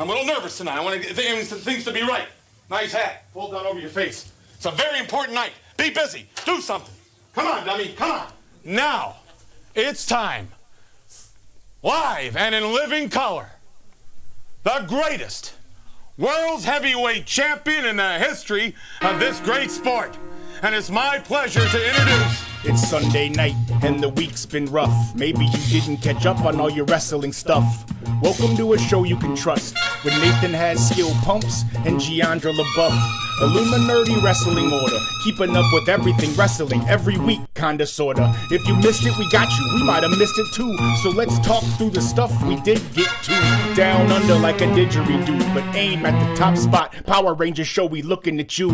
I'm a little nervous tonight. I want things to be right. Nice hat. Pulled down over your face. It's a very important night. Be busy. Do something. Come on, dummy. Come on. Now, it's time. Live and in living color. The greatest world's heavyweight champion in the history of this great sport. And it's my pleasure to introduce... It's Sunday night, and the week's been rough. Maybe you didn't catch up on all your wrestling stuff. Welcome to a show you can trust, with Nathan Has Skill Pumps and Giandra LaBeouf. Illuminerdi Wrestling Order, keeping up with everything wrestling, every week, kinda sorta. If you missed it, we got you, we might have missed it too. So let's talk through the stuff we did get to. Down under like a didgeridoo, but aim at the top spot. Power Rangers show, we looking at you.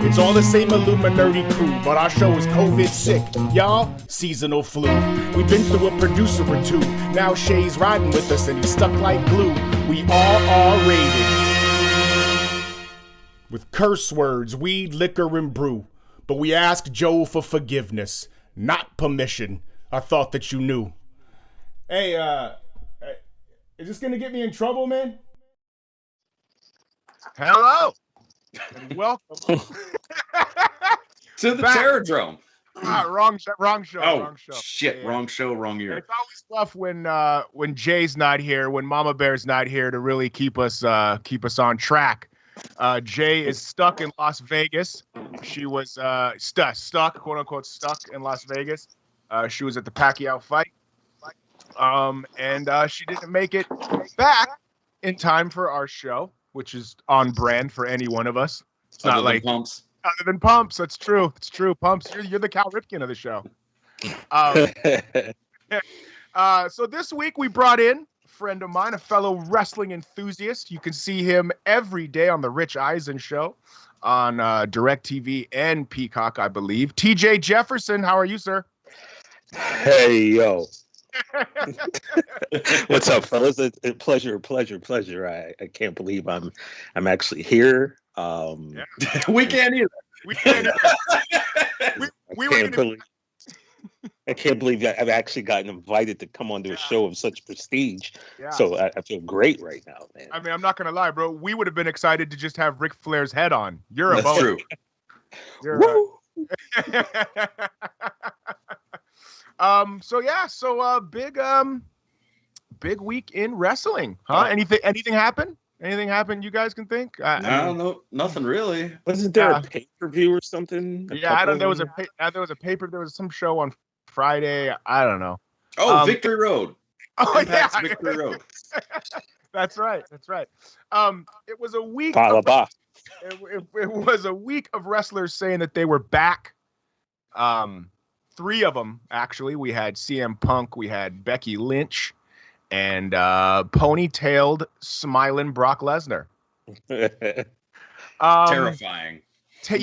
It's all the same Illuminerdi crew, but our show is COVID sick. Y'all, seasonal flu. We've been through a producer or two. Now Shay's riding with us and he's stuck like glue. We all are rated with curse words, weed, liquor, and brew. But we ask Joe for forgiveness, not permission. I thought that you knew. Hey, is this gonna get me in trouble, man? Hello. Welcome to the Terradrome. Wrong show. Oh, wrong show. Shit, yeah. Wrong show, wrong year. It's always tough when Jay's not here, when Mama Bear's not here to really keep us on track. Jay is stuck in Las Vegas. She was stuck, quote unquote, stuck in Las Vegas. She was at the Pacquiao fight, and she didn't make it back in time for our show, which is on brand for any one of us. It's not like Pumps. Other than Pumps, that's true. It's true. Pumps, you're the Cal Ripken of the show. So this week we brought in a friend of mine, a fellow wrestling enthusiast. You can see him every day on the Rich Eisen show on DirecTV and Peacock, I believe. TJ Jefferson, how are you, sir? Hey, yo. What's up, fellas? A pleasure. I can't believe I'm actually here. We can't either. I can't believe I've actually gotten invited to come onto a show of such prestige. Yeah. So I feel great right now, man. I mean, I'm not gonna lie, bro. We would have been excited to just have Ric Flair's head on. You're a bonus. True. Woo! Big week in wrestling, huh? Anything happen? Anything happen you guys can think? No, nothing really. Wasn't there a pay-per-view or something? There was a paper. There was some show on Friday. I don't know. Oh, Victory Road. Oh, Impact's Victory Road. That's right. It was a week. It was a week of wrestlers saying that they were back. 3 of them actually. We had CM Punk. We had Becky Lynch. And ponytailed, smiling Brock Lesnar. Terrifying. He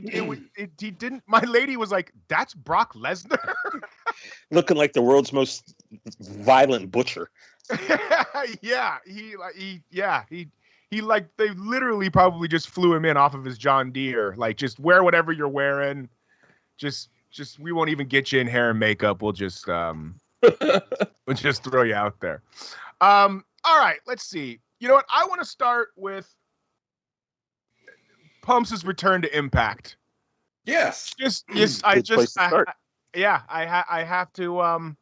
didn't. My lady was like, "That's Brock Lesnar," looking like the world's most violent butcher. They literally probably just flew him in off of his John Deere. Like, just wear whatever you're wearing. Just we won't even get you in hair and makeup. We'll just we'll just throw you out there. All right, let's see. You know what? I want to start with Pumps' return to Impact. Yes. I have to.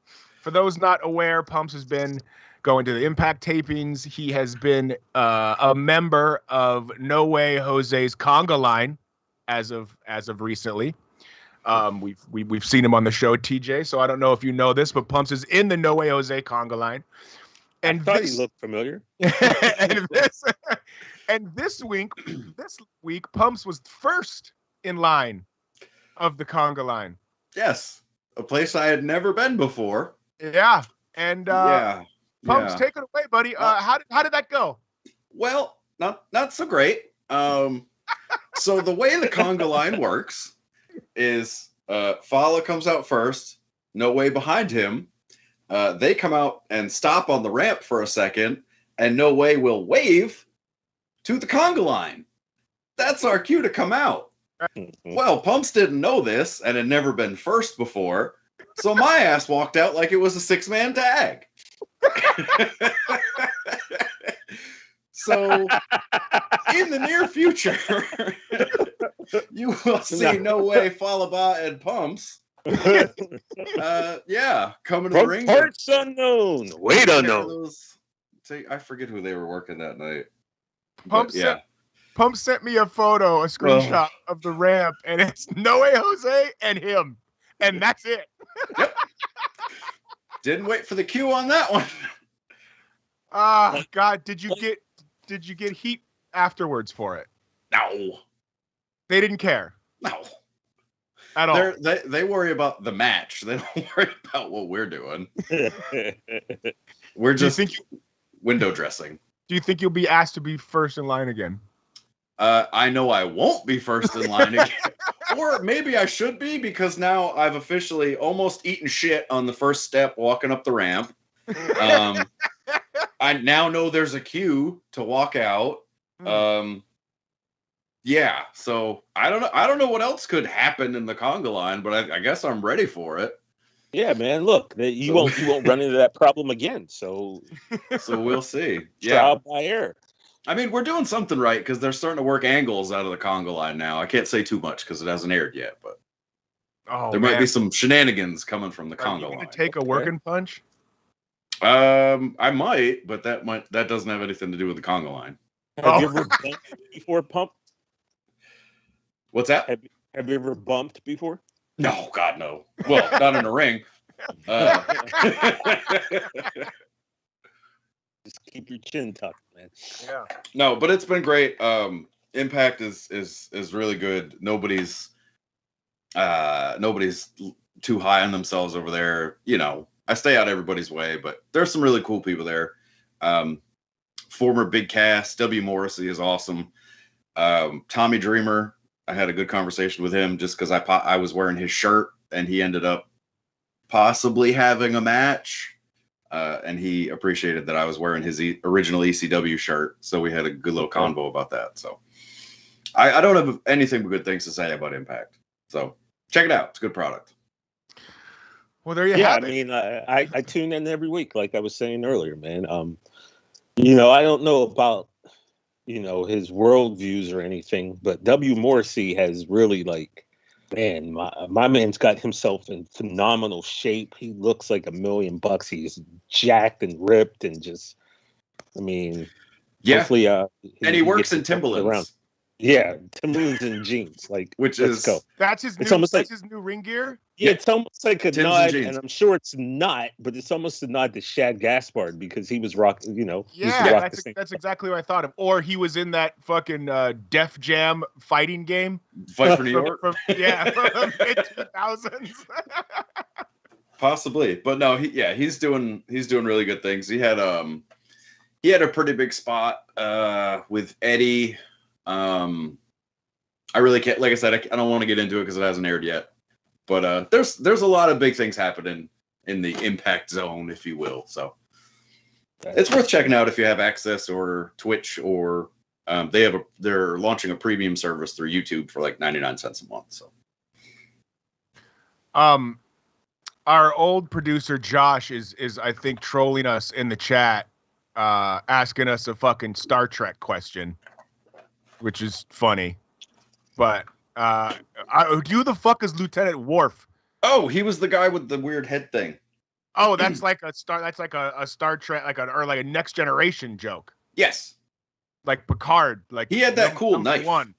For those not aware, Pumps has been going to the Impact tapings. He has been a member of No Way Jose's Conga Line as of recently. We've seen him on the show, TJ. So I don't know if you know this, but Pumps is in the No Way Jose Conga Line. And I thought he looked familiar. and this week, Pumps was first in line of the Conga Line. Yes, a place I had never been before. Yeah, and Pumps, take it away, buddy. How did that go? Well, not so great. So the way the Conga Line works is Fala comes out first, No Way behind him. They come out and stop on the ramp for a second, and No Way will wave to the Conga Line. That's our cue to come out. Well, Pumps didn't know this and had never been first before, so my ass walked out like it was a 6-man tag. So, in the near future, you will see No Way, Falaba, and Pumps. Coming to the ring. Parts unknown. Wait unknown. I forget who they were working that night. Pump sent me a screenshot of the ramp, and it's No Way Jose and him, and that's it. Yep. Didn't wait for the cue on that one. God, did you get heat afterwards for it? No. They didn't care. No. At all. They worry about the match. They don't worry about what we're doing. We're just window dressing. Do you think you'll be asked to be first in line again? I know I won't be first in line again. Or maybe I should be, because now I've officially almost eaten shit on the first step walking up the ramp. I now know there's a cue to walk out. So I don't know what else could happen in the conga line, but I guess I'm ready for it. Yeah, man. Look, you won't run into that problem again. So we'll see. Trial by error. I mean, we're doing something right, because they're starting to work angles out of the conga line now. I can't say too much because it hasn't aired yet, but there might be some shenanigans coming from the conga line. Take a working punch? I might, but that doesn't have anything to do with the conga line. Have you ever bumped before, Pump? What's that? Have you ever bumped before? No, God, no. Well, not in a ring. Just keep your chin tucked, man. Yeah. No, but it's been great. Impact is really good. Nobody's too high on themselves over there. You know, I stay out everybody's way, but there's some really cool people there. Former Big Cass, W. Morrissey is awesome. Tommy Dreamer, I had a good conversation with him just because I was wearing his shirt, and he ended up possibly having a match. And he appreciated that I was wearing his original ECW shirt. So we had a good little convo about that. So I don't have anything but good things to say about Impact. So check it out. It's a good product. Well, there you have it. I mean, I tune in every week, like I was saying earlier, man. I don't know about, his worldviews or anything, but W. Morrissey has really, man, my man's got himself in phenomenal shape. He looks like $1 million. He's jacked and ripped and just, hopefully, and he works in Timberlands. Yeah, Timberlands and jeans, let's go. That's his new ring gear. Yeah, it's almost like a Tim's nod, and I'm sure it's not, but it's almost a nod to Shad Gaspard because he was rocking. Yeah, that's exactly what I thought of. Or he was in that fucking Def Jam fighting game. Fight for New York. From the mid-2000s. Possibly, but no, he's doing really good things. He had a pretty big spot with Eddie. I really can't, like I said, I don't want to get into it because it hasn't aired yet, but there's a lot of big things happening in the Impact Zone, if you will. So it's worth checking out if you have access or Twitch, or they're launching a premium service through YouTube for 99 cents a month. So our old producer Josh is I think trolling us in the chat, asking us a fucking Star Trek question, which is funny. But who the fuck is Lieutenant Worf? Oh, he was the guy with the weird head thing. Oh, that's like a Star Trek, like a Next Generation joke. Yes. Like Picard, he had that cool knife. One.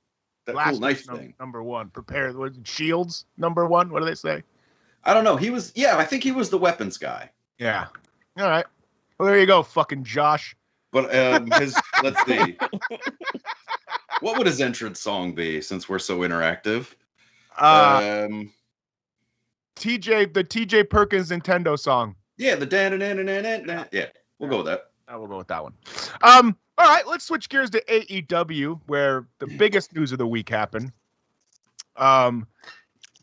That cool knife thing. Number one. Prepare shields. Number one. What do they say? I don't know. He was. Yeah, I think he was the weapons guy. Yeah. All right. Well, there you go, fucking Josh. But let's see. What would his entrance song be, since we're so interactive? The TJ Perkins Nintendo song. Yeah, the dan. Yeah, we'll go with that. We'll go with that one. All right, let's switch gears to AEW, where the biggest news of the week happened.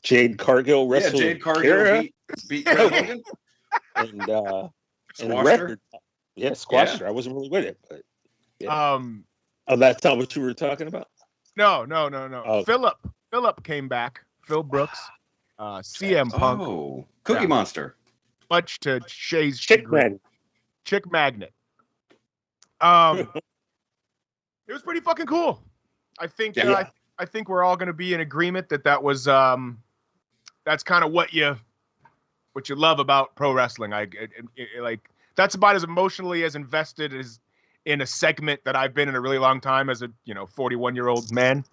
Jade Cargill wrestled. Yeah, Jade Cargill beat Hogan. and record. Yeah, squashed her. I wasn't really with it, but yeah. Oh, that's not what you were talking about? No. Oh. Philip came back. Phil Brooks. CM Punk. Oh, Cookie Monster. Much to Shay's Chick Magnet. Chick Magnet. It was pretty fucking cool. I think I think we're all going to be in agreement that was that's kind of what you love about pro wrestling. Like that's about as emotionally as invested as in a segment that I've been in a really long time as a 41-year-old man.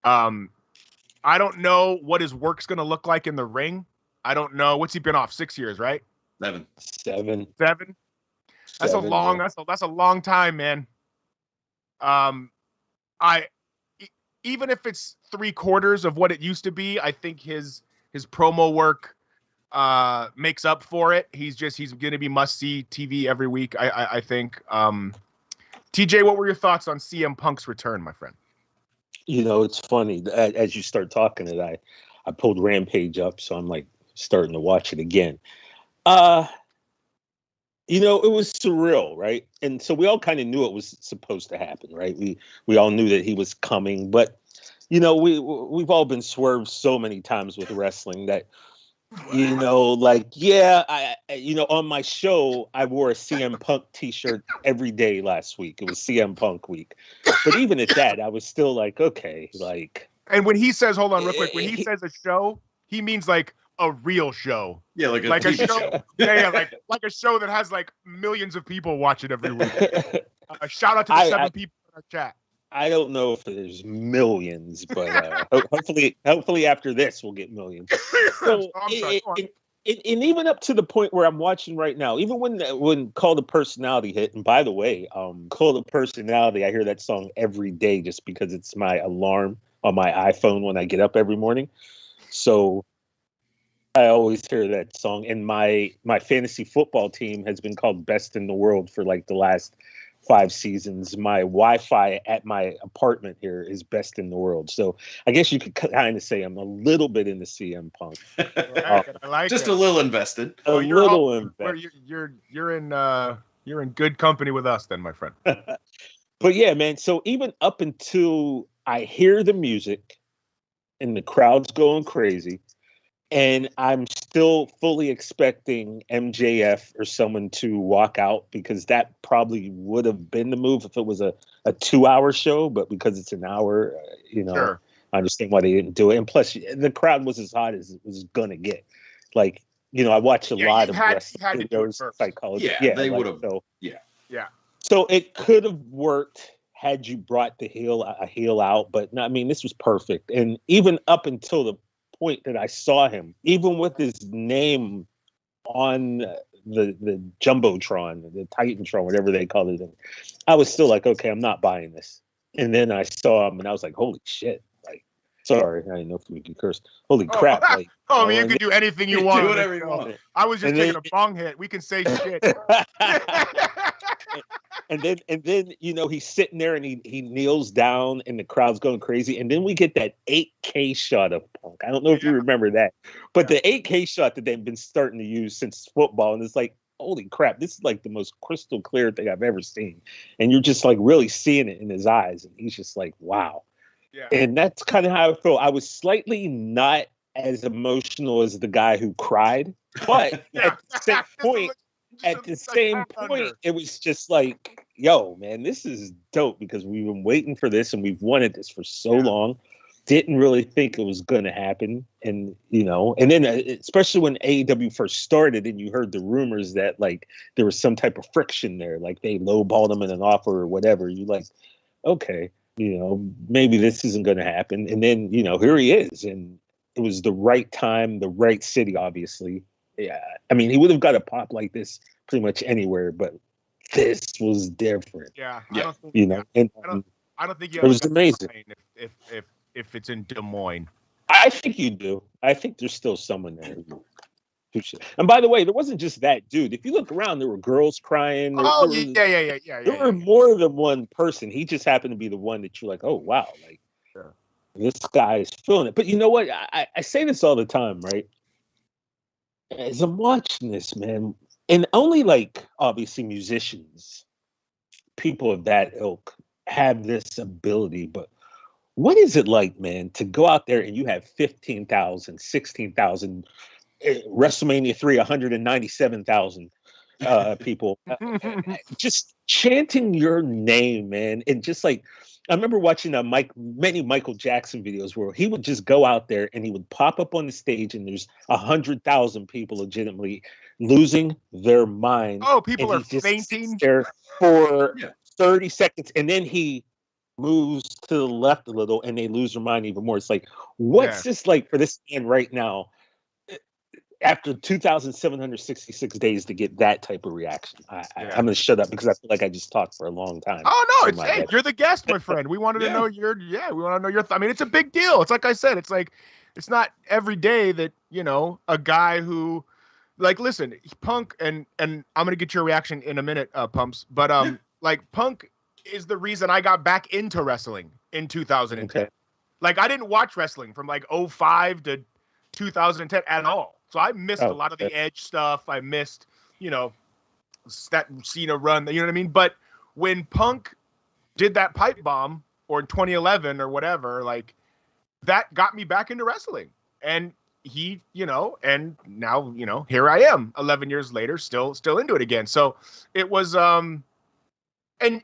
I don't know what his work's going to look like in the ring. I don't know. What's he been off? 6 years, right? 7. That's a long. That's a long time, man. Even if it's 3/4 of what it used to be, I think his promo work makes up for it. He's going to be must-see TV every week. I think. TJ, what were your thoughts on CM Punk's return, my friend? It's funny as you start talking it. I pulled Rampage up, so I'm like starting to watch it again. It was surreal, right? And so we all kind of knew it was supposed to happen, right? We all knew that he was coming, but we've all been swerved so many times with wrestling that on my show I wore a CM Punk t-shirt every day last week. It was CM Punk week, but even at that, I was still like, okay, like. And when he says, hold on, real quick, when he says a show, he means like a real show. Yeah, like a TV show. Yeah, like a show that has like millions of people watch it every week. Shout out to the 7 people in our chat. I don't know if there's millions, but hopefully after this we'll get millions. So, and even up to the point where I'm watching right now, even when Call the Personality hit, and by the way, Call the Personality, I hear that song every day just because it's my alarm on my iPhone when I get up every morning. So I always hear that song, and my fantasy football team has been called best in the world for like the last 5 seasons. My Wi-Fi at my apartment here is best in the world. So I guess you could kind of say I'm a little bit into CM Punk. I like just it. A little invested. You're in good company with us then, my friend. But yeah, man. So even up until I hear the music and the crowd's going crazy, and I'm still fully expecting MJF or someone to walk out, because that probably would have been the move if it was a 2-hour show. But because it's an hour, Sure. I understand why they didn't do it. And plus, the crowd was as hot as it was going to get. Like, I watch a lot of wrestling videos, psychology. Yeah, they would have. So, yeah. So it could have worked had you brought a heel out. But no, I mean, this was perfect. And even up until the point that I saw him, even with his name on the Jumbotron, the Titantron, whatever they call it, I was still like, okay, I'm not buying this. And then I saw him and I was like, holy shit. Like, sorry, I didn't know if we could curse. Holy crap. Like, I mean, you can do anything you want. Do whatever you want. I was just taking a bong hit. We can say shit. And then he's sitting there and he kneels down and the crowd's going crazy. And then we get that 8K shot of Punk. I don't know if you remember that, but the 8K shot that they've been starting to use since football, and it's like, holy crap, this is like the most crystal clear thing I've ever seen. And you're just like really seeing it in his eyes, and he's just like, wow. Yeah. And that's kind of how I felt. I was slightly not as emotional as the guy who cried, but at the same point, it was just like, yo, man, this is dope, because we've been waiting for this and we've wanted this for so long. Didn't really think it was going to happen. And, and then especially when AEW first started and you heard the rumors that like there was some type of friction there, like they lowballed him in an offer or whatever. You like, okay, maybe this isn't going to happen. And then, here he is. And it was the right time, the right city, obviously. Yeah, I mean, he would have got a pop like this pretty much anywhere, but this was different. Yeah, I don't think it was amazing. If it's in Des Moines, I think you do. I think there's still someone there. And by the way, there wasn't just that dude. If you look around, there were girls crying. There were more than one person. He just happened to be the one that you're like, oh wow, like this guy is feeling it. But you know what? I say this all the time, right? As I'm watching this, man, and only like obviously musicians, people of that ilk have this ability, but what is it like, man, to go out there and you have 15,000, 16,000, WrestleMania 3, 197,000, people. Just chanting your name, man. And just like, I remember watching many Michael Jackson videos where he would just go out there and he would pop up on the stage and there's 100,000 people legitimately losing their mind. Oh, people and are he just fainting sits there for 30 seconds and then he moves to the left a little and they lose their mind even more. It's like, what's this like for this man right now after 2,766 days to get that type of reaction? I'm going to shut up because I feel like I just talked for a long time. Oh no, hey, you're the guest, my friend. We wanted to know we want to know your I mean, it's a big deal. It's like I said, it's like, it's not every day that, you know, a guy who, like, listen, Punk, and I'm going to get your reaction in a minute, Pumps, but like, Punk is the reason I got back into wrestling in 2010. Okay. Like, I didn't watch wrestling from like 05 to 2010 at all. So I missed a lot of the Edge stuff. I missed, you know, that Cena run, you know what I mean? But when Punk did that pipe bomb, or in 2011 or whatever, like, that got me back into wrestling. And he, you know, and now, you know, here I am 11 years later, still into it again. So it was, and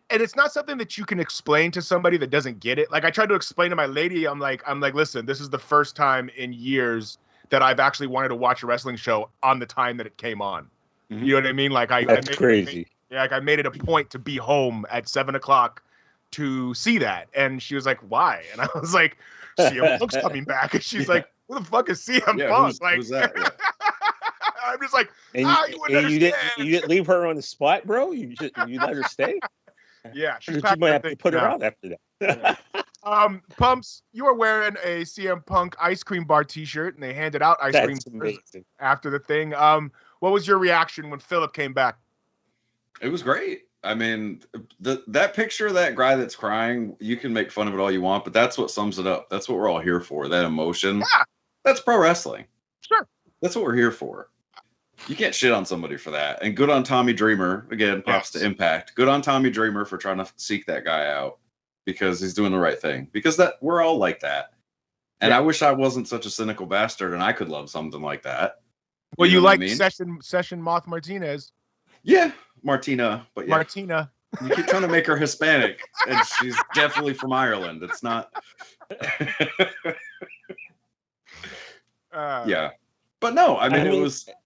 it's not something that you can explain to somebody that doesn't get it. Like, I tried to explain to my lady, I'm like, listen, this is the first time in years that I've actually wanted to watch a wrestling show on the time that it came on. Mm-hmm. You know what I mean? Like, that's crazy. I made it a point to be home at 7:00 to see that. And she was like, why? And I was like, CM Punk's coming back. And she's like, who the fuck is CM Punk? Who's that? Yeah. I'm just like, you didn't leave her on the spot, bro? You let her stay? Yeah, you might have to put her out after that. Pumps, you are wearing a CM Punk ice cream bar T-shirt, and they handed out ice cream after the thing. What was your reaction when Philip came back? It was great. I mean, that picture of that guy that's crying, you can make fun of it all you want, but that's what sums it up. That's what we're all here for. That emotion. Yeah. That's pro wrestling. Sure. That's what we're here for. You can't shit on somebody for that. And good on Tommy Dreamer. Again, props to Impact. Good on Tommy Dreamer for trying to seek that guy out because he's doing the right thing. Because we're all like that. And I wish I wasn't such a cynical bastard and I could love something like that. Well, you like Session Moth Martinez. Yeah, Martina. But yeah. Martina. You keep trying to make her Hispanic, and she's definitely from Ireland. It's not. Yeah. But no, I mean,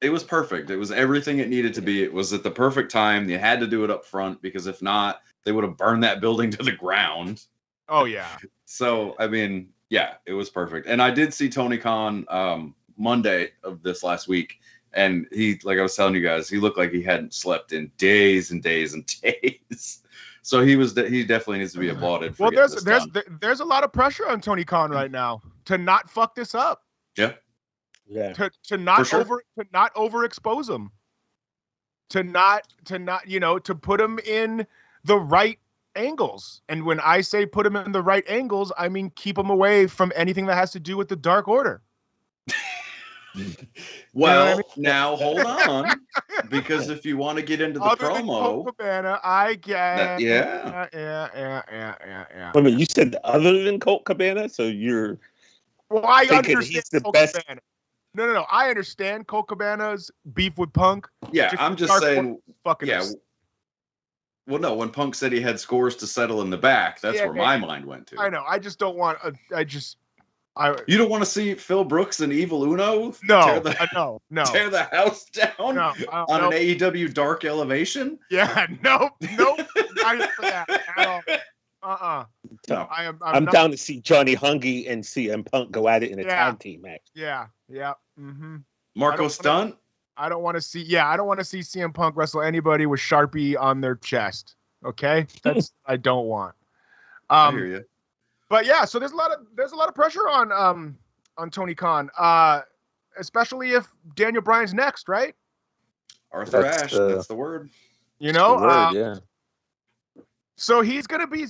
it was perfect. It was everything it needed to be. It was at the perfect time. You had to do it up front because if not, they would have burned that building to the ground. Oh yeah. So I mean, yeah, it was perfect. And I did see Tony Khan Monday of this last week, and he, like I was telling you guys, he looked like he hadn't slept in days and days and days. So he definitely needs to be applauded. Well, there's a lot of pressure on Tony Khan right now to not fuck this up. Yeah. Yeah. To not overexpose him. To not to put him in the right angles. And when I say put him in the right angles, I mean keep him away from anything that has to do with the Dark Order. Well, you know what I mean? Now hold on, because if you want to get into the promo, Colt Cabana, I get yeah. Wait a minute, you said other than Colt Cabana, so you're I understand he's the Colt best. Cabana. No. I understand Colt Cabana's beef with Punk. Yeah, I'm just saying. Fucking Well, no, when Punk said he had scores to settle in the back, that's where my mind went to. I know. I just don't want. You don't want to see Phil Brooks and Evil Uno? No. Tear the house down on an AEW Dark Elevation? Yeah, nope. Not for that at all. No, I'm down to see Johnny Hungy and CM Punk go at it in a tag team match. Yeah. Mm-hmm. Marco Stunt? I don't want to see CM Punk wrestle anybody with Sharpie on their chest. Okay? That's I don't want. I hear you. But yeah, so there's a lot of pressure on Tony Khan, especially if Daniel Bryan's next, right? Arthur Ashe, that's the word. You know, yeah. So he's gonna be.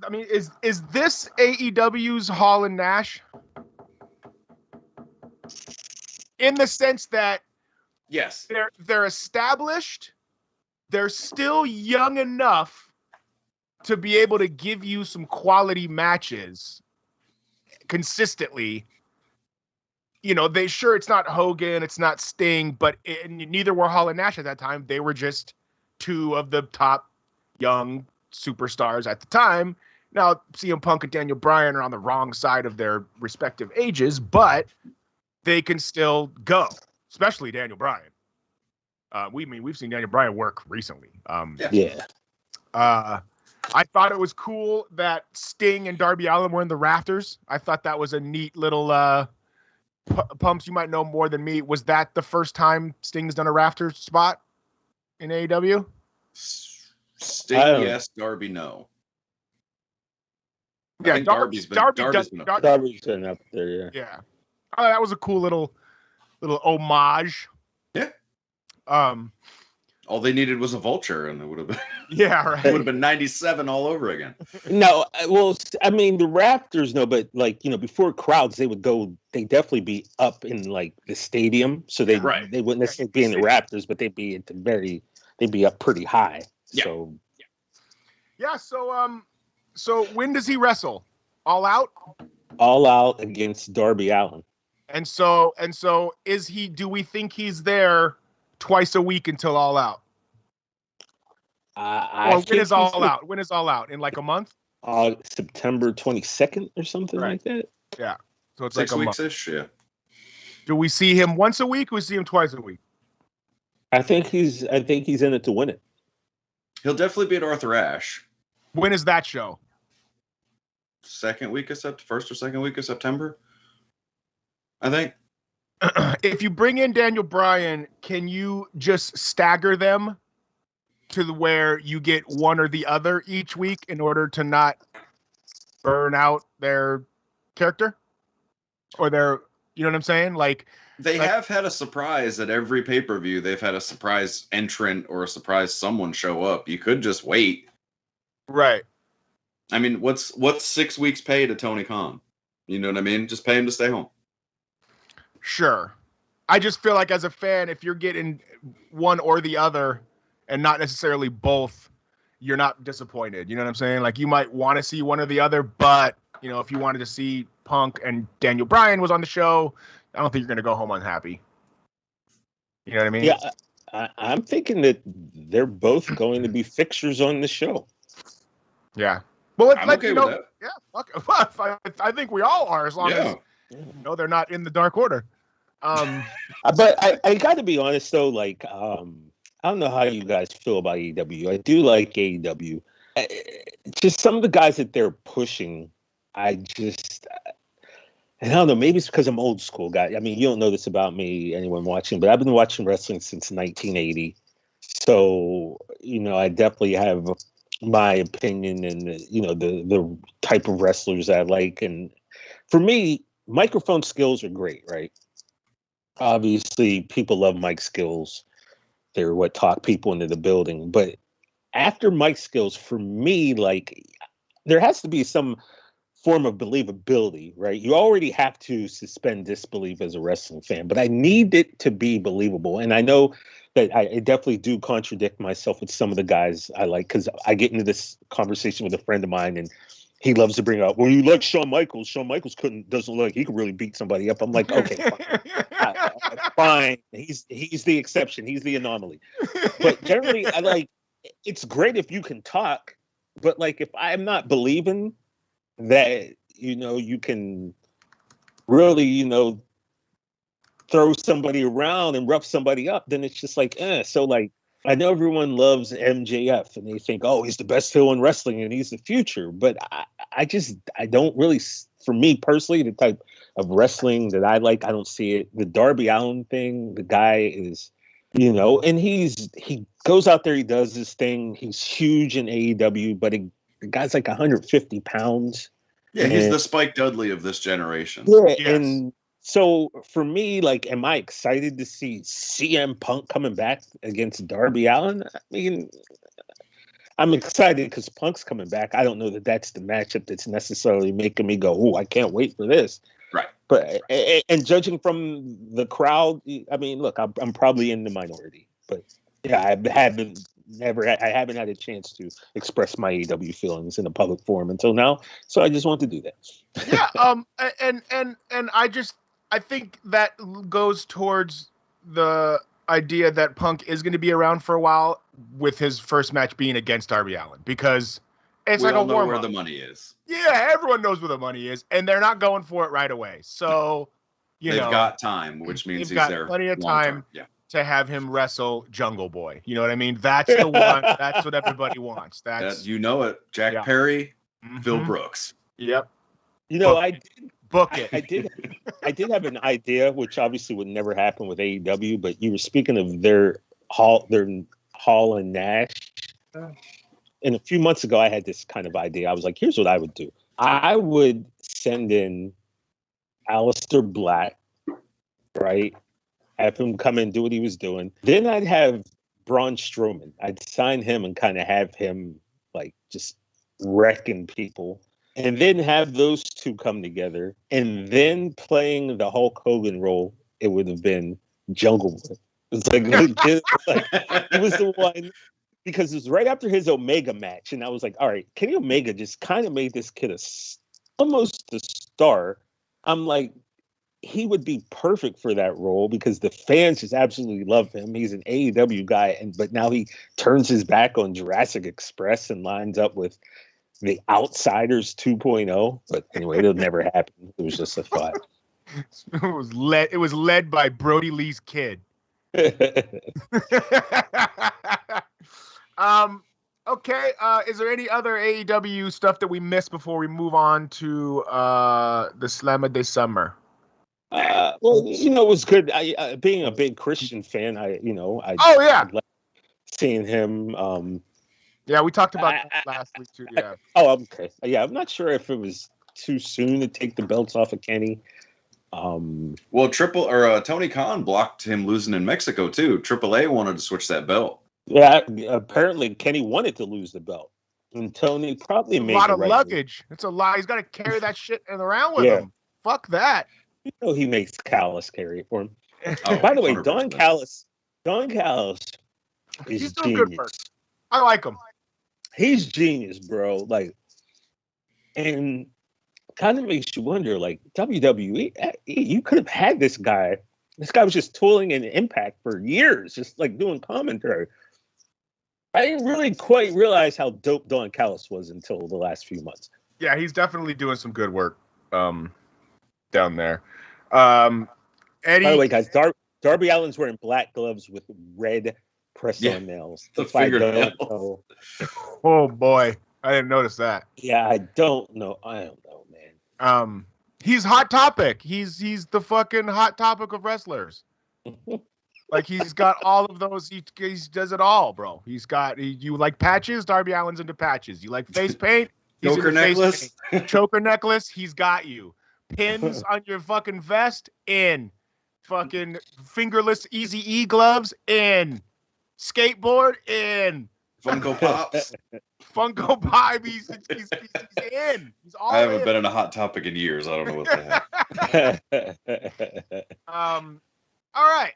I mean, is this AEW's Hall and Nash? In the sense that yes, they're established, they're still young enough to be able to give you some quality matches consistently, it's not Hogan, it's not Sting, but neither were Hall and Nash at that time. They were just two of the top young superstars at the time. Now, CM Punk and Daniel Bryan are on the wrong side of their respective ages, but they can still go, especially Daniel Bryan. We've seen Daniel Bryan work recently. I thought it was cool that Sting and Darby Allin were in the rafters. I thought that was a neat little Pumps. You might know more than me. Was that the first time Sting's done a rafters spot in AEW? Sting, yes. Darby, no. Yeah, Darby's been up there. Darby's been up there. Yeah. Yeah. Oh, that was a cool little homage. Yeah. All they needed was a vulture, and it would have been right. It would have been 97 all over again. No, well, I mean the Raptors, no, but before crowds, they would go. They definitely be up in like the stadium, so they wouldn't necessarily be in the Raptors, but they'd be they'd be up pretty high. Yeah. So yeah. So when does he wrestle? All Out. All Out against Darby Allin. And so is he? Do we think he's there twice a week until All Out? When is All Out? When is All Out? In like a month? September 22nd or something like that. Yeah. So it's 6 like a weeks-ish, yeah. Do we see him once a week or we see him twice a week? I think he's in it to win it. He'll definitely beat Arthur Ashe. When is that show? First or second week of September, I think. If you bring in Daniel Bryan, can you just stagger them to where you get one or the other each week in order to not burn out their character or their, you know what I'm saying? Like they have had a surprise at every pay-per-view. They've had a surprise entrant or a surprise someone show up. You could just wait. Right. I mean, what's 6 weeks pay to Tony Khan? You know what I mean? Just pay him to stay home. Sure. I just feel like as a fan, if you're getting one or the other and not necessarily both, you're not disappointed. You know what I'm saying? Like you might want to see one or the other, but if you wanted to see Punk and Daniel Bryan was on the show, I don't think you're going to go home unhappy. You know what I mean? Yeah. I'm thinking that they're both going to be fixtures on the show. Yeah. Well, I'm okay with that. Yeah. I think we all are as long as they're not in the Dark Order. But I got to be honest though, like I don't know how you guys feel about AEW. I do like AEW. Just some of the guys that they're pushing, and I don't know, maybe it's because I'm old school guy. I mean, you don't know this about me, anyone watching, but I've been watching wrestling since 1980. So, I definitely have my opinion and the type of wrestlers I like. And for me, microphone skills are great, right? Obviously, people love Mike skills. They're what talk people into the building. But after Mike skills, for me, like there has to be some form of believability, right? You already have to suspend disbelief as a wrestling fan, but I need it to be believable. And I know that I definitely do contradict myself with some of the guys I like, because I get into this conversation with a friend of mine and he loves to bring up, well, you like Shawn Michaels. Shawn Michaels doesn't look like he could really beat somebody up. I'm like, okay, fine. He's the exception. He's the anomaly. But generally, it's great if you can talk, but like if I'm not believing that, you can really, throw somebody around and rough somebody up, then it's just like, So like, I know everyone loves MJF and they think, oh, he's the best heel in wrestling and he's the future. But I don't really, for me personally, the type of wrestling that I like, I don't see it. The Darby Allin thing, the guy is, and he goes out there, he does this thing. He's huge in AEW, but the guy's like 150 pounds. Yeah, he's the Spike Dudley of this generation. Yeah, yes. And so for me, like, am I excited to see CM Punk coming back against Darby Allin? I mean, I'm excited because Punk's coming back. I don't know that that's the matchup that's necessarily making me go, oh, I can't wait for this. Right. But and judging from the crowd, I mean, look, I'm probably in the minority, but yeah, I haven't had a chance to express my AEW feelings in a public forum until now. So I just want to do that. Yeah. And I think that goes towards the idea that Punk is going to be around for a while, with his first match being against Darby Allin, because it's like a warm-up. Where the money is. Yeah, everyone knows where the money is, and they're not going for it right away. So, they've got time, which means he's there. Plenty of time to have him wrestle Jungle Boy. You know what I mean? That's the one. That's what everybody wants. That's you know it. Jack Perry, Phil Brooks. Yep. You know, I did have an idea, which obviously would never happen with AEW, but you were speaking of their Hall and Nash. And a few months ago, I had this kind of idea. I was like, here's what I would do. I would send in Aleister Black, right? Have him come in and do what he was doing. Then I'd have Braun Strowman. I'd sign him and kind of have him like just wrecking people. And then have those two come together. And then playing the Hulk Hogan role, it would have been Jungle Boy. It's like, legit, it was the one, because it was right after his Omega match. And I was like, all right, Kenny Omega just kind of made this kid almost a star. I'm like, he would be perfect for that role because the fans just absolutely love him. He's an AEW guy, but now he turns his back on Jurassic Express and lines up with the Outsiders 2.0. But anyway, it'll never happen. It was just a thought. It was led by Brody Lee's kid. Okay. Is there any other AEW stuff that we missed before we move on to the Slammer de Summer? Well, you know, it was good. I being a big Christian fan, I like seeing him. Yeah, we talked about that last week too. Yeah. Okay. Yeah, I'm not sure if it was too soon to take the belts off of Kenny. Well, Tony Khan blocked him losing in Mexico too. AAA wanted to switch that belt. Yeah, apparently Kenny wanted to lose the belt, and Tony probably made a lot of luggage. It's a lot. He's got to carry that shit around with him. Fuck that. You know, he makes Callis carry it for him. By the way, 100%. Don Callis is genius. Good work. I like him. He's genius, bro. Like, and kind of makes you wonder, like, WWE, you could have had this guy. This guy was just tooling in Impact for years, just like doing commentary. I didn't really quite realize how dope Don Callis was until the last few months. Yeah, he's definitely doing some good work down there. Eddie. By the way, guys, Darby Allin's wearing black gloves with red press-on nails. The fingernails. Oh boy, I didn't notice that. Yeah, I don't know, man. He's Hot Topic. He's the fucking Hot Topic of wrestlers. Like, he's got all of those. He does it all, bro. You like patches? Darby Allin's into patches. You like face paint? He's Choker necklace. Choker necklace. He's got you. Pins on your fucking vest? In. Fucking fingerless Eazy-E gloves? In. Skateboard? In. Funko Pops. Funko Pop. He's in. He's all in. I haven't been in a Hot Topic in years. I don't know what the heck. All right.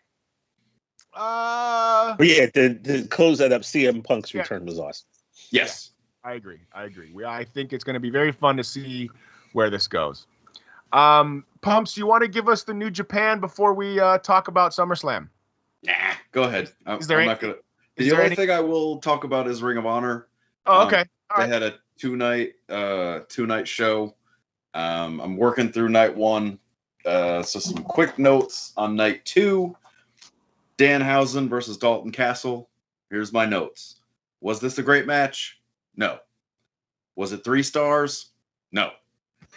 But yeah, to close that up, CM Punk's return was awesome. Yes. I agree. I think it's going to be very fun to see where this goes. Pumps, you want to give us the New Japan before we talk about SummerSlam? Nah, go ahead. I'm not going to. The only thing I will talk about is Ring of Honor. Oh, okay. They had a two-night show. I'm working through night one. So some quick notes on night two. Danhausen versus Dalton Castle. Here's my notes. Was this a great match? No. Was it 3 stars? No.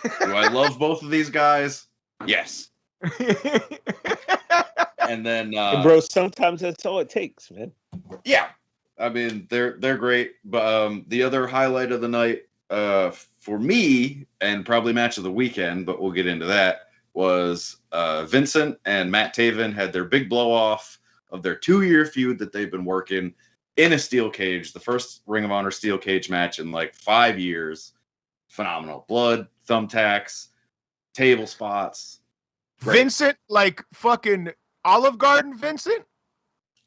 Do I love both of these guys? Yes. And then bro, sometimes that's all it takes, man. Yeah. I mean, they're great. But the other highlight of the night for me, and probably match of the weekend, but we'll get into that, was Vincent and Matt Taven had their big blow-off of their 2-year feud that they've been working in a steel cage, the first Ring of Honor steel cage match in like 5 years. Phenomenal. Blood, thumbtacks, table spots. Great. Vincent, like fucking Olive Garden Vincent?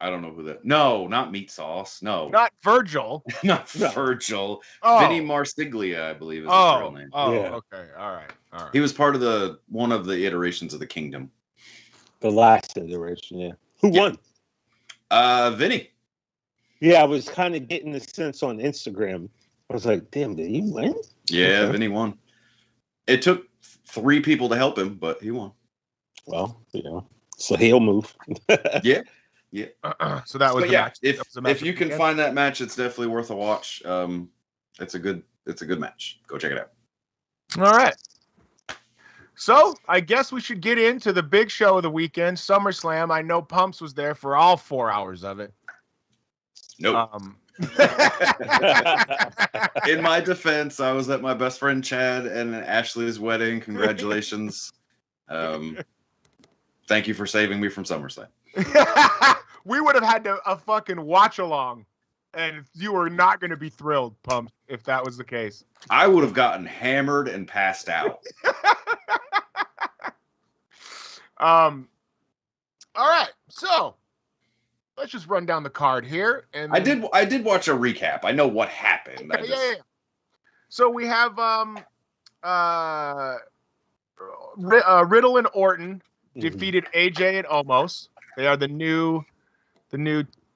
I don't know who that. No, not Meat Sauce. No. Not Virgil. Not Virgil. Vinny Marstiglia, I believe is his real name. Oh, yeah. Okay. All right. He was part of one of the iterations of the Kingdom. The last iteration, yeah. Who won? Vinny. Yeah, I was kind of getting the sense on Instagram. I was like, damn, did he win? Yeah, Okay. Vinny won. It took 3 people to help him, but he won. Well, so he'll move. Yeah. So that was But the yeah, match. That was the match if you can find that match, it's definitely worth a watch. It's a good match. Go check it out. All right. So I guess we should get into the big show of the weekend, SummerSlam. I know Pumps was there for all 4 hours of it. Nope. In my defense, I was at my best friend Chad and Ashley's wedding. Congratulations. Thank you for saving me from SummerSlam. We would have had a fucking watch along, and you were not going to be thrilled, Pumps, if that was the case. I would have gotten hammered and passed out. All right, so let's just run down the card here. And I did watch a recap. I know what happened. Okay, yeah. So we have Riddle and Orton defeated AJ and Omos. They are the new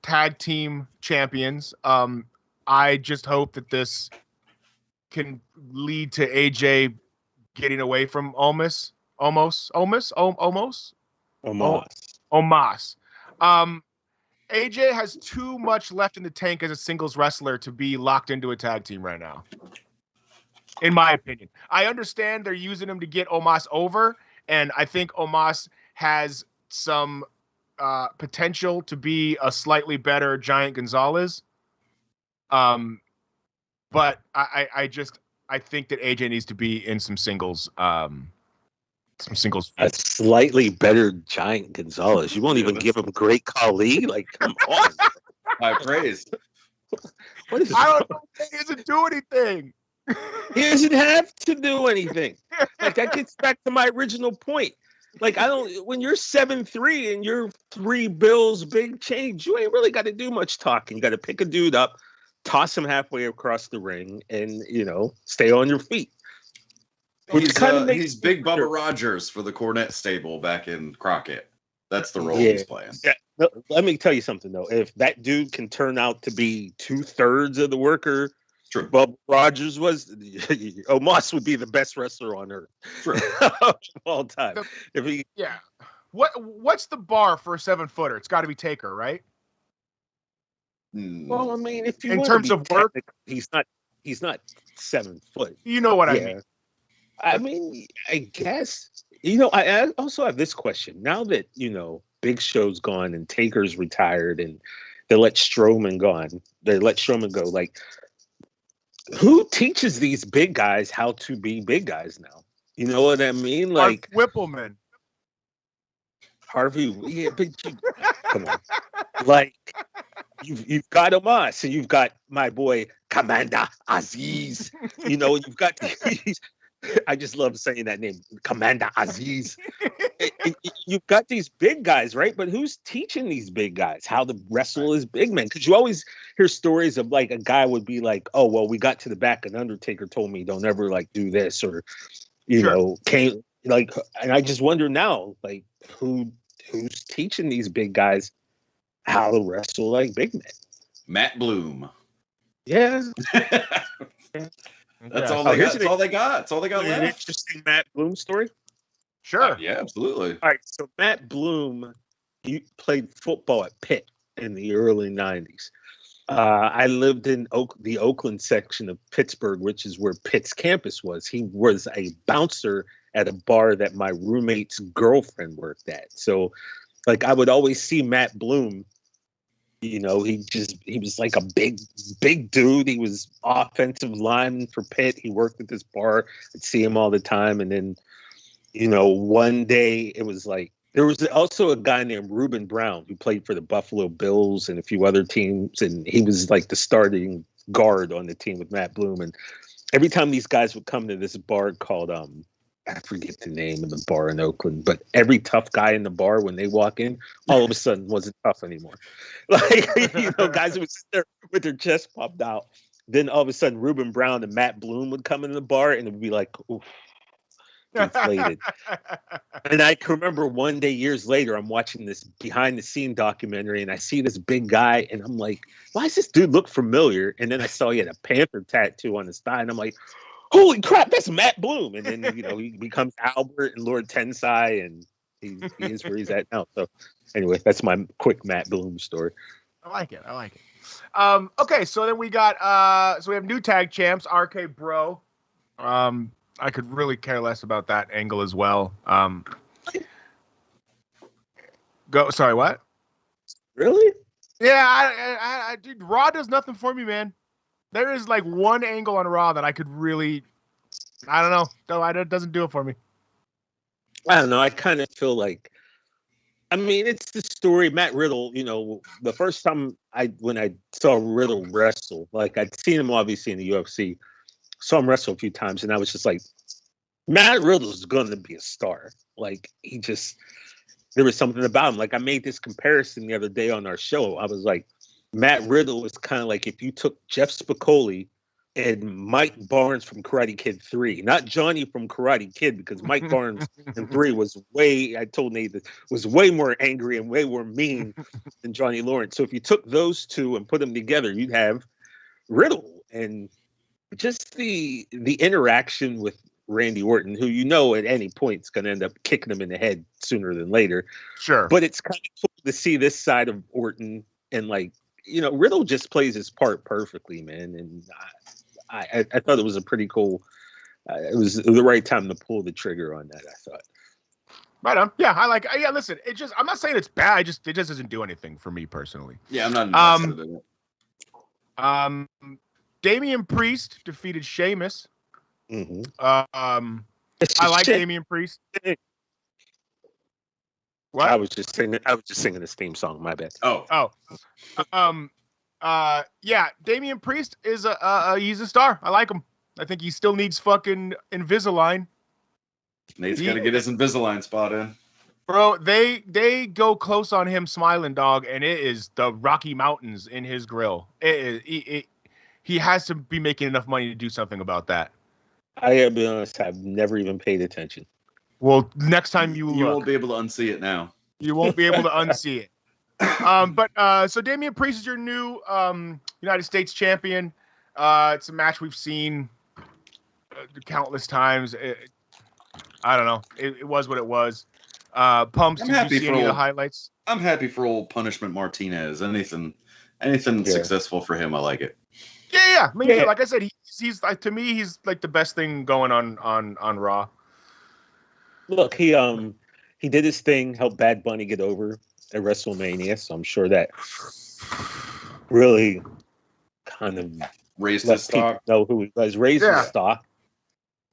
tag team champions. I just hope that this can lead to AJ getting away from Omos. AJ has too much left in the tank as a singles wrestler to be locked into a tag team right now, in my opinion. I understand they're using him to get Omos over, and I think Omos has some potential to be a slightly better Giant Gonzalez. But I think that AJ needs to be in some singles. A slightly better Giant Gonzalez. You won't even give him Great Khali? Like, come on. High praise. What is I don't know. He doesn't do anything. He doesn't have to do anything. Like, that gets back to my original point. Like, when you're 7'3" and you're 3 bills, big change, you ain't really got to do much talking. You got to pick a dude up, toss him halfway across the ring, and, stay on your feet. He's Big Bubba Rogers for the Cornette stable back in Crockett. That's the role he's playing. Yeah. No, let me tell you something, though. If that dude can turn out to be 2/3 of the worker, true, Bubba Rogers was, Omos would be the best wrestler on earth. True. Of all time. What's the bar for a 7-footer? It's got to be Taker, right? Well, I mean, if you in terms of work, he's not 7 foot. You know what I mean? I mean, I guess, I also have this question. Now that, Big Show's gone and Taker's retired and they let Strowman go. Like, who teaches these big guys how to be big guys now? You know what I mean? Like Whippleman. Harvey, come on. Like, you've got Omos and you've got my boy Commander Aziz. You've got these. I just love saying that name, Commander Aziz. You've got these big guys, right? But who's teaching these big guys how to wrestle as big men? Because you always hear stories of like a guy would be like, "Oh, well, we got to the back and Undertaker told me don't ever like do this," or came like. And I just wonder now, like, who's teaching these big guys how to wrestle like big men? Matt Bloom. Yeah. That's all they got. That's all they got. That's all they got An left. interesting Matt Bloom story. Sure. Yeah, absolutely. All right. So Matt Bloom, he played football at Pitt in the early 90s. I lived in the Oakland section of Pittsburgh, which is where Pitt's campus was. He was a bouncer at a bar that my roommate's girlfriend worked at. So, like, I would always see Matt Bloom. He was like a big dude. He was offensive lineman for Pitt. He worked at this bar. I'd see him all the time. And then, one day it was like, there was also a guy named Reuben Brown who played for the Buffalo Bills and a few other teams. And he was like the starting guard on the team with Matt Bloom. And every time these guys would come to this bar called, I forget the name of the bar in Oakland, but every tough guy in the bar, when they walk in, all of a sudden wasn't tough anymore. Like, guys who would sit there with their chest popped out. Then all of a sudden, Reuben Brown and Matt Bloom would come into the bar and it would be like, oof. inflated. And I can remember one day years later, I'm watching this behind the scene documentary and I see this big guy and I'm like, why does this dude look familiar? And then I saw he had a panther tattoo on his thigh and I'm like, holy crap, that's Matt Bloom. And then, he becomes Albert and Lord Tensai and he is where he's at now. So anyway, that's my quick Matt Bloom story. I like it. Okay, so then we got so we have new tag champs, RK Bro. I could really care less about that angle as well. Sorry, what? Really? Yeah, I dude, Raw does nothing for me, man. There is like one angle on Raw that I could really, I don't know. No, it doesn't do it for me. I don't know. I kind of feel like, I mean, it's the story. Matt Riddle, the first time when I saw Riddle wrestle, like I'd seen him obviously in the UFC, saw him wrestle a few times, and I was just like, Matt Riddle's going to be a star. Like, there was something about him. Like, I made this comparison the other day on our show. I was like, Matt Riddle is kind of like if you took Jeff Spicoli and Mike Barnes from Karate Kid 3, not Johnny from Karate Kid, because Mike Barnes in 3 was I told Nathan, was way more angry and way more mean than Johnny Lawrence. So if you took those two and put them together, you'd have Riddle. And just the interaction with Randy Orton, who at any point is going to end up kicking him in the head sooner than later. Sure. But it's kind of cool to see this side of Orton and Riddle just plays his part perfectly, man. And I thought it was a pretty cool. It was the right time to pull the trigger on that, I thought. Right on. Yeah, I like. Yeah, listen. I'm not saying it's bad. It just doesn't do anything for me personally. Yeah, I'm not invested in it. Damian Priest defeated Sheamus. Mm-hmm. I like Damian Priest. What? I was just singing this theme song. My bad. Yeah, Damian Priest is he's a star. I like him. I think he still needs fucking Invisalign. Nate's got to get his Invisalign spot in. Bro, they go close on him smiling, dog, and it is the Rocky Mountains in his grill. He has to be making enough money to do something about that. I gotta be honest, I've never even paid attention. Well, next time you won't be able to unsee it now. You won't be able to unsee it. So Damian Priest is your new United States champion. It's a match we've seen countless times. I don't know. It was what it was. Pumps, did you see any of the highlights? I'm happy for old Punishment Martinez. Anything successful for him, I like it. Yeah. I mean, like I said, he's like, to me, he's like the best thing going on Raw. Look, he did his thing, helped Bad Bunny get over at WrestleMania, so I'm sure that really kind of raised his stock. Know who he was, raised his stock.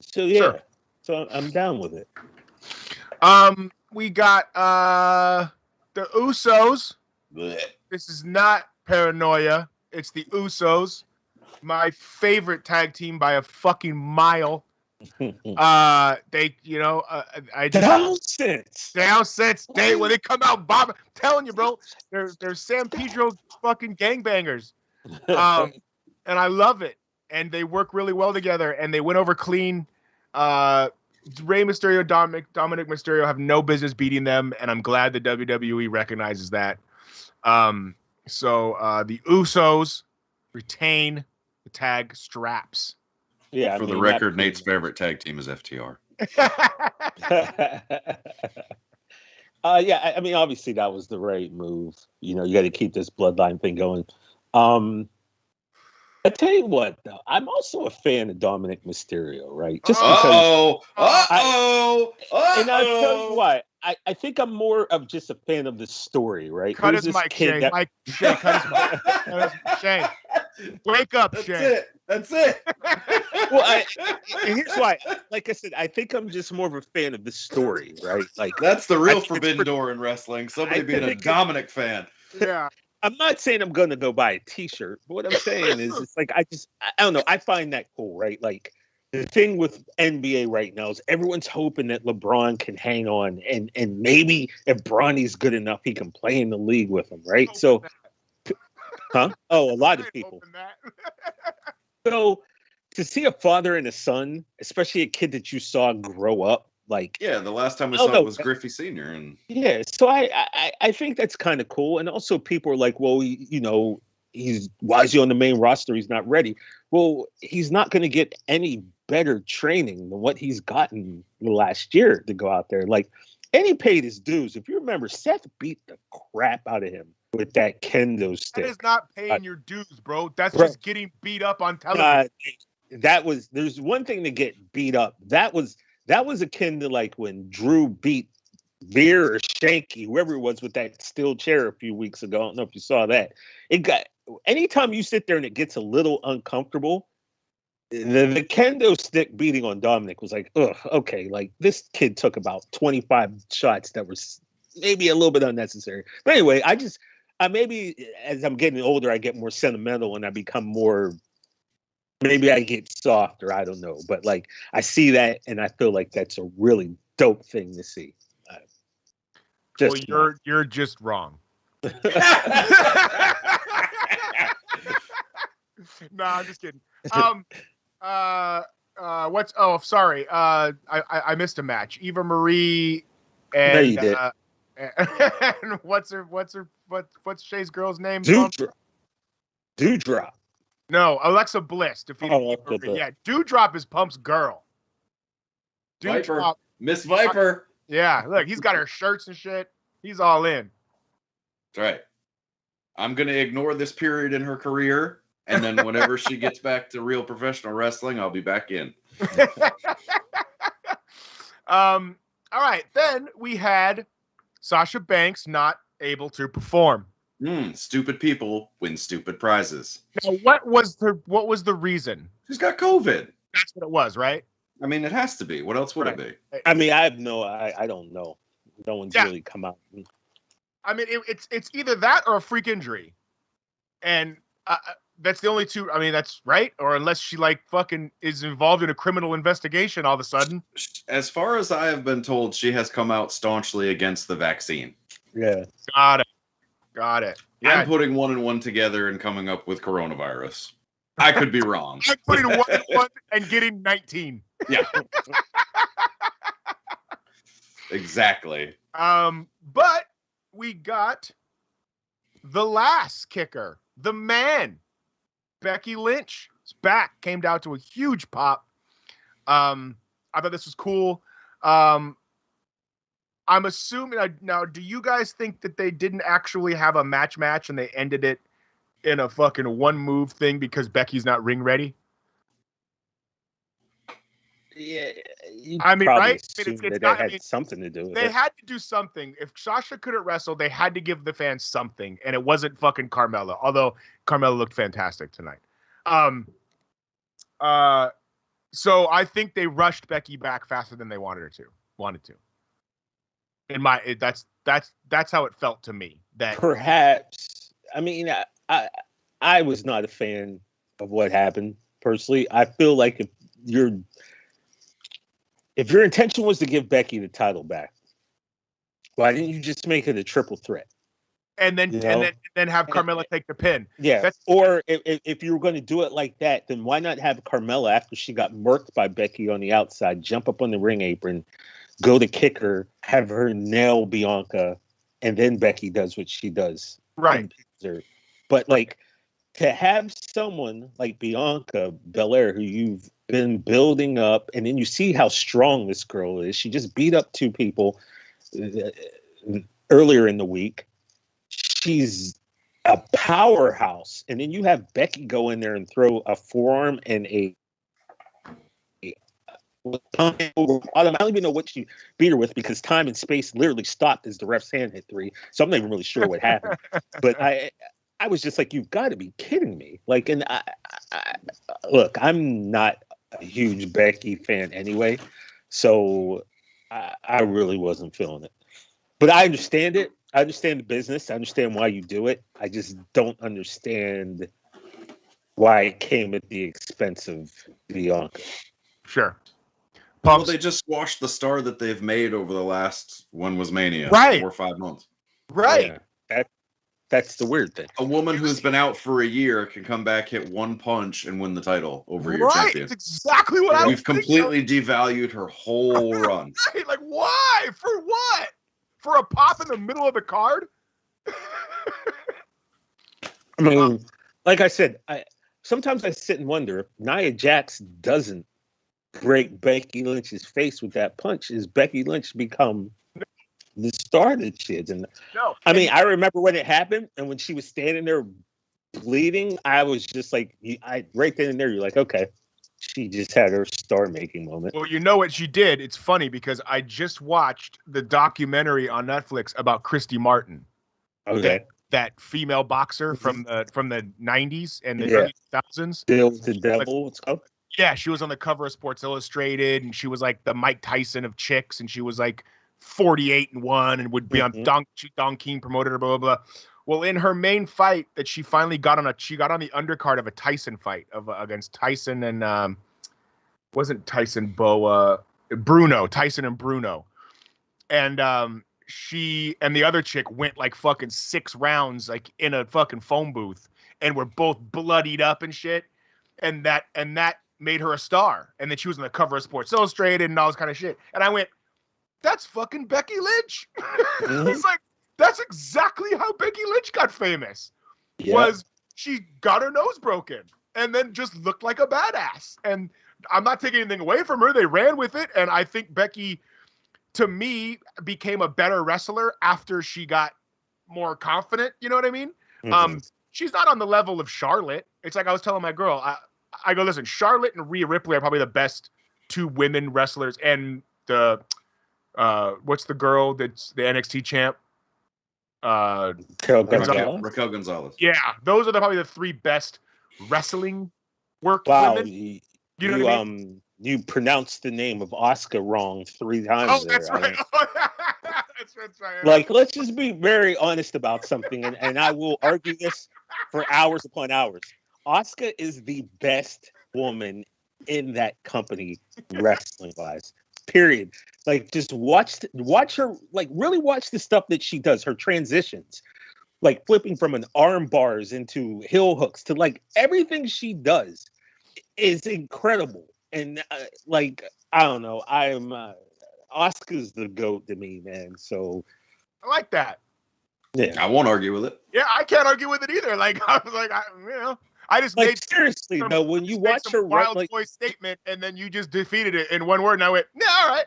So yeah, sure. So I'm down with it. We got the Usos. Blech. This is not paranoia. It's the Usos, my favorite tag team by a fucking mile. They, down since when they come out bombing. I'm telling you, bro, they're San Pedro fucking gangbangers. And I love it. And they work really well together, and they went over clean. Rey Mysterio, Dominic Mysterio have no business beating them, and I'm glad the WWE recognizes that. So the Usos retain the tag straps. Yeah. For the record, Nate's favorite tag team is FTR. Yeah, I mean, obviously that was the right move. You got to keep this bloodline thing going. I tell you what, though, I'm also a fan of Dominic Mysterio, right? Just because. And I'll tell you why. I think I'm more of just a fan of the story, right? Cut his mic, Shane. Shane, cut his mic. Shane, wake up, Shane. That's it. Well, here's why. Like I said, I think I'm just more of a fan of the story, right? Like that's the real forbidden door in wrestling. Somebody being a Dominic fan. Yeah. I'm not saying I'm going to go buy a T-shirt, but what I'm saying is, it's like I don't know. I find that cool, right? Like the thing with NBA right now is everyone's hoping that LeBron can hang on, and maybe if Bronny's good enough, he can play in the league with him, right? So, huh? Oh, a lot of people. So to see a father and a son, especially a kid that you saw grow up, Like, Yeah, the last time we saw it was Griffey Sr. And yeah, so I think that's kind of cool. And also people are like, well, why is he on the main roster? He's not ready. Well, he's not going to get any better training than what he's gotten last year to go out there. Like, and he paid his dues. If you remember, Seth beat the crap out of him with that kendo stick. That is not paying your dues, bro. That's just getting beat up on television. There's one thing to get beat up. That was akin to like when Drew beat Veer or Shanky, whoever it was, with that steel chair a few weeks ago. I don't know if you saw that. Anytime you sit there and it gets a little uncomfortable, the kendo stick beating on Dominic was like, ugh, okay, like this kid took about 25 shots that were maybe a little bit unnecessary. But anyway, I maybe as I'm getting older, I get more sentimental and I become more, maybe I get softer, I don't know. But like I see that and I feel like that's a really dope thing to see. You're just wrong. No, I'm just kidding. Sorry. I missed a match. Eva Marie and no, you did. And what's Shay's girl's name? Dewdrop. No, Alexa Bliss defeated Eva Marie. Yeah, Dewdrop is Pump's girl. Viper. Miss Viper. Yeah, look, he's got her shirts and shit. He's all in. That's right. I'm going to ignore this period in her career, and then whenever she gets back to real professional wrestling, I'll be back in. All right, then we had Sasha Banks not able to perform. Stupid people win stupid prizes. Now, what was the reason? She's got COVID. That's what it was, right? I mean, it has to be. What else would it be? I mean, I don't know. No one's really come out. I mean, it's either that or a freak injury, and that's the only two. I mean, that's right. Or unless she like fucking is involved in a criminal investigation all of a sudden. As far as I have been told, she has come out staunchly against the vaccine. Yeah, got it. Yeah. I'm putting one and one together and coming up with coronavirus. I could be wrong. I'm putting one and one and getting 19. Yeah. Exactly. But we got the last kicker, the man, Becky Lynch. Is back, came down to a huge pop. I thought this was cool. I'm assuming now. Do you guys think that they didn't actually have a match and they ended it in a fucking one move thing because Becky's not ring ready? Yeah, I mean, right? Had something to do with it. They had to do something. If Sasha couldn't wrestle, they had to give the fans something, and it wasn't fucking Carmella. Although Carmella looked fantastic tonight. So I think they rushed Becky back faster than they wanted to. That's how it felt to me. That perhaps, I mean, I was not a fan of what happened personally. I feel like if your intention was to give Becky the title back, why didn't you just make it a triple threat? And then have Carmella take the pin. Yeah. Or if you were going to do it like that, then why not have Carmella, after she got murked by Becky on the outside, jump up on the ring apron, go to kick her, have her nail Bianca, and then Becky does what she does. Right. But like, to have someone like Bianca Belair, who you've been building up, and then you see how strong this girl is. She just beat up two people earlier in the week. She's a powerhouse. And then you have Becky go in there and throw a forearm and I don't even know what she beat her with, because time and space literally stopped as the ref's hand hit 3. So I'm not even really sure what happened. But I was just like, you've got to be kidding me. Like, and I look, I'm not a huge Becky fan anyway, so I really wasn't feeling it. But I understand it. I understand the business. I understand why you do it. I just don't understand why it came at the expense of Bianca. Sure. Well, they just squashed the star that they've made over the last, when was Mania? Right. 4 or 5 months. Right. Yeah. That's the weird thing. A woman who's been out for a year can come back, hit one punch, and win the title over your Right, champion. it's exactly what I was We've completely devalued her whole run. Right, like why? For what? For a pop in the middle of the card? I mean, like I said, sometimes I sit and wonder if Nia Jax doesn't break Becky Lynch's face with that punch, is Becky Lynch become the star that she is? And No. I mean, I remember when it happened, and when she was standing there bleeding, I was just like, right then and there, you're like, okay, she just had her star-making moment. Well, you know what she did? It's funny because I just watched the documentary on Netflix about Christy Martin. Okay. That female boxer from the 90s and the early 2000s. Bill the Devil, it's called. Yeah, she was on the cover of Sports Illustrated, and she was like the Mike Tyson of chicks, and she was like 48-1 and would be on Don King promoted her, blah, blah, blah. Well, in her main fight that she finally got on the undercard of a Tyson fight against Tyson and wasn't Tyson Boa, Tyson and Bruno. And she and the other chick went like fucking 6 rounds like in a fucking phone booth and were both bloodied up and shit. And that made her a star. And then she was on the cover of Sports Illustrated and all this kind of shit. And I went, that's fucking Becky Lynch. It's like, that's exactly how Becky Lynch got famous. Yeah. Was she got her nose broken and then just looked like a badass. And I'm not taking anything away from her. They ran with it. And I think Becky, to me, became a better wrestler after she got more confident. You know what I mean? Mm-hmm. She's not on the level of Charlotte. It's like I was telling my girl, I go, listen, Charlotte and Rhea Ripley are probably the best 2 women wrestlers. And the, what's the girl that's the NXT champ? Raquel Gonzalez. Yeah, those are probably the 3 best wrestling women. You know what I mean? You pronounced the name of Asuka wrong 3 times. Oh, that's right. That's right. Like, let's just be very honest about something, and I will argue this for hours upon hours. Asuka is the best woman in that company, wrestling-wise. Period. Like, just watch her. Like, really watch the stuff that she does. Her transitions, like flipping from an arm bars into heel hooks to like everything she does is incredible. And like, I don't know, Asuka's the GOAT to me, man. So I like that. Yeah, I won't argue with it. Yeah, I can't argue with it either. Like, I was like, I just like, made seriously though, when you watch her wild boy statement and then you just defeated it in one word, and I went, yeah, all right.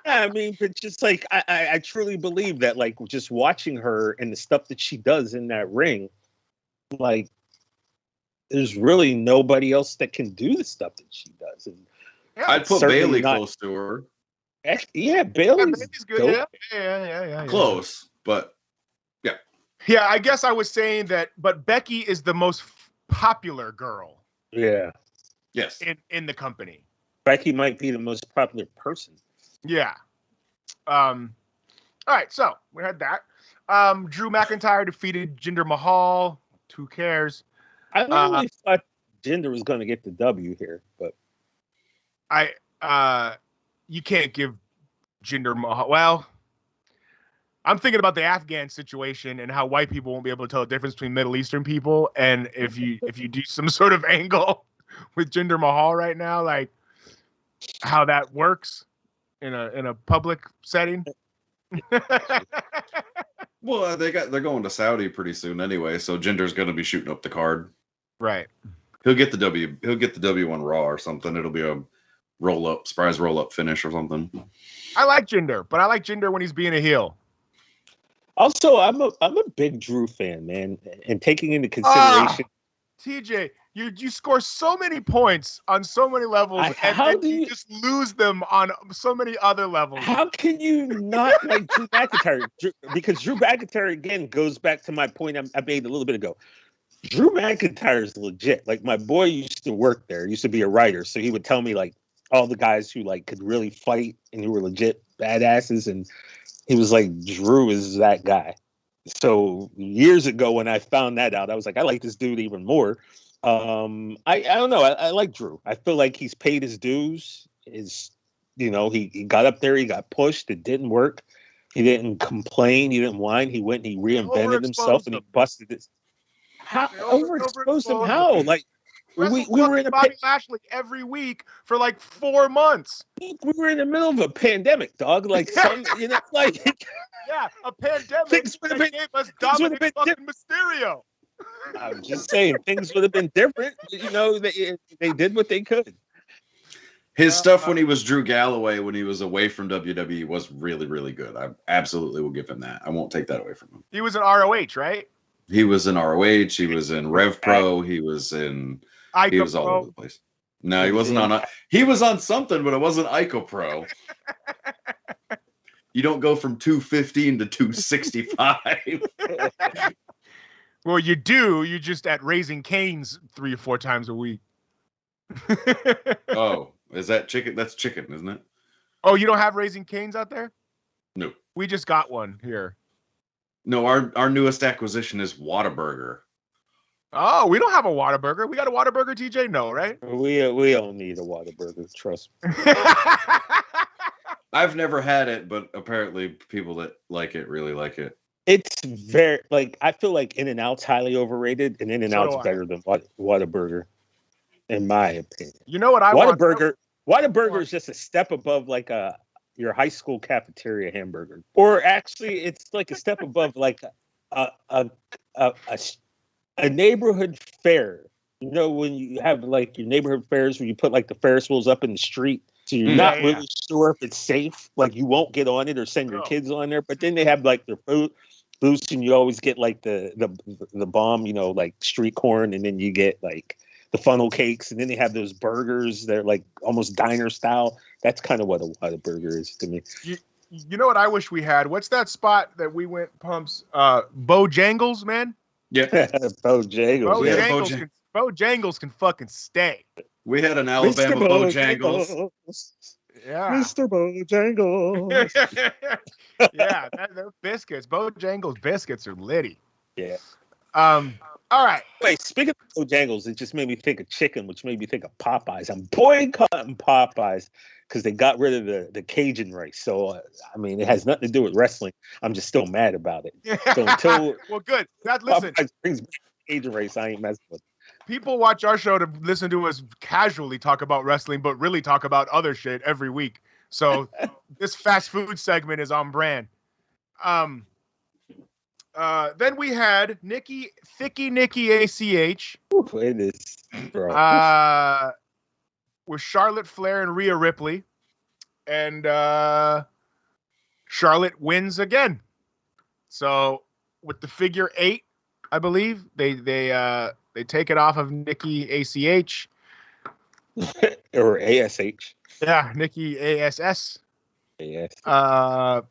I mean, but just like I truly believe that, like, just watching her and the stuff that she does in that ring, like, there's really nobody else that can do the stuff that she does. And I'd put Bayley close to her. Yeah, Bayley's good. Yeah. Close, but yeah. Yeah, I guess I was saying that, but Becky is the most popular girl. Yeah. Yes. In the company. Becky might be the most popular person. Yeah. All right, so we had that. Drew McIntyre defeated Jinder Mahal. Who cares? I really thought Jinder was going to get the W here, but you can't give Jinder Mahal. Well, I'm thinking about the Afghan situation and how white people won't be able to tell the difference between Middle Eastern people. And if you do some sort of angle with Jinder Mahal right now, like how that works in a public setting. Well, they're going to Saudi pretty soon anyway, so Jinder's going to be shooting up the card. Right. He'll get the W. He'll get the W on Raw or something. It'll be a surprise roll up finish or something. I like Jinder, but I like Jinder when he's being a heel. Also, I'm a big Drew fan, man, and taking into consideration. TJ, you score so many points on so many levels, and then you just lose them on so many other levels. How can you not like Drew McIntyre? Because Drew McIntyre, again, goes back to my point I made a little bit ago. Drew McIntyre is legit. Like, my boy used to work there, used to be a writer, so he would tell me like all the guys who like could really fight and who were legit badasses, and he was like, Drew is that guy. So years ago when I found that out, I was like, I like this dude even more. I don't know. I like Drew. I feel like he's paid his dues. He got up there, he got pushed, it didn't work. He didn't complain. He didn't whine. He went and he reinvented himself and he busted it. How overexposed him? How? Like we were in Bobby Lashley every week for like 4 months. We were in the middle of a pandemic, dog. Like like yeah, a pandemic. Things would have been gave us Dominic fucking Mysterio. I'm just saying things would have been different. You know, they did what they could. His stuff when he was Drew Galloway, when he was away from WWE, was really, really good. I absolutely will give him that. I won't take that away from him. He was in ROH, right? He was in ROH. He was in Rev Pro. He was in. He was all over the place. No, he wasn't on. He was on something, but it wasn't Ico Pro. You don't go from 215 to 265. Well, you do. You just at Raising Cane's 3 or 4 times a week. Oh, is that chicken? That's chicken, isn't it? Oh, you don't have Raising Cane's out there? No. We just got one here. No, our newest acquisition is Whataburger. Oh, we don't have a Whataburger. We got a Whataburger, TJ? No, right? We don't need a Whataburger. Trust me. I've never had it, but apparently people that like it really like it. It's very I feel like In-N-Out's highly overrated, and In-N-Out's better than Whataburger, in my opinion. You know what I Whataburger is just a step above your high school cafeteria hamburger, or actually, it's like a step above like a neighborhood fair. You know, when you have like your neighborhood fairs where you put like the Ferris wheels up in the street, so you're not really sure if it's safe. Like you won't get on it or send your kids on there, but then they have like their food booths, and you always get like the bomb, you know, like street corn, and then you get like the funnel cakes, and then they have those burgers. They're like almost diner style. That's kind of what a Whataburger is to me. You know what I wish we had? What's that spot that we went pumps? Bojangles, man. Yeah, Bojangles. Bojangles can fucking stay. We had an Alabama Bojangles. Yeah, Mr. Bojangles. Yeah, those biscuits, Bojangles biscuits are litty. Yeah. All right. Wait, speaking of Bojangles, it just made me think of chicken, which made me think of Popeyes. I'm boycotting Popeyes because they got rid of the Cajun rice. So, I mean, it has nothing to do with wrestling. I'm just still mad about it. So until well, good. Listen, Popeyes brings back Cajun rice, I ain't messing with it. People watch our show to listen to us casually talk about wrestling, but really talk about other shit every week. So this fast food segment is on brand. Then we had Nikki ACH. It is, bro. With Charlotte Flair and Rhea Ripley. And Charlotte wins again. So with the figure 8, I believe, they take it off of Nikki ACH. Or ASH. Yeah, Nikki ASS. Yes.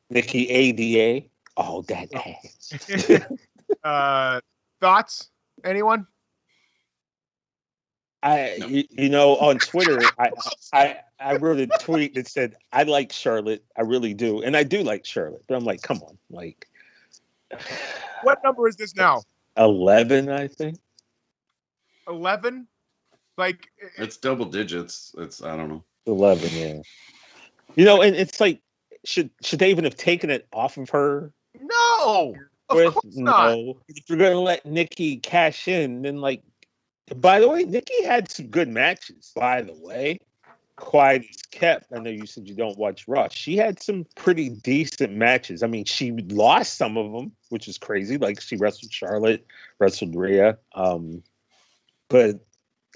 Nikki ADA. Oh, that ass. Thoughts? Anyone? On Twitter, I wrote a tweet that said, I like Charlotte. I really do. And I do like Charlotte. But I'm like, come on. Like, what number is this now? 11, I think. 11? Like, it's double digits. I don't know. 11, yeah. And it's like, should they even have taken it off of her? No, of course not. If you're gonna let Nikki cash in, then like, by the way, Nikki had some good matches. By the way, quiet as kept. I know you said you don't watch Raw. She had some pretty decent matches. I mean, she lost some of them, which is crazy. Like she wrestled Charlotte, wrestled Rhea, but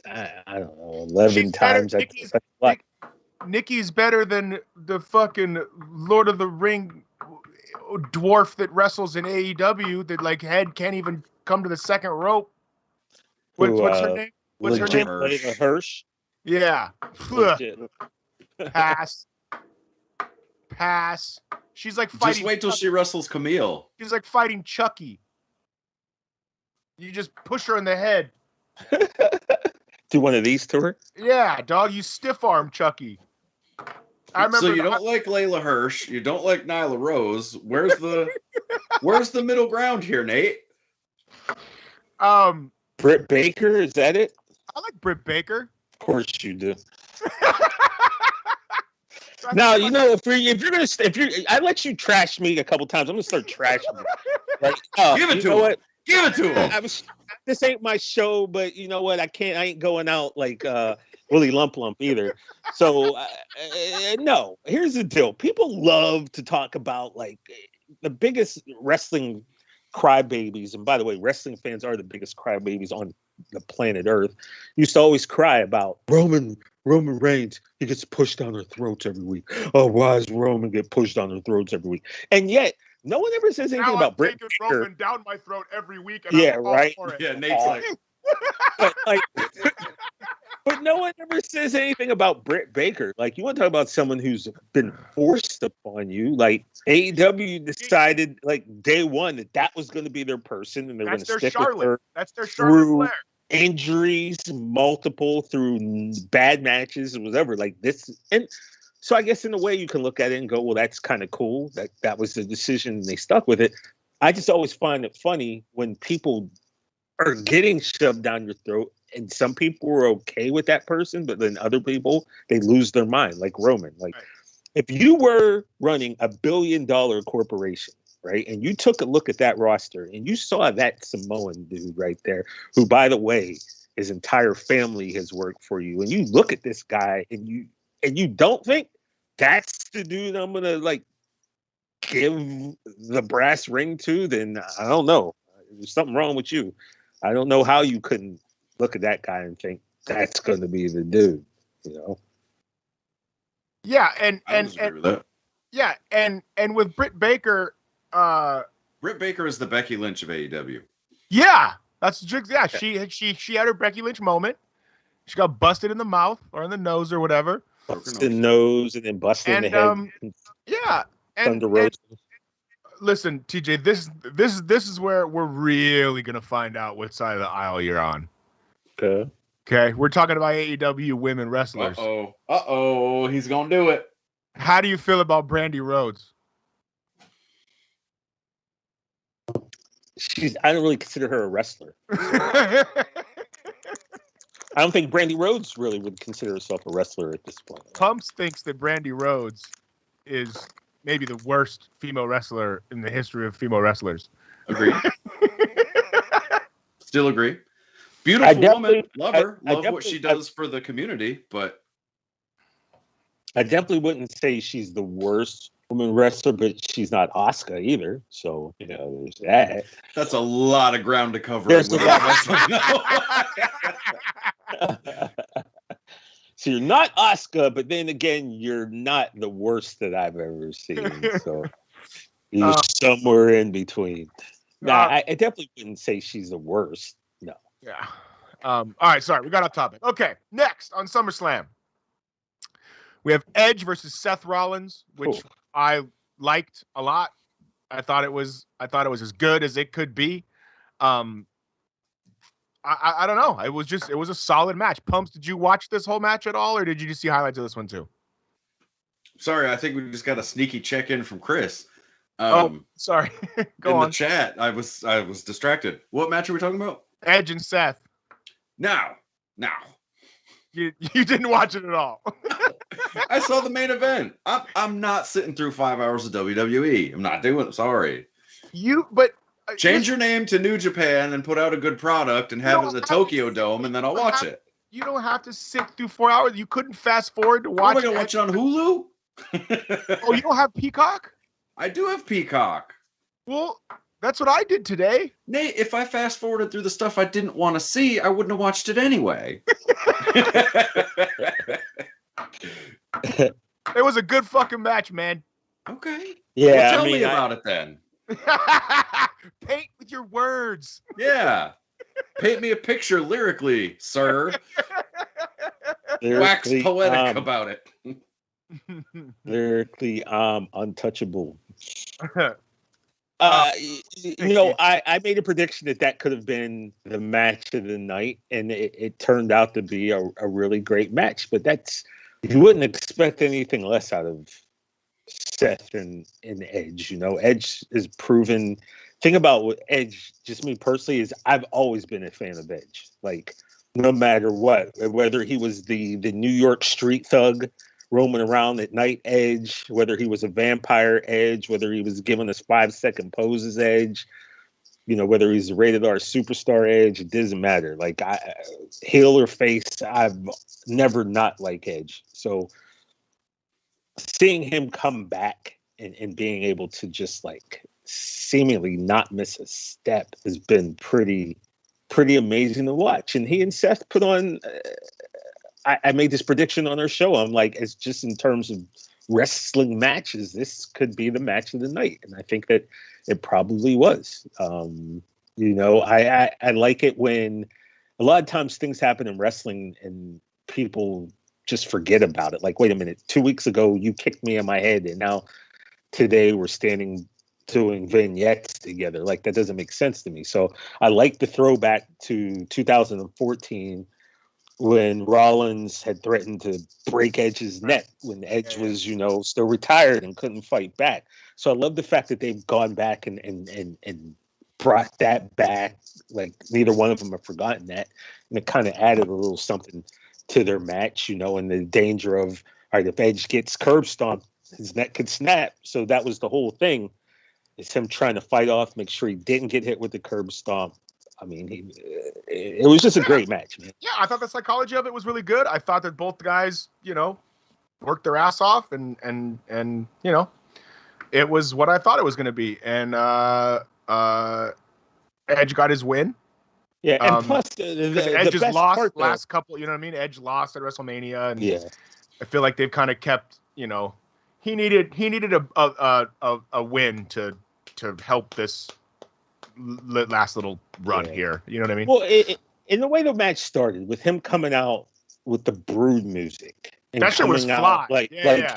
I don't know, 11 times. Nikki's better than the fucking Lord of the Ring dwarf that wrestles in AEW that like head can't even come to the second rope. What's her name? What's her name? Hirsch. Yeah. Pass. She's like fighting. Just wait till she wrestles Camille. She's like fighting Chucky. You just push her in the head. Do one of these to her? Yeah, dog. You stiff arm Chucky. I remember. So you don't like Layla Hirsch. You don't like Nyla Rose. Where's the middle ground here, Nate? Britt Baker, is that it? I like Britt Baker. Of course you do. Now you know I let you trash me a couple times. I'm gonna start trashing you. Like, Give it to him. What? Give it to him. This ain't my show, but you know what? I ain't going out like Willie Lump either. So no. Here's the deal. People love to talk about like the biggest wrestling crybabies, and by the way, wrestling fans are the biggest crybabies on the planet Earth. Used to always cry about Roman Reigns. He gets pushed down their throats every week. Oh, why does Roman get pushed down their throats every week? And yet, no one ever says anything about Britt Baker. Roman down my throat every week. And yeah, I'm right. For it. Yeah, Nate's like, but no one ever says anything about Britt Baker. Like, you want to talk about someone who's been forced upon you? Like, AEW decided, like, day one that was going to be their person, and they're going to stick with her. That's their Charlotte Flair. Injuries, multiple, through bad matches, or whatever. Like this, and so I guess in a way you can look at it and go, well, that's kind of cool. That was the decision, and they stuck with it. I just always find it funny when people are getting shoved down your throat, and some people are okay with that person, but then other people, they lose their mind, like Roman. Like, right. If you were running $1 billion corporation, right, and you took a look at that roster and you saw that Samoan dude right there, who, by the way, his entire family has worked for you, and you look at this guy and you don't think that's the dude I'm gonna like give the brass ring to, then I don't know. There's something wrong with you. I don't know how you couldn't look at that guy and think that's going to be the dude, you know? Yeah, and with that. Yeah, and with Britt Baker, Britt Baker is the Becky Lynch of AEW. Yeah, she had her Becky Lynch moment. She got busted in the mouth or in the nose or whatever. Busted in the nose and then busted in the head. Yeah, Thunder Rosa. Listen, TJ, this is where we're really gonna find out what side of the aisle you're on. Okay, we're talking about AEW women wrestlers. He's gonna do it. How do you feel about Brandy Rhodes? I don't really consider her a wrestler. I don't think Brandy Rhodes really would consider herself a wrestler at this point. Pumps thinks that Brandy Rhodes is maybe the worst female wrestler in the history of female wrestlers. Agree. Still agree. Beautiful woman. Love her. Love what she does for the community, but I definitely wouldn't say she's the worst woman wrestler, but she's not Asuka either. So, you know, there's that. That's a lot of ground to cover. So you're not Asuka, but then again, you're not the worst that I've ever seen. So you're somewhere in between. I definitely wouldn't say she's the worst. No. Yeah. All right. Sorry, we got off topic. Okay. Next on SummerSlam, we have Edge versus Seth Rollins, which I liked a lot. I thought it was as good as it could be. I don't know. It was a solid match. Pumps, did you watch this whole match at all, or did you just see highlights of this one too? Sorry, I think we just got a sneaky check-in from Chris. Sorry. Go on. In the chat, I was distracted. What match are we talking about? Edge and Seth. Now. You didn't watch it at all. I saw the main event. I'm not sitting through 5 hours of WWE. I'm not doing it. Sorry. Change your name to New Japan and put out a good product and have it in the Tokyo Dome, and then I'll watch it. You don't have to sit through 4 hours. You couldn't fast forward to watch. Am I going to watch it on Hulu? Oh, you don't have Peacock? I do have Peacock. Well, that's what I did today. Nate, if I fast forwarded through the stuff I didn't want to see, I wouldn't have watched it anyway. It was a good fucking match, man. Okay. Yeah. Well, tell me about it then. Paint with your words. Yeah. Paint me a picture lyrically, sir. Wax poetic about it. Lyrically, untouchable. I made a prediction that could have been the match of the night, and it turned out to be a really great match. But you wouldn't expect anything less out of Seth and Edge. You know, Edge is proven. Thing about what Edge, just me personally, is I've always been a fan of Edge. Like, no matter what, whether he was the New York street thug roaming around at night Edge, whether he was a vampire Edge, whether he was giving us 5-second poses Edge, whether he's a rated R superstar Edge, it doesn't matter. Like, heel or face, I've never not liked Edge. So seeing him come back and being able to just like seemingly not miss a step has been pretty amazing to watch. And he and Seth put on, I made this prediction on our show. I'm like, it's just in terms of wrestling matches, this could be the match of the night. And I think that it probably was. I like it when a lot of times things happen in wrestling and people just forget about it. Like, wait a minute, 2 weeks ago, you kicked me in my head. And now today we're standing doing vignettes together. Like, that doesn't make sense to me. So I like the throwback to 2014 when Rollins had threatened to break Edge's neck when Edge was, still retired and couldn't fight back. So I love the fact that they've gone back and brought that back. Like, neither one of them have forgotten that. And it kind of added a little something to their match, and the danger of, all right, if Edge gets curb stomped, his neck could snap. So that was the whole thing. It's him trying to fight off, make sure he didn't get hit with the curb stomp. I mean, it was just a great match, man. Yeah, I thought the psychology of it was really good. I thought that both guys, worked their ass off, and it was what I thought it was going to be. And Edge got his win. Yeah, and plus Edge the just lost part, last couple. You know what I mean? Edge lost at WrestleMania, and yeah, I feel like they've kind of kept. He needed a win to help this last little run here. You know what I mean? Well, in the way the match started with him coming out with the Brood music, and that shit was fly.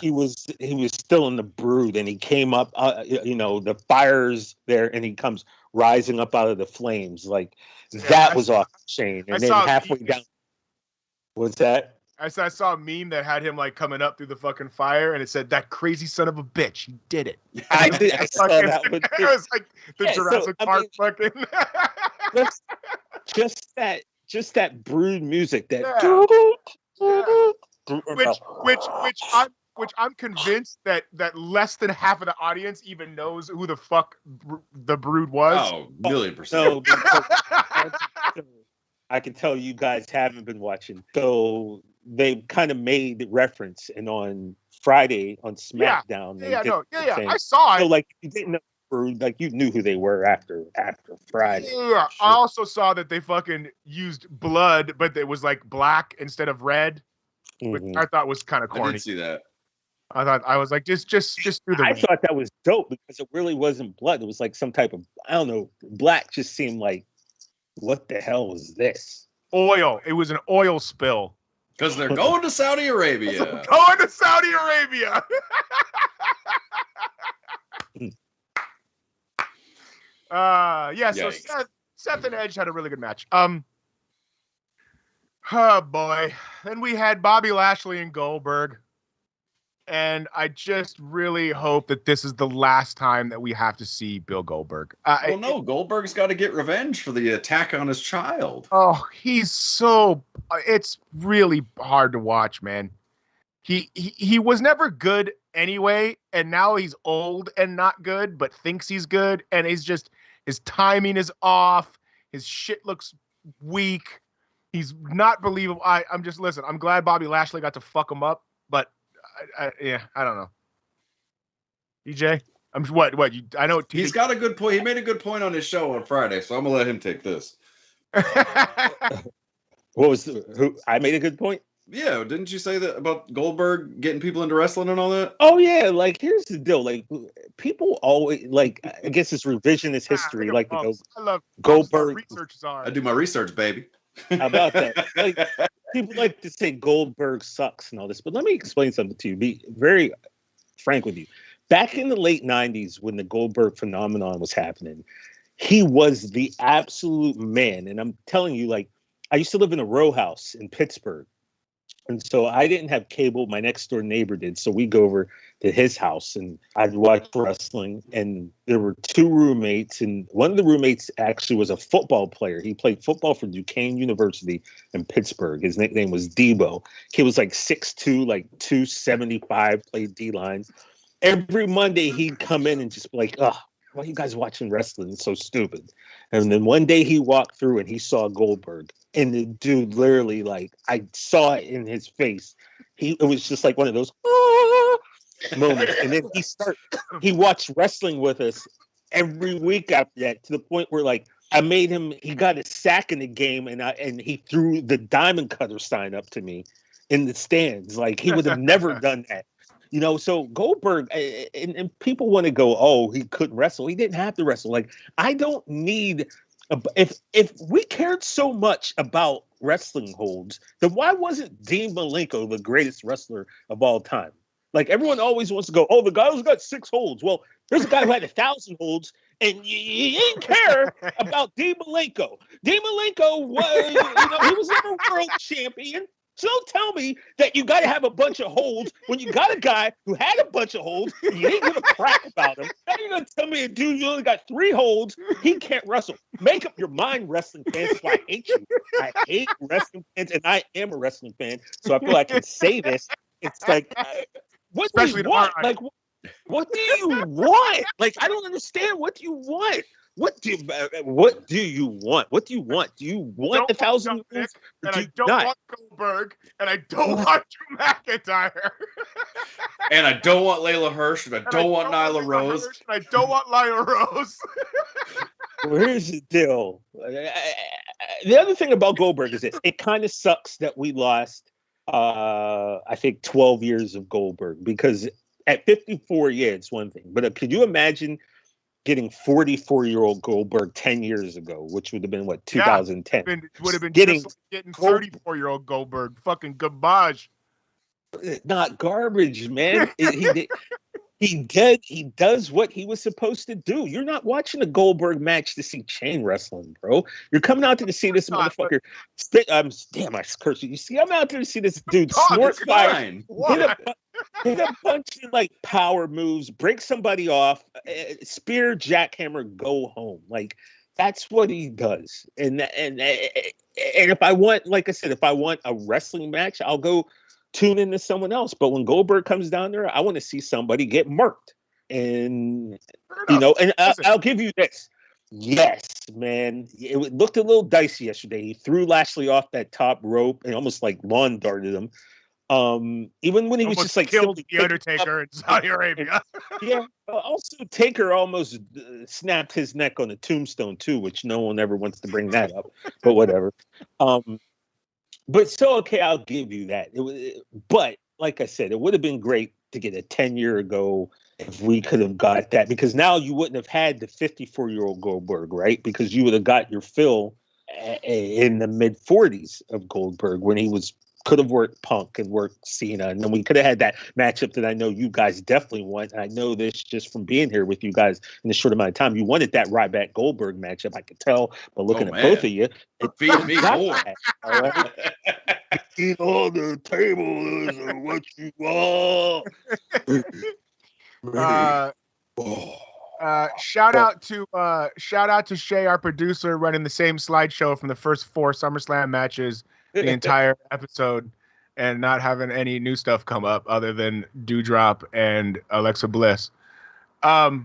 He was still in the Brood, and he came up. The fire's there, and he comes rising up out of the flames. Like, that was off the chain. And then halfway down, what's that? I saw a meme that had him like coming up through the fucking fire, and it said, "That crazy son of a bitch, he did it." I saw that one. It was like the Jurassic Park fucking. just that Brood music, that which I'm convinced that less than half of the audience even knows who the fuck the Brood was. Oh, 1,000,000%. So, I can tell you guys haven't been watching. So they kind of made reference, and on Friday on SmackDown, I saw it. So like, you didn't know Brood, like you knew who they were after Friday. Yeah, sure. I also saw that they fucking used blood, but it was like black instead of red, which I thought was kind of corny. I didn't see that. I was like, just do the. I thought that was dope because it really wasn't blood. It was like some type of, I don't know, black just seemed like, what the hell was this? Oil. It was an oil spill. Because they're going to Saudi Arabia. Going to Saudi Arabia. So Seth and Edge had a really good match. Oh boy. Then we had Bobby Lashley and Goldberg. And I just really hope that this is the last time that we have to see Bill Goldberg. Goldberg's got to get revenge for the attack on his child. Oh, it's really hard to watch, man. He was never good anyway, and now he's old and not good, but thinks he's good, and his timing is off. His shit looks weak. He's not believable. I'm glad Bobby Lashley got to fuck him up, but I don't know. DJ, I know he's got a good point. He made a good point on his show on Friday, so I'm gonna let him take this. Who I made a good point? Yeah, didn't you say that about Goldberg getting people into wrestling and all that? Oh yeah, like here's the deal. Like, people always, like, I guess it's revisionist history. I love Goldberg. I do my research, baby. How about that? Like, people like to say Goldberg sucks and all this, but let me explain something to you. Be very frank with you. Back in the late 90s, when the Goldberg phenomenon was happening, he was the absolute man. And I'm telling you, like, I used to live in a row house in Pittsburgh, And so I didn't have cable. My next door neighbor did. So we go over to his house and I'd watch wrestling. And there were two roommates. And one of the roommates actually was a football player. He played football for Duquesne University in Pittsburgh. His nickname was Debo. He was like 6'2", like 275, played D-lines. Every Monday he'd come in and just be like, "Ugh, why are you guys watching wrestling? It's so stupid." And then one day he walked through and he saw Goldberg. And the dude literally, like, I saw it in his face. It was just like one of those moments. And then he watched wrestling with us every week after that, to the point where, like, I made him, he got a sack in the game and he threw the diamond cutter sign up to me in the stands. Like, he would have never done that. You know, so Goldberg, and people want to go, oh, he couldn't wrestle. He didn't have to wrestle. Like, I don't need, if we cared so much about wrestling holds, then why wasn't Dean Malenko the greatest wrestler of all time? Like, everyone always wants to go, oh, the guy who's got 6 holds. Well, there's a guy who had 1,000 holds, and you didn't care about Dean Malenko. Dean Malenko was, he was never world champion. So don't tell me that you got to have a bunch of holds when you got a guy who had a bunch of holds and you didn't give a crap about him. Now you're going to tell me a dude who only got 3 holds, he can't wrestle. Make up your mind, wrestling fans. That's why I hate you. I hate wrestling fans, and I am a wrestling fan, so I feel I can say this. It's like, what Especially do you want? Like, what do you want? Like, I don't understand. What do you want? What do you want? What do you want? Do you want the 1,000 holds? And I don't want Goldberg, and I don't want Drew McIntyre. And I don't want Layla Hirsch, and I don't want Nyla Rose. I don't want Nyla Rose. Well, here's the deal. The other thing about Goldberg is this. It kind of sucks that we lost, I think, 12 years of Goldberg. Because at 54, yeah, it's one thing. But could you imagine getting 44-year-old Goldberg 10 years ago, which would have been, 2010? Yeah, would have been getting 34-year-old Goldberg. Fucking garbage. Not garbage, man. He does what he was supposed to do. You're not watching a Goldberg match to see chain wrestling, bro. You're coming out there to see this motherfucker. Damn, I cursed you. You see, I'm out there to see this dude snort fire, hit a bunch of like power moves, break somebody off, spear, jackhammer, go home. Like, that's what he does. And if I want, like I said, if I want a wrestling match, I'll go tune into someone else. But when Goldberg comes down there, I want to see somebody get murked. And I'll give you this. Yes, man. It looked a little dicey yesterday. He threw Lashley off that top rope and almost like lawn darted him. Even when he was just like killed the Undertaker in Saudi Arabia. Yeah. Also, Taker almost snapped his neck on a tombstone too, which no one ever wants to bring that up. But whatever. But so okay, I'll give you that. But like I said, it would have been great to get a 10-year ago if we could have got that, because now you wouldn't have had the 54-year-old Goldberg, right? Because you would have got your fill in the mid 40s of Goldberg when he could have worked Punk and worked Cena, and then we could have had that matchup that I know you guys definitely want. I know this just from being here with you guys in a short amount of time. You wanted that Ryback Goldberg matchup. I could tell by looking at both of you. Feed me more. All right. Eat all the tables and what you want. Shout out to Shay, our producer, running the same slideshow from the first 4 SummerSlam matches the entire episode, and not having any new stuff come up other than Dewdrop and Alexa Bliss. Yeah,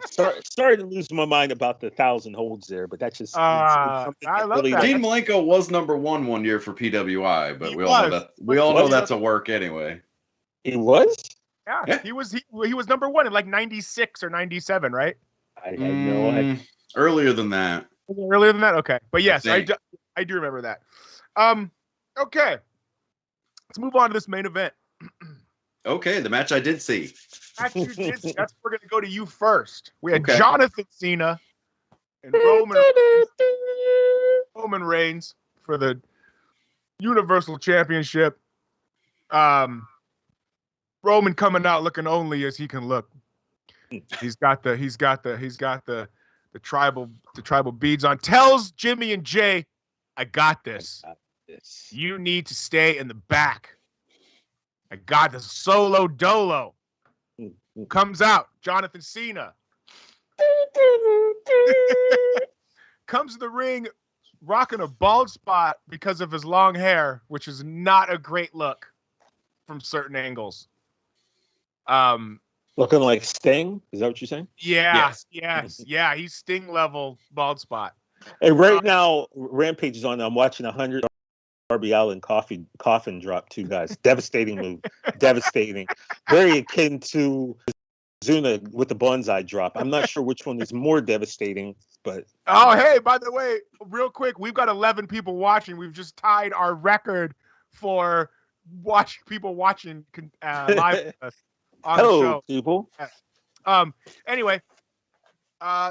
sorry to lose my mind about the 1,000 holds there, but that's just I love that. Dean Malenko was number 1 one year for PWI, but we all know that's a work anyway. He was? Yeah. He was number 1 in like 96 or 97, right? I had no idea. Earlier than that. Earlier than that? Okay. But yes, I do remember that. Okay. Let's move on to this main event. Okay, the match I did see. That's we're going to go to you first. We had Jonathan Cena and Roman Reigns for the Universal Championship. Roman coming out looking only as he can look. He's got the tribal beads on. Tells Jimmy and Jay, I got this. You need to stay in the back. I got the solo dolo. Comes out. Jonathan Cena. Comes to the ring rocking a bald spot because of his long hair, which is not a great look from certain angles. Looking like Sting? Is that what you're saying? Yes. Yeah, he's Sting level bald spot. And right now, Rampage is on. I'm watching 100 Darby Allin coffin drop two guys. Devastating move. Devastating. Very akin to Zuna with the bonsai drop. I'm not sure which one is more devastating, but... Oh, hey, by the way, real quick, we've got 11 people watching. We've just tied our record for people watching live with us on Hello, the show. People. Anyway,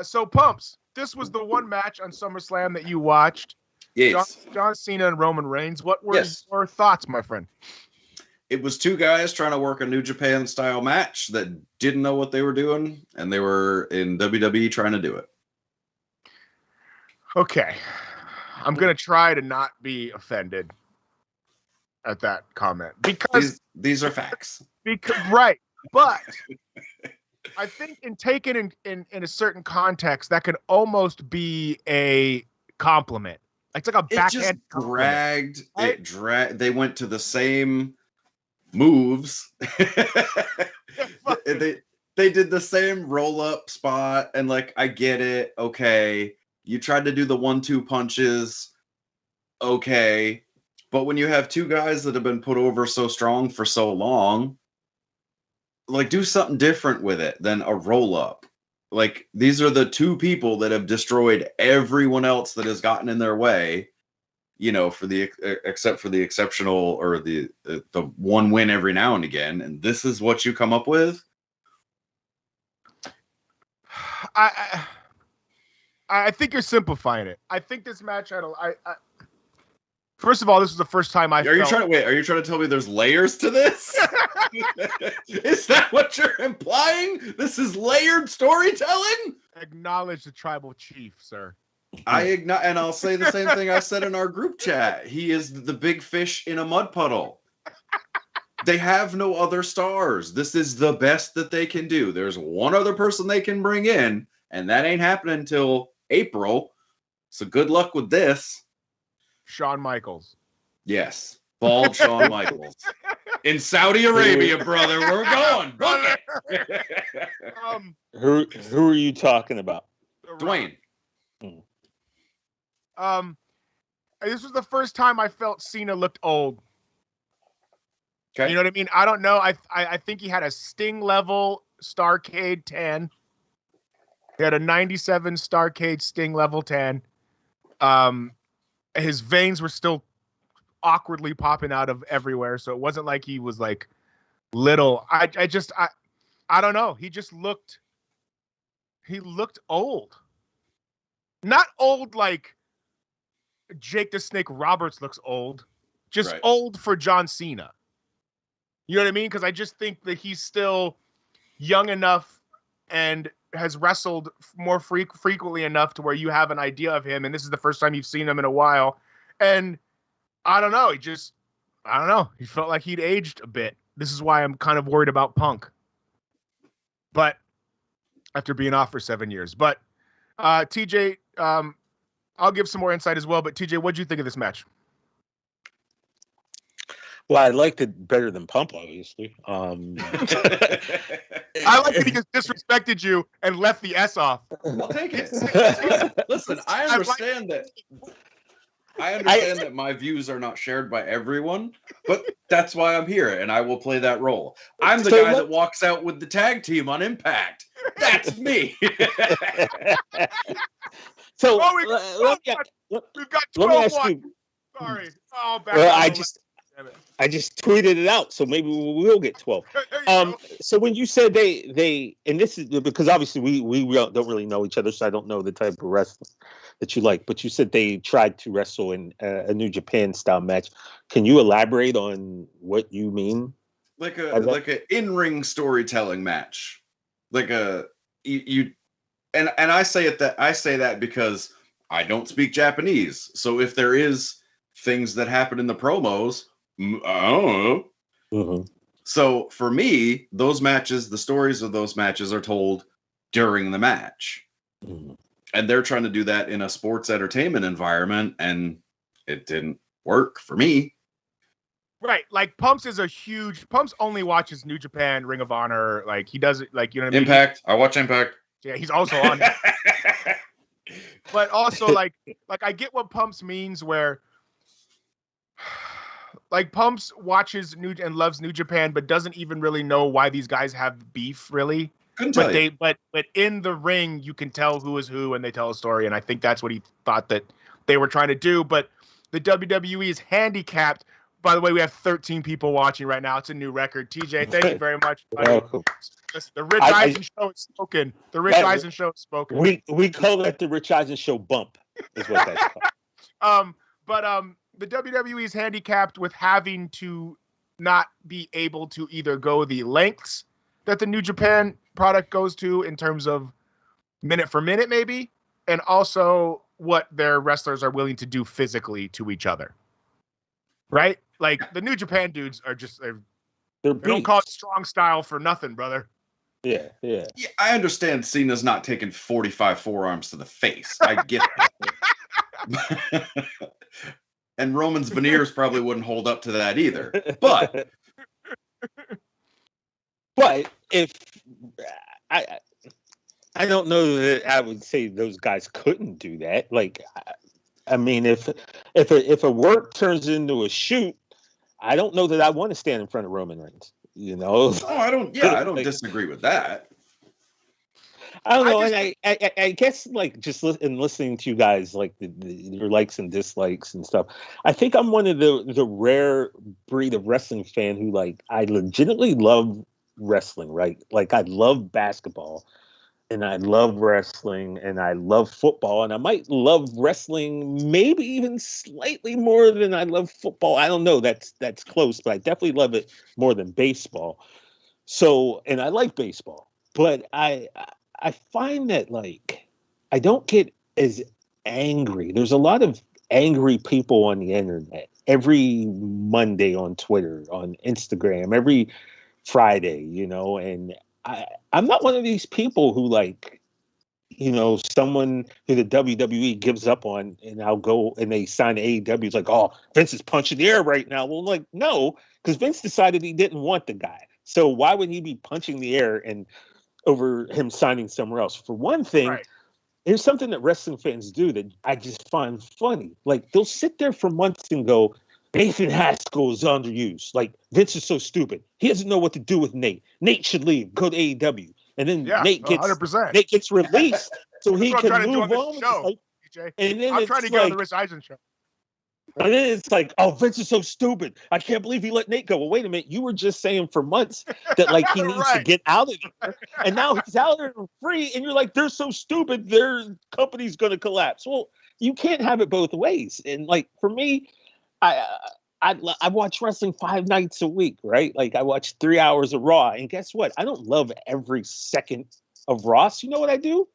so Pumps, this was the one match on SummerSlam that you watched. Yes. John Cena and Roman Reigns. What were Yes. your thoughts, my friend? It was two guys trying to work a New Japan style match that didn't know what they were doing, and they were in WWE trying to do it. Okay. I'm going to try to not be offended at that comment because These are facts. right. But I think in taken in a certain context, that could almost be a compliment. It's like a backhand dragged. Right? It dragged. They went to the same moves. they did the same roll up spot, and like I get it. Okay, you tried to do the 1-2 punches. Okay, but when you have two guys that have been put over so strong for so long, like do something different with it than a roll up. Like these are the two people that have destroyed everyone else that has gotten in their way, you know, for the except for the exceptional or the one win every now and again. And this is what you come up with. I think you're simplifying it. I think this match had first of all, this was the first time Are you trying to tell me there's layers to this? Is that what you're implying? This is layered storytelling? Acknowledge the tribal chief, sir. And I'll say the same thing I said in our group chat. He is the big fish in a mud puddle. They have no other stars. This is the best that they can do. There's one other person they can bring in, and that ain't happening until April. So good luck with this. Shawn Michaels. Yes. Bald Shawn Michaels. In Saudi Arabia, brother. We're going. Book it. Who are you talking about? Dwayne. This was the first time I felt Cena looked old. Okay. You know what I mean? I don't know. I think he had a Sting level Starcade 10. He had a 97 Starcade Sting level 10. His veins were still awkwardly popping out of everywhere, so it wasn't like he was like little. I don't know. He looked old. Not old like Jake the Snake Roberts looks old. Just right. Old for John Cena. You know what I mean? Because I just think that he's still young enough and has wrestled more frequently enough to where you have an idea of him, and this is the first time you've seen him in a while. And I don't know. He felt like he'd aged a bit. This is why I'm kind of worried about Punk. But after being off for 7 years. But TJ, I'll give some more insight as well. But TJ, what'd you think of this match? Well, I liked it better than Pump, obviously. I like that he just disrespected you and left the S off. I'll take it. Listen, I understand that my views are not shared by everyone, but that's why I'm here, and I will play that role. I'm the guy that walks out with the tag team on Impact. That's me. So we've got 12 let me ask you. Sorry. Oh, I just tweeted it out, so maybe we will get 12. So when you said they and this is because obviously we don't really know each other, so I don't know the type of wrestling that you like. But you said they tried to wrestle in a New Japan style match. Can you elaborate on what you mean? Like a in-ring storytelling match, like and I say that because I don't speak Japanese, so if there is things that happen in the promos. I don't know. Mhm. So for me, those matches, the stories of those matches are told during the match. Mhm. And they're trying to do that in a sports entertainment environment, and it didn't work for me. Right, like Pumps only watches New Japan, Ring of Honor, like he does it, like, you know what I mean? Impact. I watch Impact. Yeah, he's also on it. But also like I get what Pumps means, where like Pumps watches and loves New Japan, but doesn't even really know why these guys have beef, really. Couldn't tell But you. but in the ring, you can tell who is who, and they tell a story. And I think that's what he thought that they were trying to do. But the WWE is handicapped. By the way, we have 13 people watching right now. It's a new record. TJ, thank you very much, buddy. Welcome. The Rich Eisen show is spoken. The Rich Eisen show is spoken. We call that the Rich Eisen show bump, is what that's called. But the WWE is handicapped with having to not be able to either go the lengths that the New Japan product goes to in terms of minute for minute, maybe, and also what their wrestlers are willing to do physically to each other. Right? Like the New Japan dudes are just they don't call it strong style for nothing, brother. Yeah. I understand Cena's not taking 45 forearms to the face. I get that. And Roman's veneers probably wouldn't hold up to that either. But if I don't know that I would say those guys couldn't do that. Like, I mean, if a work turns into a shoot, I don't know that I want to stand in front of Roman Reigns. You know? Oh, I don't disagree with that. I don't know, and I guess like just listening to you guys, like your likes and dislikes and stuff. I think I'm one of the rare breed of wrestling fan who like I legitimately love wrestling, right? Like I love basketball, and I love wrestling, and I love football, and I might love wrestling maybe even slightly more than I love football. I don't know. That's close, but I definitely love it more than baseball. So, and I like baseball, but I find that like I don't get as angry. There's a lot of angry people on the internet every Monday on Twitter, on Instagram, every Friday, you know, and I'm not one of these people who like, you know, someone who the WWE gives up on and I'll go and they sign AEW. It's like, oh, Vince is punching the air right now. Well, like, no, because Vince decided he didn't want the guy. So why would he be punching the air and over him signing somewhere else? For one thing, Right. There's something that wrestling fans do that I just find funny. Like they'll sit there for months and go, Nathan Haskell is underused. Like Vince is so stupid. He doesn't know what to do with Nate. Nate should leave. Go to AEW. And then Nate gets 100%. Released so he can move on. Show, like, and then I'm trying to get on the Rich Eisen show. And then it's like, oh, Vince is so stupid. I can't believe he let Nate go. Well, wait a minute. You were just saying for months that like he needs to get out of there. And now he's out there free. And you're like, they're so stupid. Their company's going to collapse. Well, you can't have it both ways. And like for me, I watch wrestling 5 nights a week, right? Like I watch 3 hours of Raw. And guess what? I don't love every second of Raw. So you know what I do?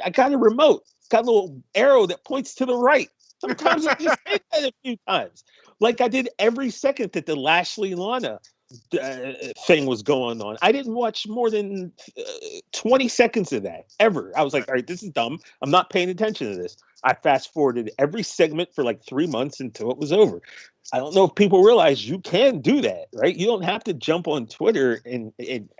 I got a remote. Got a little arrow that points to the right. Sometimes I just say that a few times. Like I did every second that the Lashley Lana thing was going on. I didn't watch more than 20 seconds of that ever. I was like, all right, this is dumb. I'm not paying attention to this. I fast forwarded every segment for like 3 months until it was over. I don't know if people realize you can do that, right? You don't have to jump on Twitter and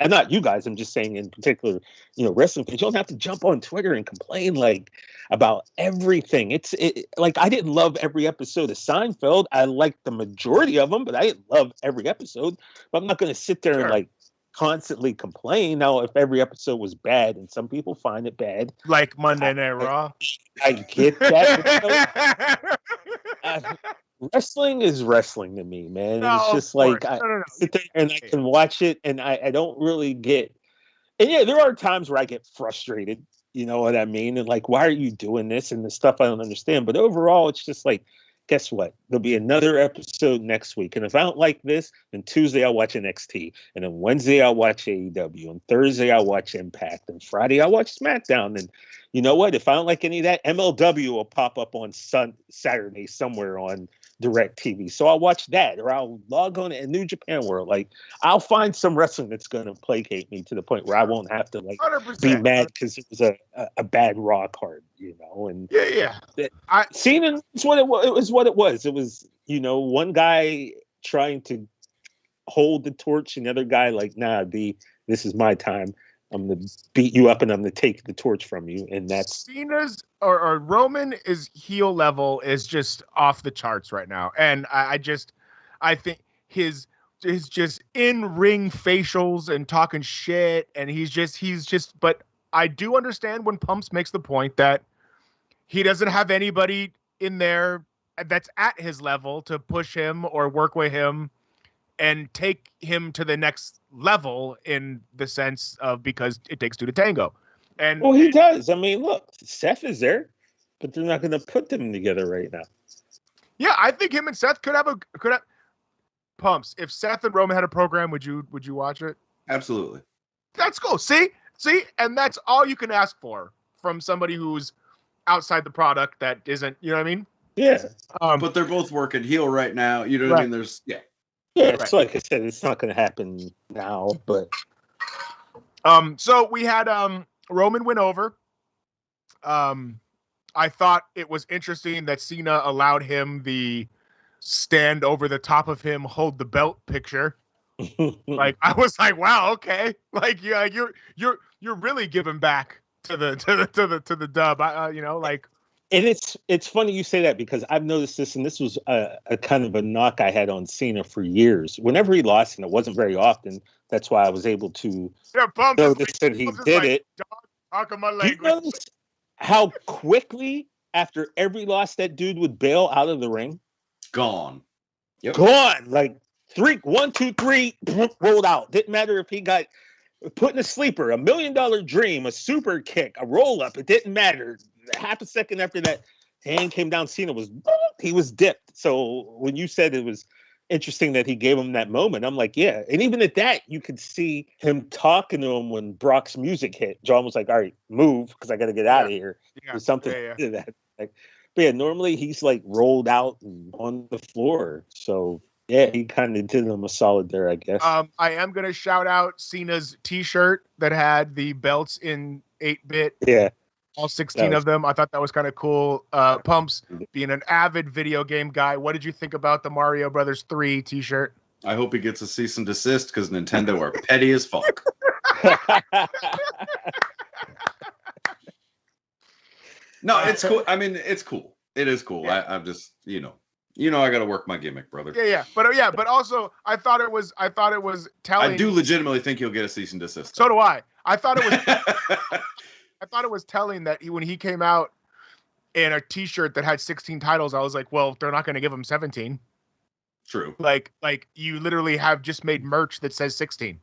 not you guys, I'm just saying in particular, you know, wrestling fans, you don't have to jump on Twitter and complain like about everything. It's like I didn't love every episode of Seinfeld. I liked the majority of them, but I didn't love every episode. But I'm not going to sit there and like constantly complain. Now, if every episode was bad, and some people find it bad, like Monday Night Raw, I get that. Wrestling is wrestling to me, man. No, it's just like I sit there and I can watch it, and I don't really get. And yeah, there are times where I get frustrated. You know what I mean? And like, why are you doing this and the stuff I don't understand? But overall, it's just like, guess what? There'll be another episode next week, and if I don't like this, then Tuesday I'll watch NXT, and then Wednesday I'll watch AEW, and Thursday I'll watch Impact, and Friday I'll watch SmackDown, and you know what? If I don't like any of that, MLW will pop up on Saturday somewhere on Direct TV. So I'll watch that, or I'll log on to New Japan World. Like, I'll find some wrestling that's going to placate me to the point where I won't have to like 100%. be mad because it was a bad Raw card, you know. And Cena is what it was. It was what it was. It was, you know, one guy trying to hold the torch and the other guy like, nah, B, this is my time. I'm going to beat you up and I'm going to take the torch from you. And that's Cena's or Roman is heel level is just off the charts right now. And I think his just in-ring facials and talking shit. And he's just, but I do understand when Pumps makes the point that he doesn't have anybody in there that's at his level to push him or work with him and take him to the next level in the sense of, because it takes two to tango. And well, he does. I mean, look, Seth is there, but they're not going to put them together right now. Yeah, I think him and Seth could have Pumps. If Seth and Roman had a program, would you watch it? Absolutely. That's cool. See, and that's all you can ask for from somebody who's outside the product that isn't, you know what I mean? Yeah. But they're both working heel right now. You know what I mean? There's Yeah, it's like I said, it's not going to happen now, but so we had Roman win over. I thought it was interesting that Cena allowed him the stand over the top of him, hold the belt picture. Like, I was like, wow, okay. Like, yeah, you're really giving back to the dub. You know, like. And it's funny you say that, because I've noticed this, and this was a kind of a knock I had on Cena for years. Whenever he lost, and it wasn't very often, that's why I was able to notice that he did it. Do you notice how quickly after every loss that dude would bail out of the ring? Gone. Yep. Gone. Like 1, 2, 3, rolled out. Didn't matter if he got put in a sleeper, $1 million dream, a super kick, a roll up. It didn't matter. Half a second after that hand came down, Cena he was dipped. So when you said it was interesting that he gave him that moment, I'm like, yeah. And even at that, you could see him talking to him when Brock's music hit. John was like, all right, move, because I got to get out of here. Or something to that. Like, but yeah, normally he's like rolled out and on the floor. So yeah, he kind of did him a solid there, I guess. I am going to shout out Cena's t-shirt that had the belts in 8-bit. Yeah. All 16 of them. I thought that was kind of cool. Pumps, being an avid video game guy, what did you think about the Mario Brothers 3 t-shirt? I hope he gets a cease and desist, because Nintendo are petty as fuck. No, it's cool. I mean, it's cool. It is cool. Yeah. I'm just, you know, I got to work my gimmick, brother. But also, I thought it was telling. I do legitimately think he'll get a cease and desist. So do I. I thought it was telling that when he came out in a t-shirt that had 16 titles, I was like, well, they're not going to give him 17. True. Like you literally have just made merch that says 16.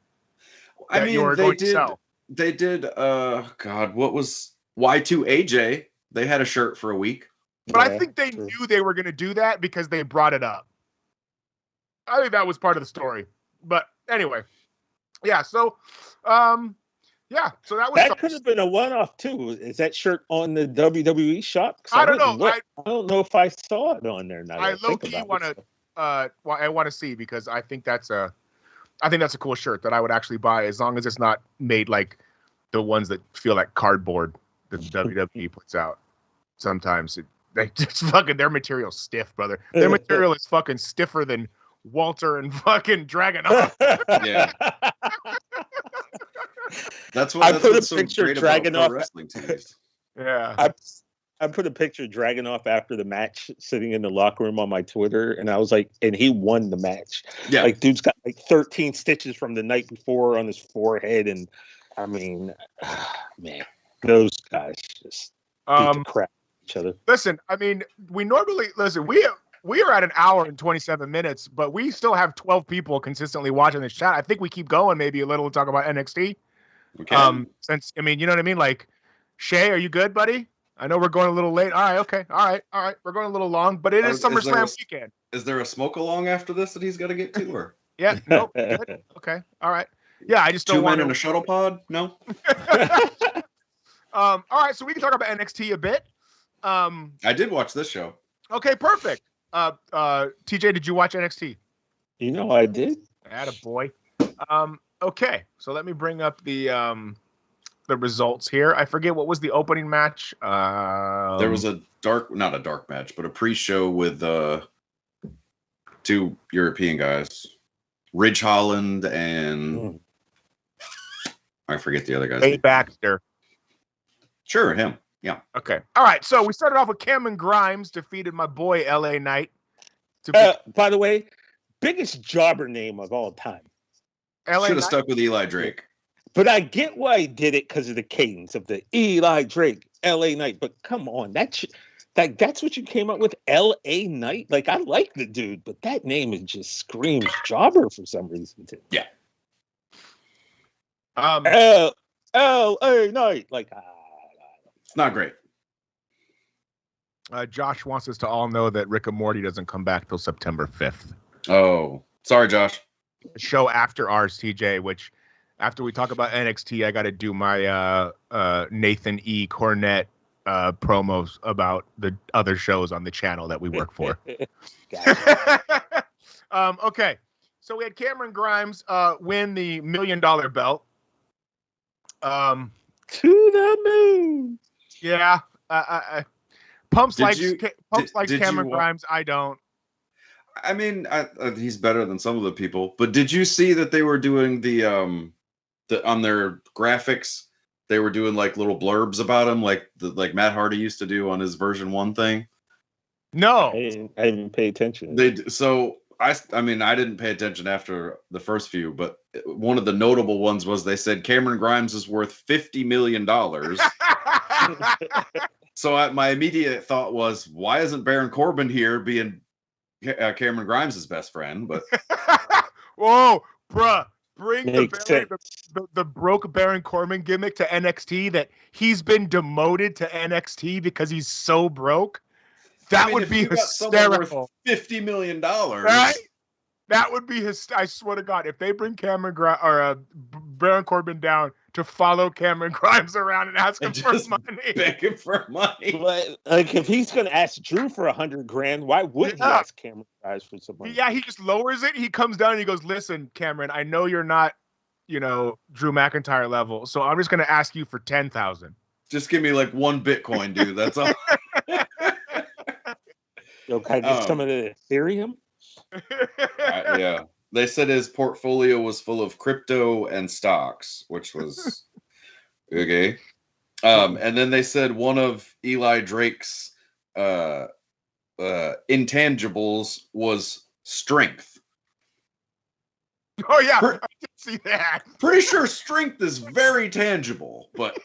I mean, they did, God, what was Y2AJ? They had a shirt for a week. But I think they knew they were going to do that because they brought it up. I think that was part of the story. But anyway, so that could have been a one-off too. Is that shirt on the WWE shop? I don't know. I don't know if I saw it on there. Now I low-key want to. I want to see, because I think that's a cool shirt that I would actually buy, as long as it's not made like the ones that feel like cardboard that WWE puts out. Sometimes their material's stiff, brother. Their material is fucking stiffer than Walter and fucking Dragunov. Yeah. That's I put a picture of Dragunov wrestling teams. Yeah. I put a picture of Dragunov after the match sitting in the locker room on my Twitter, and I was like, and he won the match. Yeah. Like, dude's got like 13 stitches from the night before on his forehead, and I mean, man, those guys just beat the crap out of each other. Listen, I mean, we are at an hour and 27 minutes, but we still have 12 people consistently watching this chat. I think we keep going maybe a little to talk about NXT. Okay. Since, I mean, you know what I mean? Like, Shay, are you good, buddy? I know we're going a little late. All right, okay. All right. We're going a little long, but it is SummerSlam weekend. Is there a smoke along after this that he's got to get to? Or yeah, nope. Good. Okay. All right. Yeah, I just don't want 2 men in a shuttle pod. No. All right, so we can talk about NXT a bit. I did watch this show. Okay, perfect. TJ, did you watch NXT? You know I did. Attaboy. Okay, so let me bring up the results here. I forget what was the opening match. There was not a dark match, but a pre-show with two European guys, Ridge Holland and I forget the other guy's name. Baxter. Sure, him. Yeah. Okay. All right. So we started off with Cameron Grimes defeated my boy LA Knight. By the way, biggest jobber name of all time. Should have stuck with Eli Drake. But I get why he did it because of the cadence of the Eli Drake, LA Knight. But come on, that's what you came up with, LA Knight? Like, I like the dude, but that name just screams jobber for some reason. Yeah. LA Knight. Like, it's not great. Josh wants us to all know that Rick and Morty doesn't come back till September 5th. Oh, sorry, Josh. The show after ours, TJ, which after we talk about NXT, I got to do my Nathan E. Cornett promos about the other shows on the channel that we work for. Okay, so we had Cameron Grimes win the $1 million belt. To the moon. Yeah. Pumps like Cameron you Grimes. I don't. I mean, he's better than some of the people. But did you see that they were doing the on their graphics? They were doing like little blurbs about him, like Matt Hardy used to do on his version 1 thing. No, I didn't pay attention. I mean, I didn't pay attention after the first few, but one of the notable ones was they said Cameron Grimes is worth $50 million. So my immediate thought was, why isn't Baron Corbin here being Cameron Grimes' best friend? But whoa, bruh, bring the broke Baron Corbin gimmick to NXT, that he's been demoted to NXT because he's so broke. That would be hysterical. $50 million, right? That would be I swear to God, if they bring Cameron Baron Corbin down to follow Cameron Grimes around and ask him for money, beg him for money. But, like, if he's gonna ask Drew for $100,000, why wouldn't he ask Cameron Grimes for some money? Yeah, he just lowers it. He comes down and he goes, "Listen, Cameron, I know you're not, Drew McIntyre level, so I'm just gonna ask you for $10,000. Just give me like 1 Bitcoin, dude. That's all." Yo, can I get some of the Ethereum? Yeah. They said his portfolio was full of crypto and stocks, which was okay. And then they said one of Eli Drake's intangibles was strength. Oh yeah, I can see that. Pretty sure strength is very tangible, but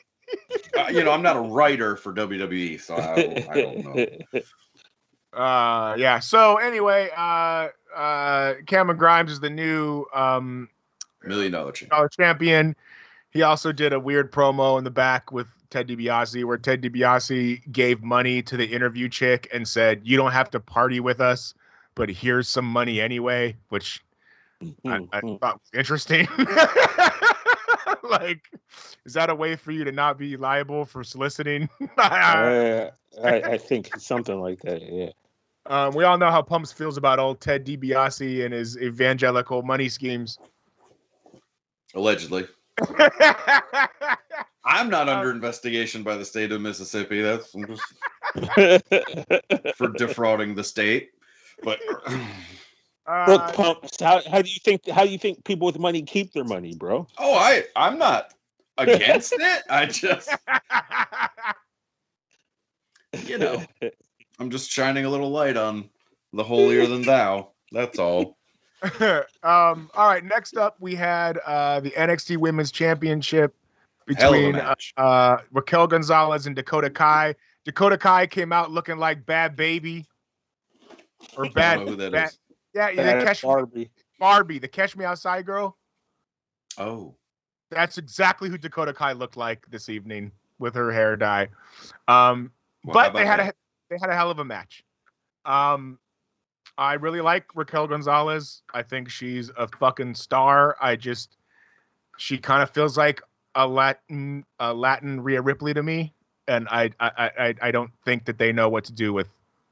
I'm not a writer for WWE, so I don't know. Yeah. So anyway, Cameron Grimes is the new $1 million champion. He also did a weird promo in the back with Ted DiBiase, where Ted DiBiase gave money to the interview chick and said, "You don't have to party with us, but here's some money anyway," which I thought was interesting. Like, is that a way for you to not be liable for soliciting? I think something like that, yeah. We all know how Pumps feels about old Ted DiBiase and his evangelical money schemes. Allegedly. I'm not under investigation by the state of Mississippi. That's just for defrauding the state. But look, Pumps, how do you think people with money keep their money, bro? Oh, I'm not against it. I just I'm just shining a little light on the holier than thou. That's all. All right. Next up, we had the NXT Women's Championship between Raquel Gonzalez and Dakota Kai. Dakota Kai came out looking like Bad Baby or Bad. I don't know who that is. Yeah, Barbie, the Catch Me Outside girl. Oh, that's exactly who Dakota Kai looked like this evening with her hair dye. But they had a hell of a match. I really like Raquel Gonzalez. I think she's a fucking star. She kind of feels like a Latin Rhea Ripley to me, and I don't think that they know what to do with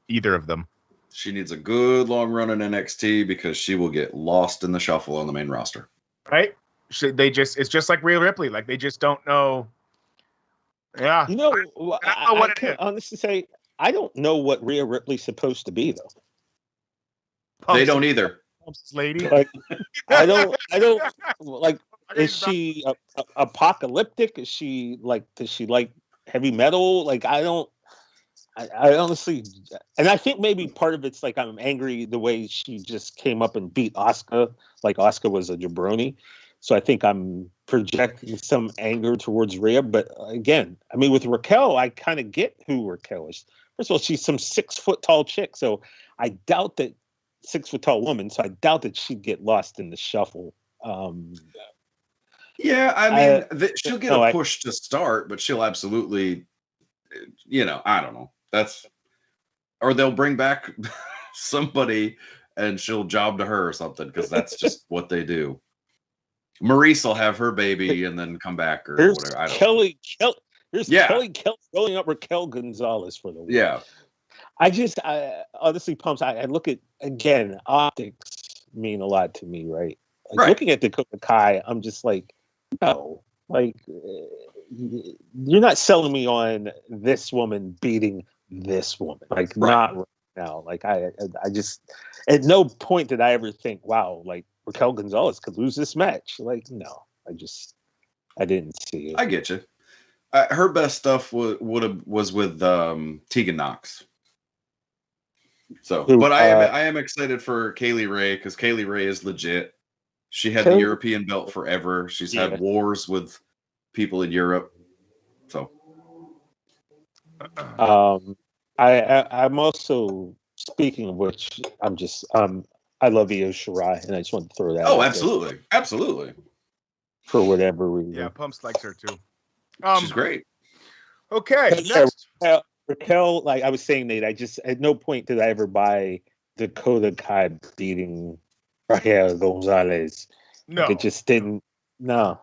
either of them. She needs a good long run in NXT because she will get lost in the shuffle on the main roster. Right? It's just like Rhea Ripley. Like, they just don't know. Yeah. You know, I don't know what it is. Honestly say, I don't know what Rhea Ripley's supposed to be, though. They don't either. Lady. Like, I don't like. Is she apocalyptic? Is she like? Does she like heavy metal? Like, I honestly, and I think maybe part of it's like I'm angry the way she just came up and beat Asuka. Like Asuka was a jabroni, so I think I'm projecting some anger towards Rhea. But again, I mean, with Raquel, I kind of get who Raquel is. First of all, she's some 6 foot tall chick, so I doubt that 6 foot tall woman. So I doubt that she'd get lost in the shuffle. Yeah, I mean, she'll get a push to start, but she'll absolutely, I don't know. Or they'll bring back somebody and she'll job to her or something, because that's just what they do. Maurice will have her baby and then come back or whatever. I don't know. Kelly rolling up Raquel Gonzalez for the win. Yeah. I honestly, Pumps, I look at, again, optics mean a lot to me, right? Like, right. Looking at Dakota Kai, I'm just like, no, like, you're not selling me on this woman beating this woman. Like, right. Not right now. Like, I just, at no point did I ever think, wow, like, Raquel Gonzalez could lose this match. Like, no, I didn't see it. I get you. Her best stuff was with Tegan Knox. So, but I am excited for Kaylee Ray, because Kaylee Ray is legit. She had the European belt forever. She's had wars with people in Europe. So, I'm also, speaking of which, I love Io Shirai, and I just want to throw that. Oh, absolutely, absolutely. For whatever reason. Yeah, Pumps likes her too. She's great. Okay, next. Raquel, like I was saying, Nate, I just at no point did I ever buy Dakota Kai beating Raquel Gonzalez. No, like, it just didn't. No,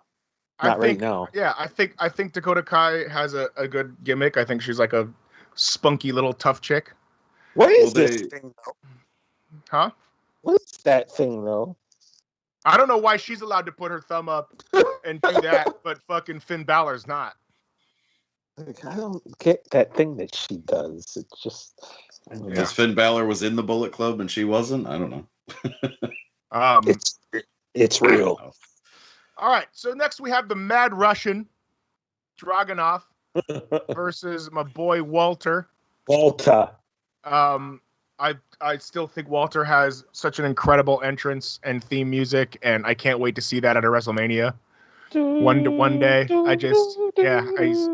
not right now. Yeah, I think Dakota Kai has a good gimmick. I think she's like a spunky little tough chick. What is this thing though? Huh? What is that thing though? I don't know why she's allowed to put her thumb up and do that, but fucking Finn Balor's not. Like, I don't get that thing that she does. It's just because Finn Balor was in the Bullet Club and she wasn't. I don't know. It's real. All right. So next we have the Mad Russian Dragunov versus my boy Walter. I still think Walter has such an incredible entrance and theme music, and I can't wait to see that at a WrestleMania. One day.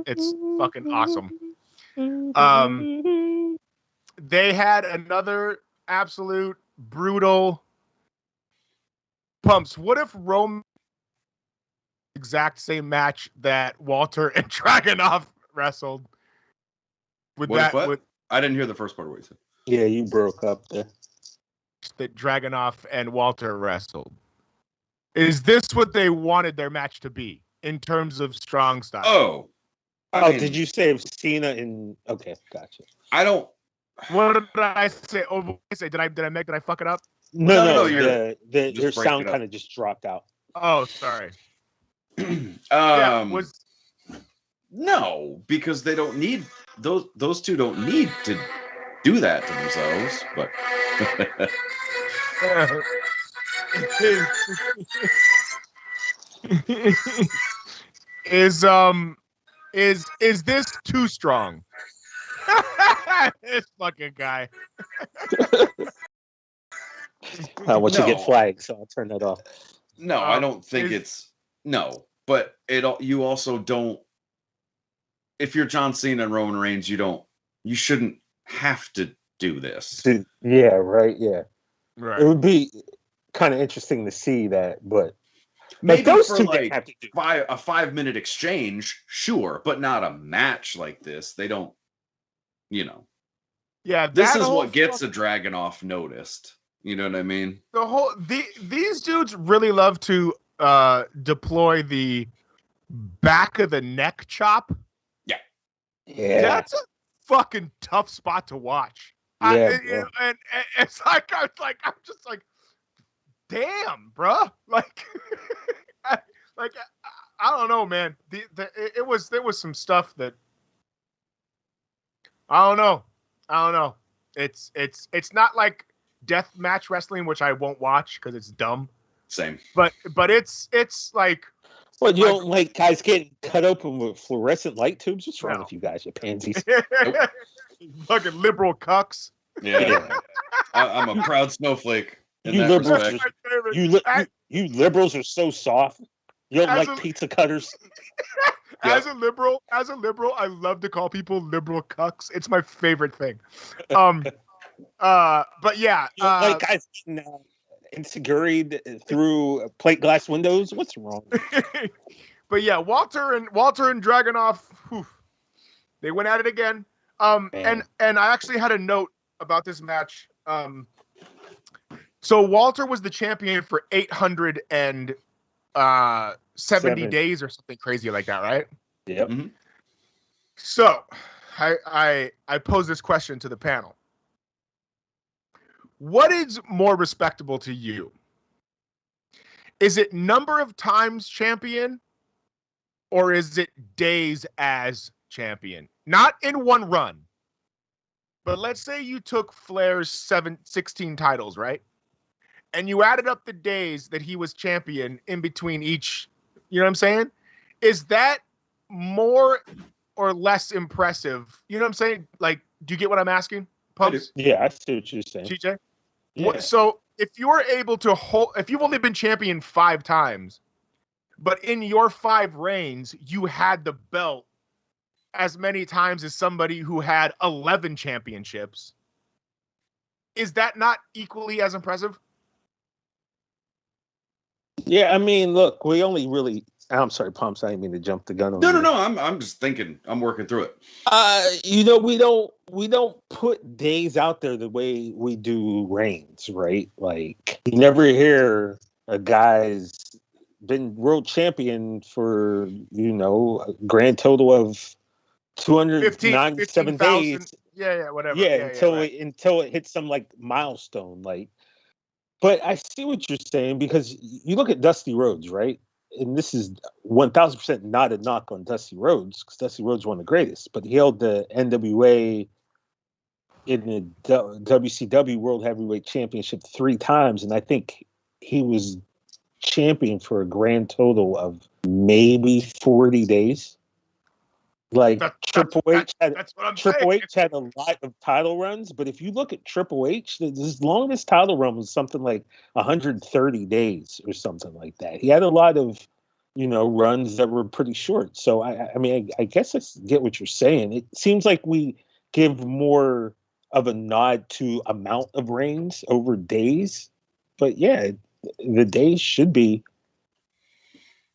It's fucking awesome. They had another absolute brutal Pumps. What if Roman exact same match that Walter and Dragunov wrestled? I didn't hear the first part of what you said. Yeah, you broke up there. That Dragunov and Walter wrestled. Is this what they wanted their match to be in terms of strong style? I mean, did you say Cena in? Okay, gotcha. I don't. What did I say? Did I fuck it up? No. Your sound kind of just dropped out. Oh, sorry. No, because they don't need those two don't need to do that to themselves. But is this too strong? This fucking guy. Once you get flagged, so I'll turn that off. No, I don't think it's no. But you also don't. If you're John Cena and Roman Reigns, you shouldn't have to do this. Yeah, right. Yeah, right. It would be kind of interesting to see that, but maybe those for two like have to do a 5-minute exchange, sure, but not a match like this. They don't, Yeah, this is what gets a Dragunov noticed. You know what I mean? These dudes really love to deploy the back of the neck chop. Yeah. That's a fucking tough spot to watch. Yeah, And it's like I'm just like, damn, bro. Like, I don't know, man. There was some stuff that I don't know. It's not like death match wrestling, which I won't watch because it's dumb. Same. But it's like. What, you don't like guys getting cut open with fluorescent light tubes? What's wrong with you guys, you pansies? Fucking liberal cucks. Yeah. I'm a proud snowflake in You that liberals, respect. you liberals are so soft. You don't like pizza cutters. As a liberal, I love to call people liberal cucks. It's my favorite thing. But yeah, You don't like guys getting insecuried through plate glass windows. What's wrong? But yeah, Walter and Dragunov, they went at it again. And I actually had a note about this match. So Walter was the champion for 870 days or something crazy like that, right? Yep. Mm-hmm. So I pose this question to the panel. What is more respectable to you? Is it number of times champion, or is it days as champion? Not in one run, but let's say you took Flair's 16 titles, right? And you added up the days that he was champion in between each, you know what I'm saying? Is that more or less impressive? You know what I'm saying? Like, do you get what I'm asking? Pumps? Yeah, I see what you're saying. TJ? Yeah. So if you're able to hold, if you've only been champion 5 times, but in your 5 reigns, you had the belt as many times as somebody who had 11 championships, is that not equally as impressive? Yeah, I mean, look, we only really. I'm sorry, Pumps. I didn't mean to jump the gun on you. No. I'm just thinking. I'm working through it. We don't put days out there the way we do reigns, right? Like, you never hear a guy's been world champion for a grand total of 297 days. Yeah, whatever. Yeah, until it hits some like milestone, like. But I see what you're saying, because you look at Dusty Rhodes, right? And this is 1,000% not a knock on Dusty Rhodes, because Dusty Rhodes is one of the greatest, but he held the NWA in the WCW World Heavyweight Championship 3 times, and I think he was champion for a grand total of maybe 40 days. Like Triple H had a lot of title runs, but if you look at Triple H, his longest title run was something like 130 days or something like that. He had a lot of, runs that were pretty short. So I mean, I guess I get what you're saying. It seems like we give more of a nod to amount of reigns over days, but yeah, the days should be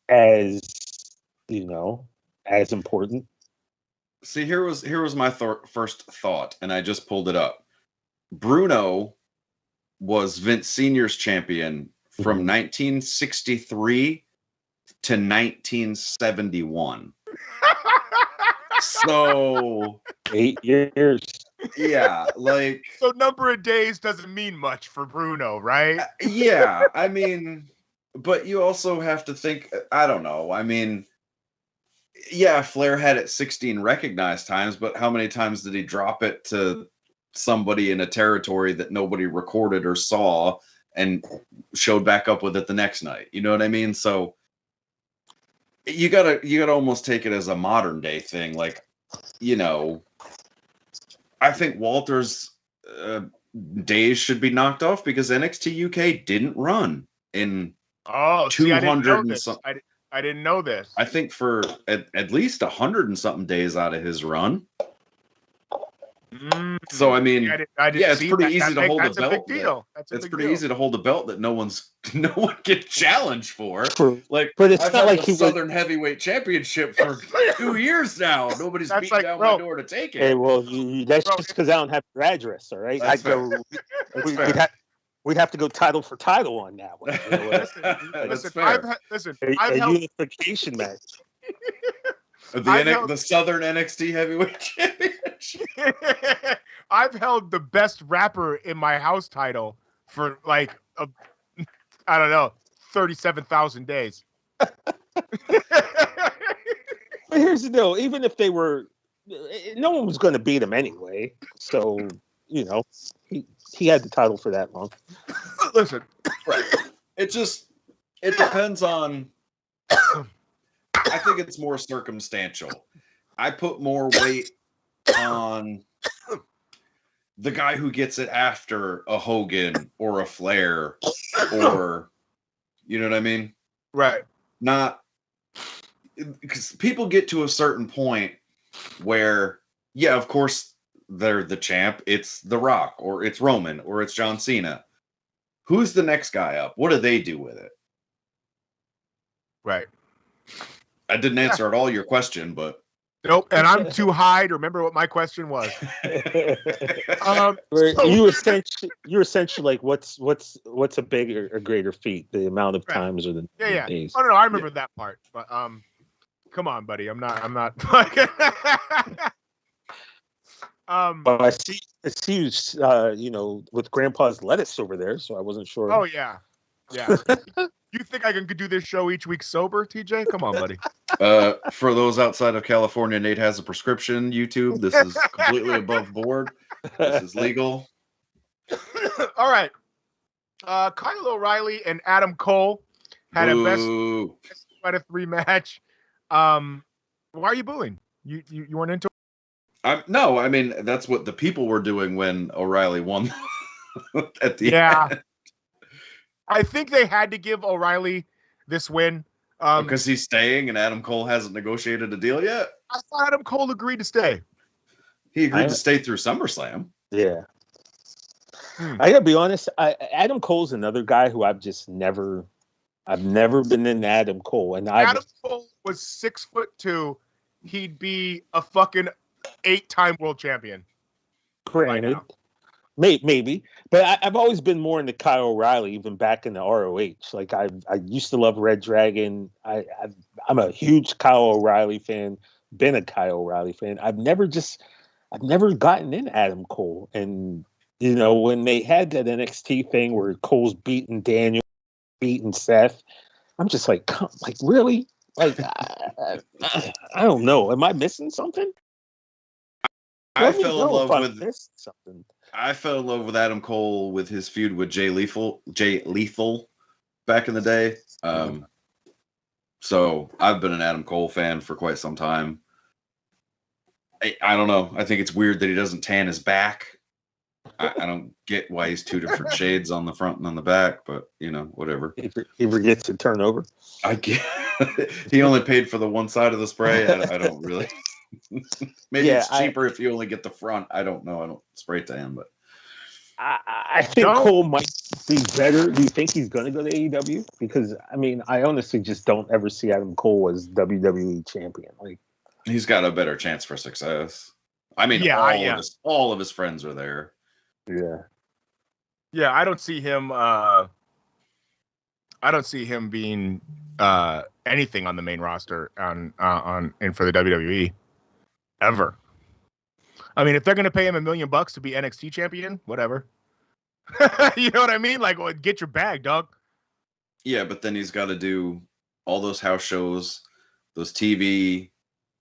as as important. See, here was my first thought, and I just pulled it up. Bruno was Vince Sr.'s champion from 1963 to 1971. So 8 years. Yeah, like, so number of days doesn't mean much for Bruno, right? Yeah, I mean, but you also have to think. I don't know. I mean. Yeah, Flair had it 16 recognized times, but how many times did he drop it to somebody in a territory that nobody recorded or saw and showed back up with it the next night? You know what I mean? So you gotta almost take it as a modern day thing. Like, I think Walter's days should be knocked off because NXT UK didn't run in 200 and something. I didn't know this. I think for at least 100 and something days out of his run. So I mean, it's pretty easy to hold a belt. It's pretty easy to hold a belt that no one can challenge for. Like, but it's I've not like the Southern Heavyweight Championship for 2 years now. Nobody's beating down my door to take it. Hey, well, that's just because I don't have your address, all right? We'd have to go title for title on that one. Listen, a unification match. The Southern NXT Heavyweight Championship. I've held the best rapper in my house title for like I don't know, 37,000 days. But here's the deal: even if they were, no one was going to beat him anyway. So he had the title for that long. Listen, right? It depends on. I think it's more circumstantial. I put more weight on the guy who gets it after a Hogan or a Flair, or you know what I mean? Right. Not because people get to a certain point where, yeah, of course they're the champ. It's The Rock, or it's Roman, or it's John Cena. Who's the next guy up? What do they do with it? Right. I didn't answer at all your question, but nope. And I'm too high to remember what my question was. You're essentially like, what's a bigger or greater feat? The amount of times or the days? Oh no, I remember that part. But come on, buddy. I'm not. But I see you, with Grandpa's lettuce over there, so I wasn't sure. Oh yeah. You think I can do this show each week sober, TJ? Come on, buddy. For those outside of California, Nate has a prescription. YouTube, this is completely above board. This is legal. All right. Kyle O'Reilly and Adam Cole had a best out of 3 match. Why are you booing? You weren't into it? No, I mean that's what the people were doing when O'Reilly won at the end. I think they had to give O'Reilly this win. Because he's staying and Adam Cole hasn't negotiated a deal yet? I thought Adam Cole agreed to stay. He agreed to stay through SummerSlam. Yeah. I gotta be honest, Adam Cole's another guy who I've never been in Adam Cole. And Adam Cole was 6'2". He'd be a fucking 8-time world champion. Granted. Maybe, but I've always been more into Kyle O'Reilly, even back in the ROH. Like I used to love Red Dragon. I'm a huge Kyle O'Reilly fan. Been a Kyle O'Reilly fan. I've never gotten in Adam Cole. And when they had that NXT thing where Cole's beating Daniel, beating Seth, I'm just like, really? Like I don't know. Am I missing something? I fell in love with Adam Cole with his feud with Jay Lethal back in the day. So I've been an Adam Cole fan for quite some time. I don't know. I think it's weird that he doesn't tan his back. I don't get why he's 2 different shades on the front and on the back, but whatever. He forgets to turn over. I get. He only paid for the one side of the spray. I don't really. Maybe it's cheaper if you only get the front. I don't know. I don't spray tan, but I think Cole might be better. Do you think he's going to go to AEW? Because I honestly just don't ever see Adam Cole as WWE champion. Like he's got a better chance for success. All of his friends are there. Yeah. I don't see him. I don't see him being anything on the main roster and for the WWE ever. I mean, if they're gonna pay him $1 million to be NXT champion, whatever. You know what I mean? Like, well, get your bag, dog. Yeah, but then he's got to do all those house shows, those TV.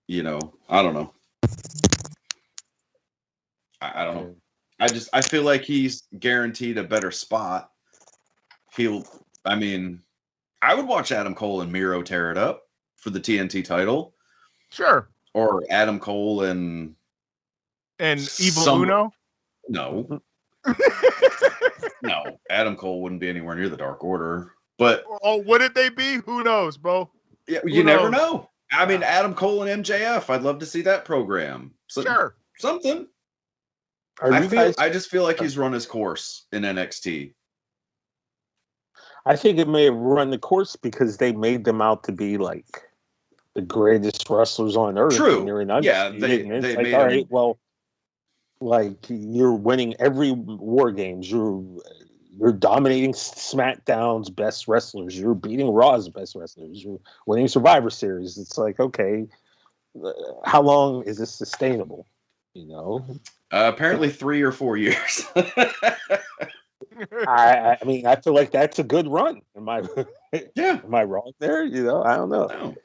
I don't know. I don't know. I feel like he's guaranteed a better spot. I would watch Adam Cole and Miro tear it up for the TNT title. Sure. Or Adam Cole and Evil Uno? No. No. Adam Cole wouldn't be anywhere near the Dark Order. But what did they be? Who knows, bro? Yeah, you never know. Adam Cole and MJF. I'd love to see that program. Sure. Something. I just feel like he's run his course in NXT. I think it may have run the course because they made them out to be like the greatest wrestlers on earth. True. And they're they made all right, well, like you're winning every War Games. You're you're dominating SmackDown's best wrestlers. You're beating Raw's best wrestlers. You're winning Survivor Series. It's like, okay, how long is this sustainable? You know, Apparently 3 or 4 years. I mean, I feel like that's a good run. Am I wrong there? You know, I don't know. No.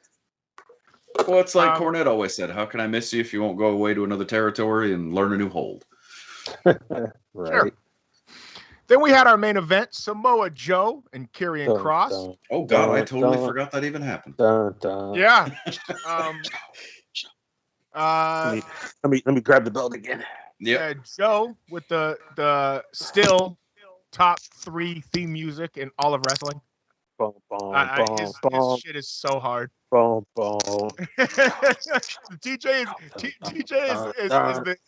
Well, it's like Cornette always said, how can I miss you if you won't go away to another territory and learn a new hold? Right. Sure. Then we had our main event, Samoa Joe and Karrion Kross. Oh, God, I totally forgot that even happened. Yeah. Let me grab the belt again. Yeah, Joe with the still top 3 theme music in all of wrestling. Boom, boom, His shit is so hard. Boom, boom. TJ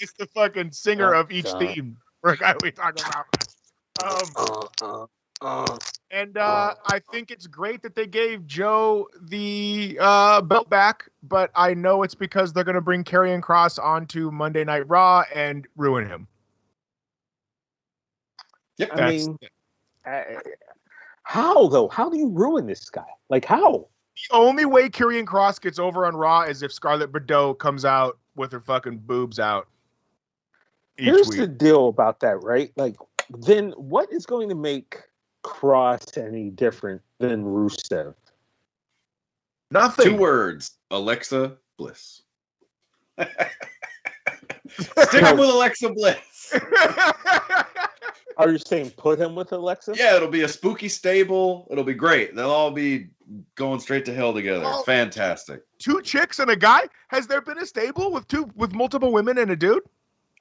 is the fucking singer of each theme. For a guy we talk about. And I think it's great that they gave Joe the belt back, but I know it's because they're going to bring Karrion Kross onto Monday Night Raw and ruin him. Yep. I mean, how though? How do you ruin this guy? Like how? The only way Karrion Kross gets over on Raw is if Scarlett Bordeaux comes out with her fucking boobs out. Here's the deal about that, right? Like, then what is going to make Kross any different than Rusev? Nothing. 2 words: Alexa Bliss. Stick him with Alexa Bliss. Are you saying put him with Alexa? Yeah, it'll be a spooky stable. It'll be great. They'll all be going straight to hell together. Oh, Fantastic. 2 chicks and a guy? Has there been a stable with multiple women and a dude?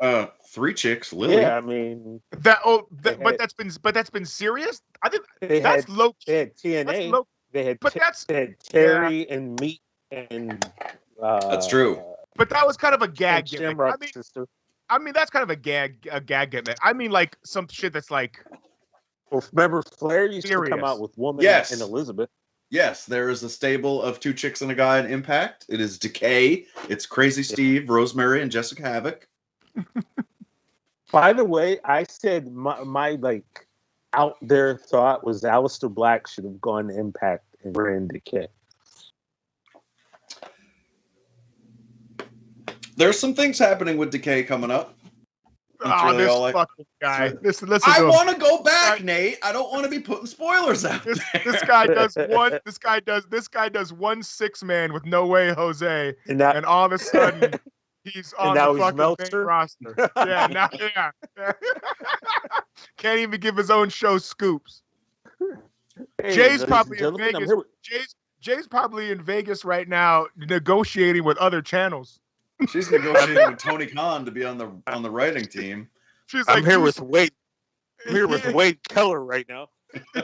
3 chicks, Lily. Yeah, I mean but that's been serious. I think that's low. They had TNA. They had Terry and Meat and. That's true. But that was kind of a gag gimmick. Sister. I mean, that's kind of a gag gimmick. I mean, like some shit that's like. Well, remember Flair used to come out with Woman and Elizabeth. Yes, there is a stable of 2 chicks and a guy in Impact. It is Decay. It's Crazy Steve, Rosemary, and Jessica Havoc. By the way, I said my like out there thought was Aleister Black should have gone to Impact and ran Decay. There's some things happening with Decay coming up. Really this fucking guy. Listen I want to go back, Nate. I don't want to be putting spoilers out there. This guy does one. This guy does 1 6-man with No Way Jose, and all of a sudden he's on the fucking main roster. Yeah, can't even give his own show scoops. Hey, Jay's probably in Vegas. Jay's probably in Vegas right now, negotiating with other channels. She's negotiating with Tony Khan to be on the writing team. She's I'm here with Wade. I'm here with Wade Keller right now.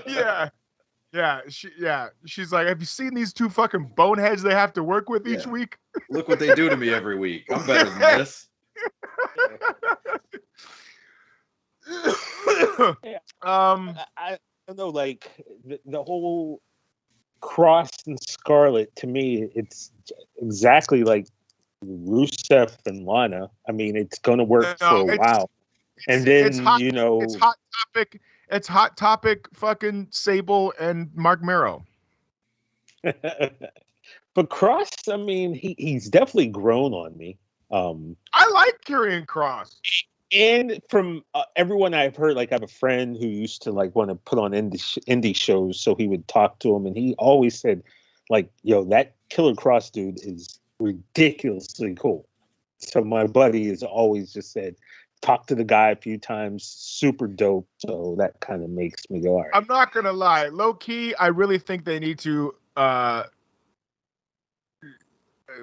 Yeah. She's like, have you seen these 2 fucking boneheads they have to work with each week? Look what they do to me every week. I'm better than this. I don't know, like the whole Kross and Scarlett, to me, it's exactly like Rusev and Lana. I mean, it's going to work for a while. And then, it's Hot Topic. It's Hot Topic, fucking Sable and Mark Mero. But Kross, I mean, he's definitely grown on me. I like Karrion Kross. And from everyone I've heard, like I have a friend who used to like want to put on indie shows, so he would talk to him, and he always said, like, yo, that Killer Kross dude is ridiculously cool. So my buddy has always just said, talk to the guy a few times, super dope. So that kind of makes me go, all right. I'm not gonna lie, low key, I really think they need to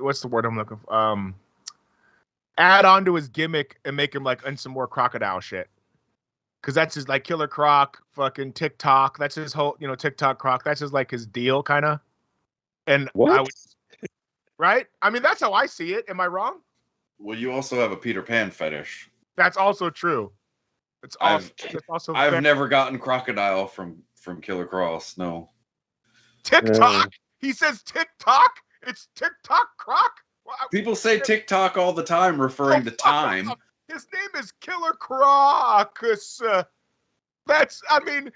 what's the word I'm looking for? Add on to his gimmick and make him like in some more crocodile shit. Cause that's his like Killer Croc, fucking TikTok. That's his whole, TikTok Croc. That's his like his deal, kind of. And what? Right? I mean, that's how I see it. Am I wrong? Well, you also have a Peter Pan fetish. That's also true. I've never gotten crocodile from Killer Kross. No. TikTok. He says TikTok. It's TikTok Croc. People say TikTok all the time, referring to time. His name is Killer Croc. I mean,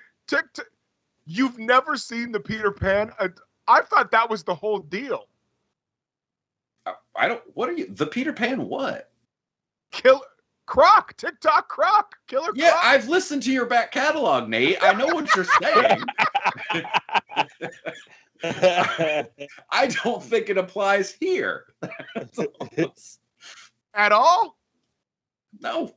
you've never seen the Peter Pan? I thought that was the whole deal. What are you? The Peter Pan what? TikTok Croc, Killer Yeah, Croc. I've listened to your back catalog, Nate. I know what you're saying. I don't think it applies here. At all? No.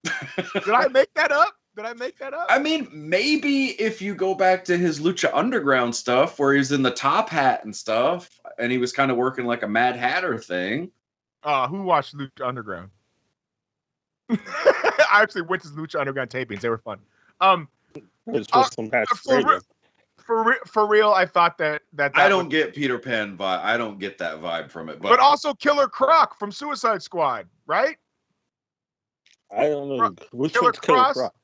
Did I make that up? I mean, maybe if you go back to his Lucha Underground stuff where he's in the top hat and stuff, and he was kind of working like a Mad Hatter thing. Who watched Lucha Underground? I actually went to Lucha Underground tapings. They were fun. For real, I thought that I don't get Peter Pan vibe. I don't get that vibe from it. But also Killer Croc from Suicide Squad, right? I don't know. Which Killer one's Killer Cross? Croc?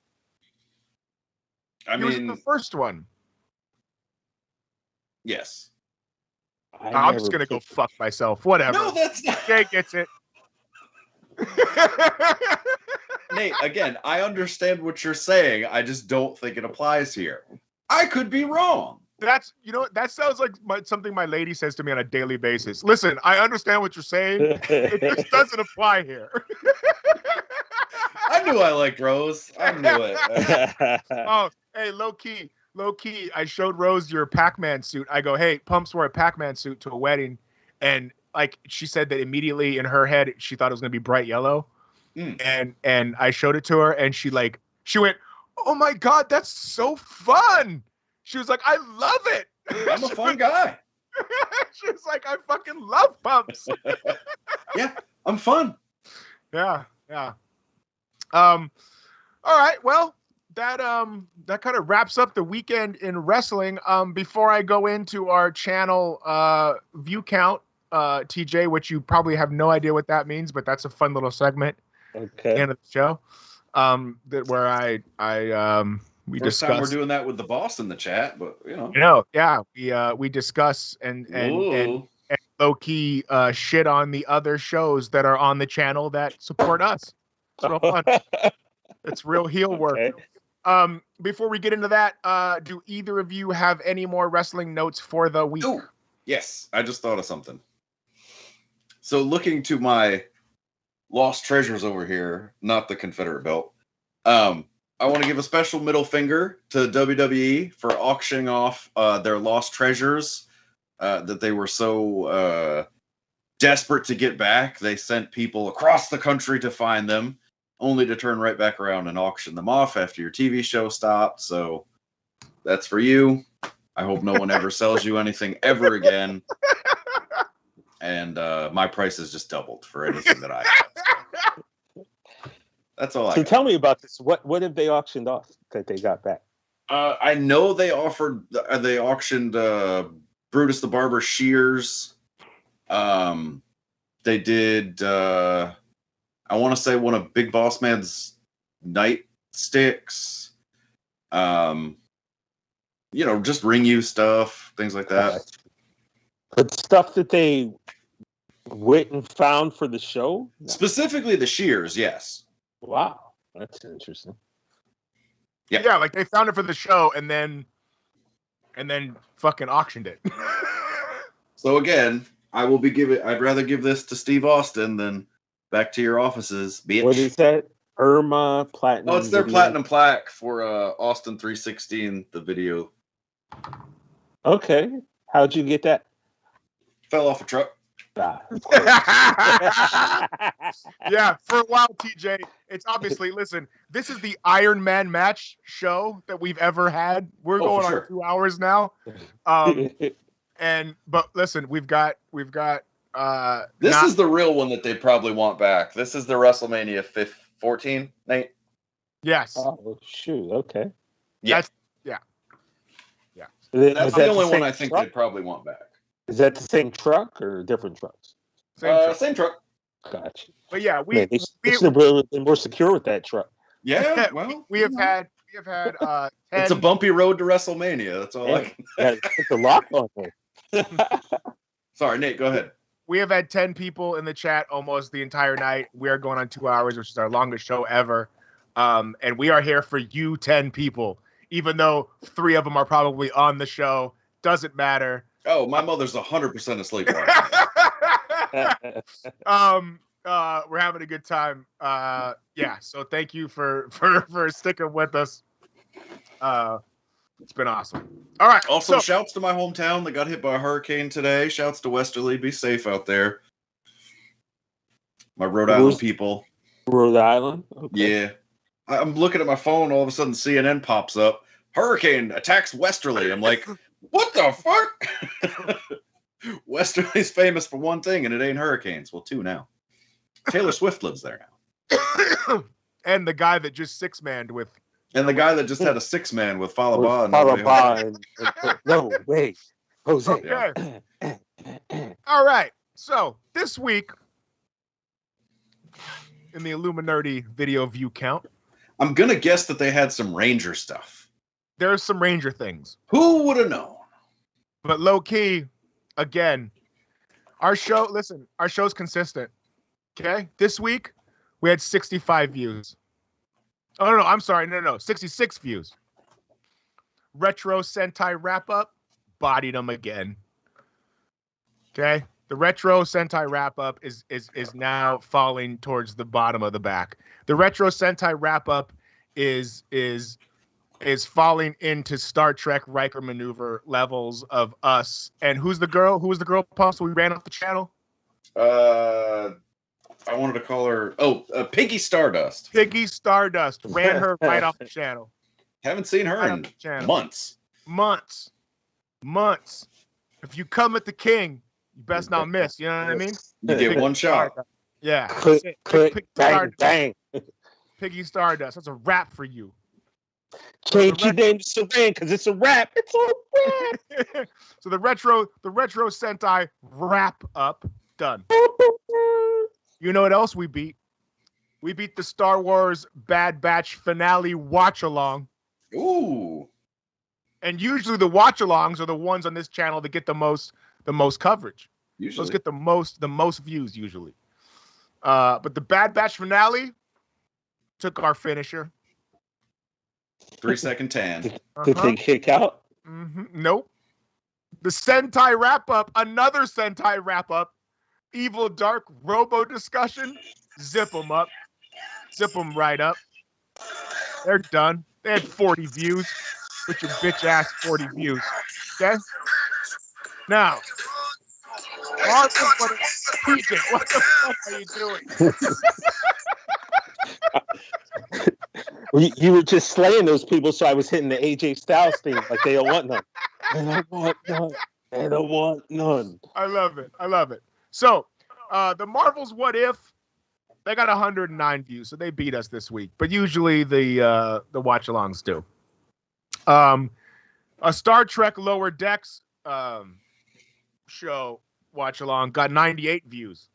He was in the first one. Yes. I'm just gonna go fuck myself. Whatever. No, that's not. Jay gets it. Nate, again, I understand what you're saying. I just don't think it applies here. I could be wrong. That sounds like something my lady says to me on a daily basis. Listen, I understand what you're saying. It just doesn't apply here. I knew I liked Rose. I knew it. Oh, hey, low key. I showed Rose your Pac-Man suit. I go, hey, Pumps wore a Pac-Man suit to a wedding, and like she said that immediately in her head she thought it was gonna be bright yellow, and I showed it to her, and she went, oh my god, that's so fun. She was like, I love it. I'm a fun guy. She was like, I fucking love Pumps. Yeah, I'm fun. Yeah. All right, well, that kind of wraps up the weekend in wrestling. Before I go into our channel view count, TJ, which you probably have no idea what that means, but that's a fun little segment. Okay. At the end of the show. We First discuss. time we're doing that with the boss in the chat, but we discuss and low key shit on the other shows that are on the channel that support us. It's real fun. It's real heel work. Okay. Before we get into that, do either of you have any more wrestling notes for the week? Ooh, yes, I just thought of something. So looking to my lost treasures over here, not the Confederate belt. I want to give a special middle finger to WWE for auctioning off their lost treasures that they were so desperate to get back. They sent people across the country to find them, only to turn right back around and auction them off after your TV show stopped. So that's for you. I hope no one ever sells you anything ever again. And my price has just doubled for anything that I have. That's all I got. Tell me about this. What have they auctioned off that they got back? I know they auctioned Brutus the Barber shears. They did I want to say one of Big Boss Man's nightsticks. Just ring you stuff, things like that. But stuff that they went and found for the show? No. Specifically the shears, yes. Wow, that's interesting. Yeah, like they found it for the show and then fucking auctioned it. So again, I'd rather give this to Steve Austin than back to your offices, bitch. What is that? Irma Platinum. Oh, it's their platinum plaque for Austin 316, the video. Okay. How'd you get that? Fell off a truck. Yeah, for a while, TJ, it's obviously, listen, this is the Iron Man match show that we've ever had. We're going on 2 hours now. But listen, we've got this is the real one that they probably want back. This is the WrestleMania 14, Nate. Yes. Oh shoot, okay. Yeah. That's the only one I think they'd probably want back. Is that the same truck or different trucks? Same truck. Gotcha. But yeah, they should have been more secure with that truck. Yeah, well, we have had 10... It's a bumpy road to WrestleMania. That's all I can. It's a lock on there. Sorry, Nate, go ahead. We have had 10 people in the chat almost the entire night. We are going on 2 hours, which is our longest show ever. And we are here for you 10 people, even though 3 of them are probably on the show. Doesn't matter. Oh, my mother's 100% asleep right now. We're having a good time. Yeah, so thank you for sticking with us. It's been awesome. All right. Also, shouts to my hometown that got hit by a hurricane today. Shouts to Westerly. Be safe out there. My Rhode Island people. Rhode Island? Okay. Yeah. I'm looking at my phone. All of a sudden, CNN pops up. Hurricane attacks Westerly. I'm like, what the fuck? Westerly's famous for one thing, and it ain't hurricanes. Well, 2 now. Taylor Swift lives there now. And the guy that just 6-manned with. And the guy that just had a 6-man with Falaba. No, wait. Jose. Okay. All right. So this week in the Illuminerdi video view count, I'm going to guess that they had some Ranger stuff. There's some Ranger things. Who would have known? But low key, again, our show's consistent. Okay? This week, we had 65 views. Oh, no, I'm sorry. No, 66 views. Retro Sentai wrap-up, bodied them again. Okay? The Retro Sentai wrap-up is now falling towards the bottom of the back. The Retro Sentai wrap-up is falling into Star Trek Riker maneuver levels of us. And who's the girl? Who was the girl, Paul? So we ran off the channel? I wanted to call her, Piggy Stardust. Piggy Stardust ran her right off the channel. Haven't seen her in months. Months. If you come at the king, you best not miss. You know what I mean? You get one shot. Yeah. Click, bang. Piggy Stardust. That's a wrap for you. Change your name to Saran because it's a wrap. It's a wrap. So the retro Sentai wrap up done. You know what else we beat? We beat the Star Wars Bad Batch finale watch along. Ooh. And usually the watch alongs are the ones on this channel that get the most coverage. Usually. Those get the most views usually. But the Bad Batch finale took our finisher. 3-second tan. Did they kick out? Mm-hmm. Nope. The Sentai wrap up, another Sentai wrap up. Evil Dark Robo discussion. Zip them up. Zip them right up. They're done. They had 40 views. With your bitch ass 40 views. Okay? Now, Marvin, PJ, what the fuck are you doing? You were just slaying those people, so I was hitting the AJ Styles thing like they don't want none. They don't want none. They don't want none. I love it. So, the Marvel's What If, they got 109 views, so they beat us this week. But usually the watch-alongs do. A Star Trek Lower Decks show watch-along got 98 views.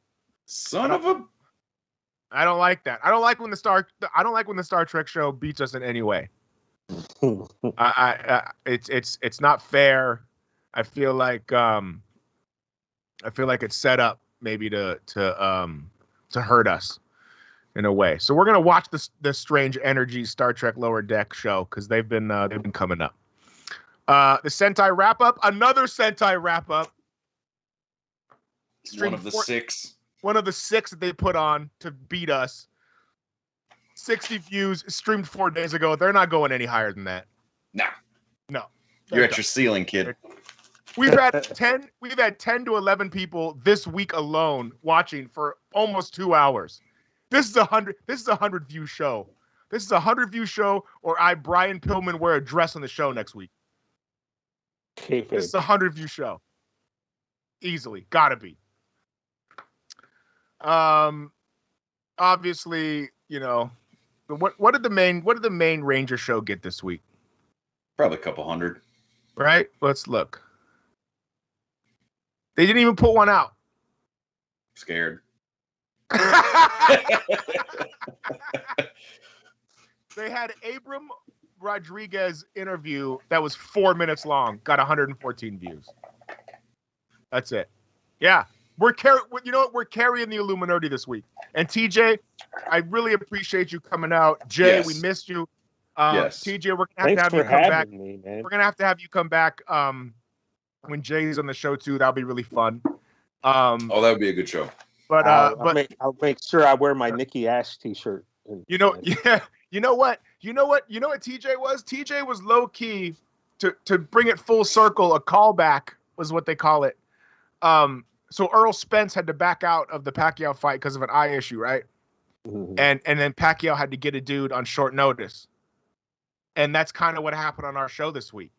Son of a... I don't like that. I don't like when the Star Trek show beats us in any way. It's not fair. I feel like it's set up maybe to hurt us in a way. So we're gonna watch the Strange Energy Star Trek Lower Deck show because they've been coming up. The Sentai wrap up, another Sentai wrap up. One of the 6. One of the 6 that they put on to beat us. 60 views, streamed 4 days ago. They're not going any higher than that. Nah. No. You're at your ceiling, kid. We've had 10 to 11 people this week alone watching for almost 2 hours. This is a 100 view show. This is a 100 view show, or Brian Pillman, wear a dress on the show next week. This is a 100 view show. Easily. Gotta be. Obviously, you know, what did the main Ranger show get this week? Probably a couple hundred. Right? Let's look. They didn't even put one out. Scared. They had Abram Rodriguez interview that was 4 minutes long, got 114 views. That's it. Yeah. You know what? We're carrying the Illuminerdi this week. And TJ, I really appreciate you coming out. Jay, we missed you. Yes. TJ, we're gonna have to have you come back. Me, man. We're gonna have to have you come back when Jay's on the show too. That'll be really fun. That would be a good show. But I'll make sure I wear my Nikki Ash t-shirt. You know what TJ was? TJ was low key to bring it full circle. A callback was what they call it. So Earl Spence had to back out of the Pacquiao fight because of an eye issue, right? Mm-hmm. And then Pacquiao had to get a dude on short notice. And that's kind of what happened on our show this week.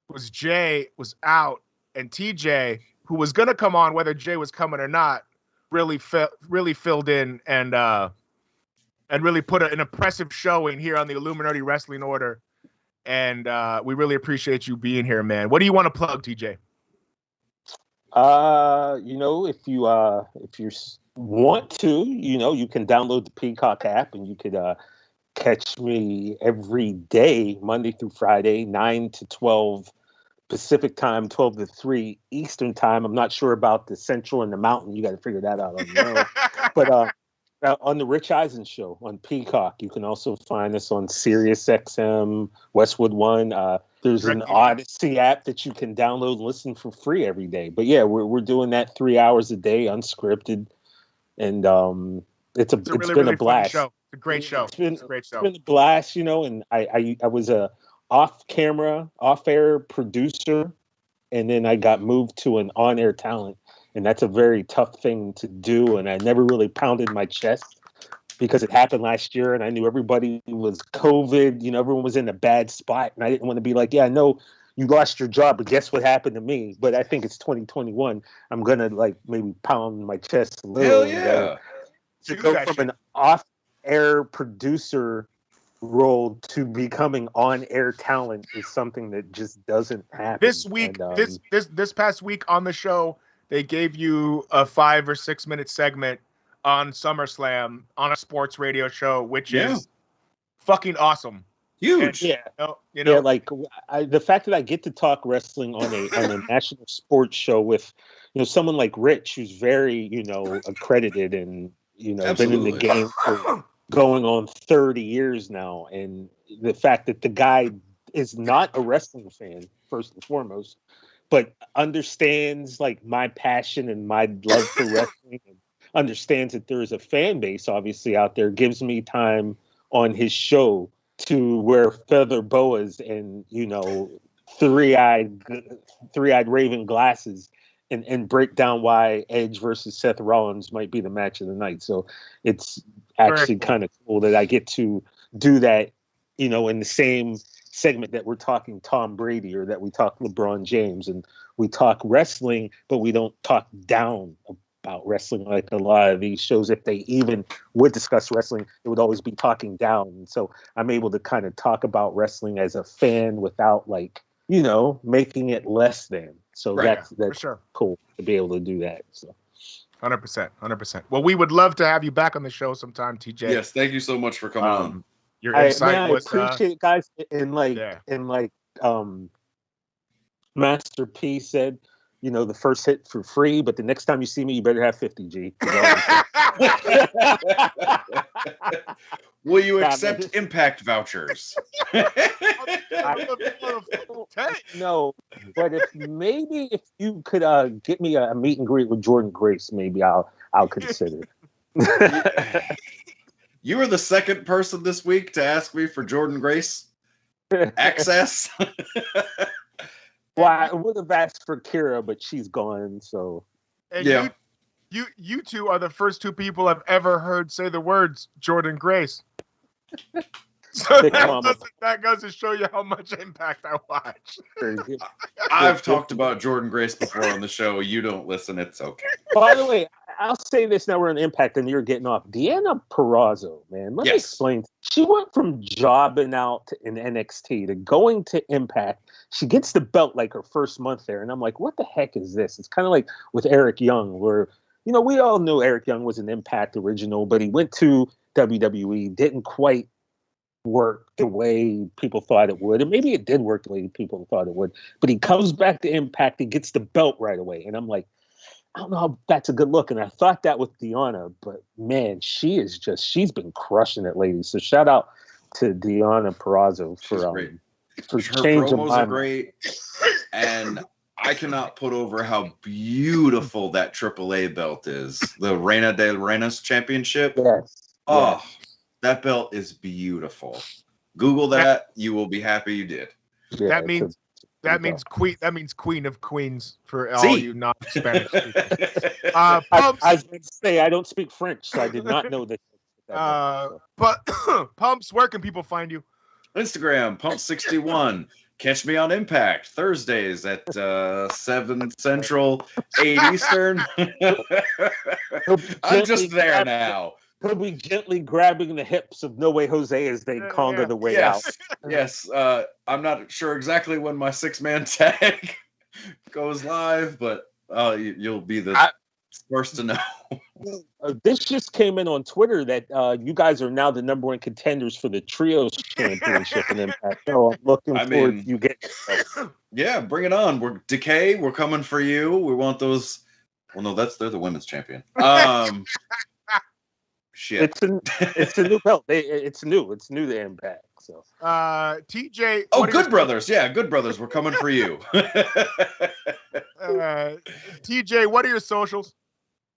Was Jay was out, and TJ, who was gonna come on whether Jay was coming or not, really filled in and really put an impressive showing here on the Illuminerdi Wrestling Order. And we really appreciate you being here, man. What do you want to plug, TJ? If you want to, you can download the Peacock app and you could catch me every day, Monday through Friday, 9 to 12 Pacific time, 12 to 3 Eastern time. I'm not sure about the Central and the Mountain. You got to figure that out on your own. But on the Rich Eisen Show on Peacock, you can also find us on Sirius XM, Westwood One. There's an Odyssey app that you can download and listen for free every day. But yeah, we're doing that 3 hours a day, unscripted, and it's been a blast. Show. It's a great show. It's a great show. It's been a blast, and I was a off-air producer, and then I got moved to an on-air talent, and that's a very tough thing to do. And I never really pounded my chest because it happened last year, and I knew everybody was COVID. Everyone was in a bad spot, and I didn't want to be like, yeah, I know you lost your job, but guess what happened to me? But I think it's 2021. I'm gonna maybe pound my chest a little. Hell yeah! To go from an off-air producer role to becoming on-air talent is something that just doesn't happen. This week, and, this past week on the show, they gave you a 5 or 6 minute segment on SummerSlam on a sports radio show, which is fucking awesome. Huge. And, the fact that I get to talk wrestling on a national sports show with, someone like Rich, who's very, accredited and, been in the game for going on 30 years now. And the fact that the guy is not a wrestling fan, first and foremost, but understands my passion and my love for wrestling and understands that there is a fan base obviously out there, gives me time on his show to wear feather boas and, three-eyed Raven glasses and break down why Edge versus Seth Rollins might be the match of the night. So it's actually kind of cool that I get to do that, in the same segment that we're talking Tom Brady or that we talk LeBron James, and we talk wrestling, but we don't talk down about wrestling like a lot of these shows. If they even would discuss wrestling, it would always be talking down. And so I'm able to kind of talk about wrestling as a fan without making it less than. So that's sure. Cool to be able to do that. So 100%. Well, we would love to have you back on the show sometime, TJ. Yes, thank you so much for coming on. Your insight was I appreciate it, guys. And Master P said, the first hit for free, but the next time you see me, you better have 50 G. Will you accept impact vouchers? No, but if you could get me a meet and greet with Jordan Grace, maybe I'll consider. You were the second person this week to ask me for Jordan Grace access. Well, I would have asked for Kira, but she's gone. So, and you two are the first two people I've ever heard say the words Jordan Grace. So that goes to show you how much Impact I watch. I've talked about Jordan Grace before on the show. You don't listen. It's okay. By the way, I'll say this now we're on Impact and you're getting off. Deanna Purrazzo, man. Let me explain. She went from jobbing out in NXT to going to Impact. She gets the belt her first month there. And I'm like, what the heck is this? It's kind of like with Eric Young, where, we all knew Eric Young was an Impact original, but he went to WWE, didn't quite work the way people thought it would. And maybe it did work the way people thought it would. But he comes back to Impact and gets the belt right away. And I'm like, I don't know if that's a good look. And I thought that with Deonna, but man, she's been crushing it lately. So shout out to Deonna Purrazzo for her changing promos are great. And I cannot put over how beautiful that AAA belt is. The Reina de Reinas Championship. Yes. Oh, that belt is beautiful. Google that. You will be happy you did. Yeah, that means queen. That means Queen of Queens for all See? you non-Spanish people. I Pumps, was going to say I don't speak French, so I did not know that. but Pumps, where can people find you? Instagram, Pump61. Catch me on Impact Thursdays at 7 Central, 8 Eastern. I'm just there now. He'll be gently grabbing the hips of No Way Jose as they conga the way out. Yes. I'm not sure exactly when my 6-man tag goes live, but you'll be the first to know. This just came in on Twitter that you guys are now the #1 contenders for the Trios Championship in Impact. So I'm looking forward to you getting it. Yeah, bring it on. We're Decay. We're coming for you. We want those. Well, no, they're the women's champion. Shit. It's a new belt. It's new to Impact. So TJ. Oh, Good Brothers. Yeah, Good Brothers. We're coming for you. TJ, what are your socials?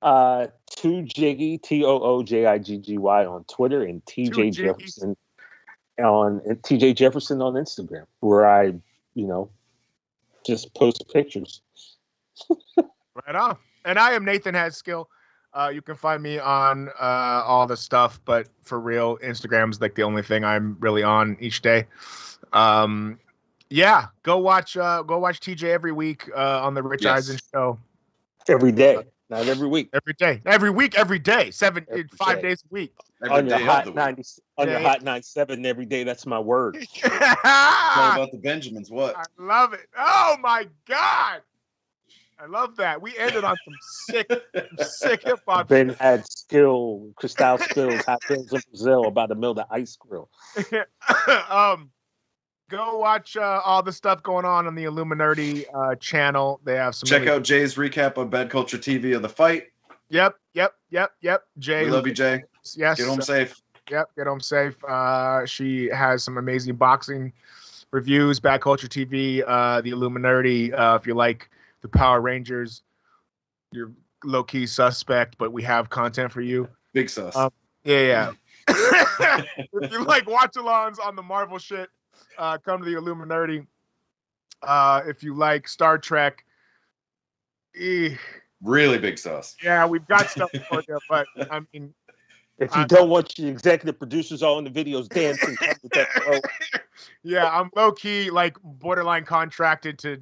2Jiggy TOOJIGGY on Twitter and TJ Jefferson on Instagram, where I just post pictures. Right on. And I am Nathan Has Skill. You can find me on all the stuff, but for real, Instagram's like the only thing I'm really on each day. Yeah, go watch TJ every week on the Rich Eisen show. Every day, not every week. Every day. 5 days a week. On your hot 90, on your hot 97 every day. That's my word. It's all about the Benjamins. What? I love it. Oh my God. I love that. We ended on some sick hip hop. Ben had Cristal Skills, Hot Bills in Brazil, about to build an ice grill. Go watch all the stuff going on the Illuminerdi channel. They have some. Check out Jay's recap on Bad Culture TV of the fight. Yep. Jay, we love you, Jay. Yes. Get home safe. Yep, get home safe. She has some amazing boxing reviews. Bad Culture TV, the Illuminerdi. If you like the Power Rangers, you're low-key suspect, but we have content for you. Big sus. Yeah. If you like watch-alongs on the Marvel shit, come to the Illuminerdi. If you like Star Trek, really big sus. Yeah, we've got stuff for you, but I mean, if you don't want the executive producers all in the videos dancing, come to that show. Yeah, I'm low-key like borderline contracted to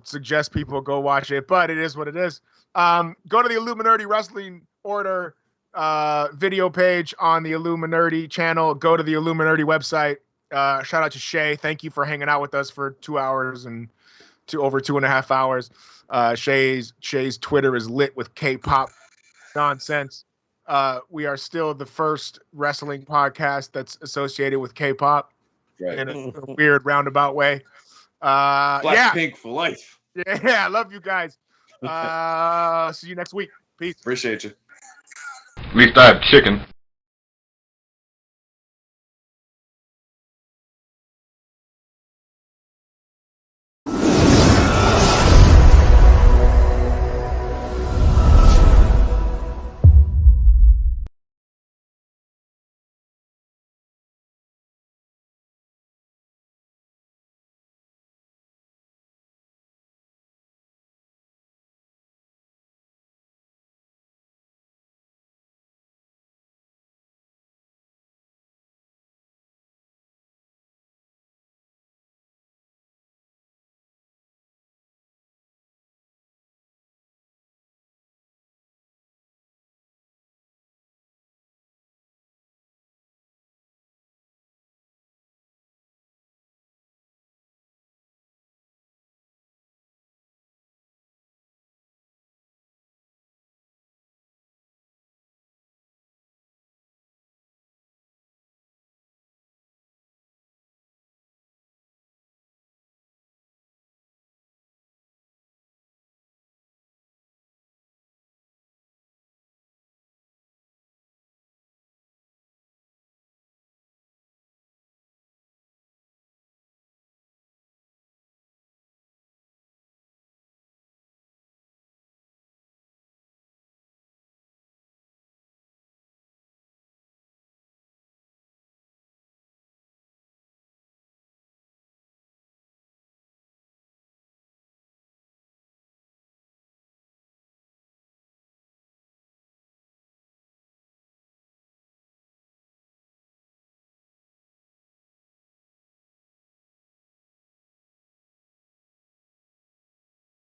suggest people go watch it, but it is what it is. Go to the Illuminerdi Wrestling Order video page on the Illuminerdi channel. Go to the Illuminerdi website. Shout out to Shay. Thank you for hanging out with us for 2 hours and over 2.5 hours. Shay's Twitter is lit with K-pop nonsense. We are still the first wrestling podcast that's associated with K-pop in a weird roundabout way. Blackpink for life. Yeah, I love you guys. See you next week. Peace. Appreciate you. At least I have chicken.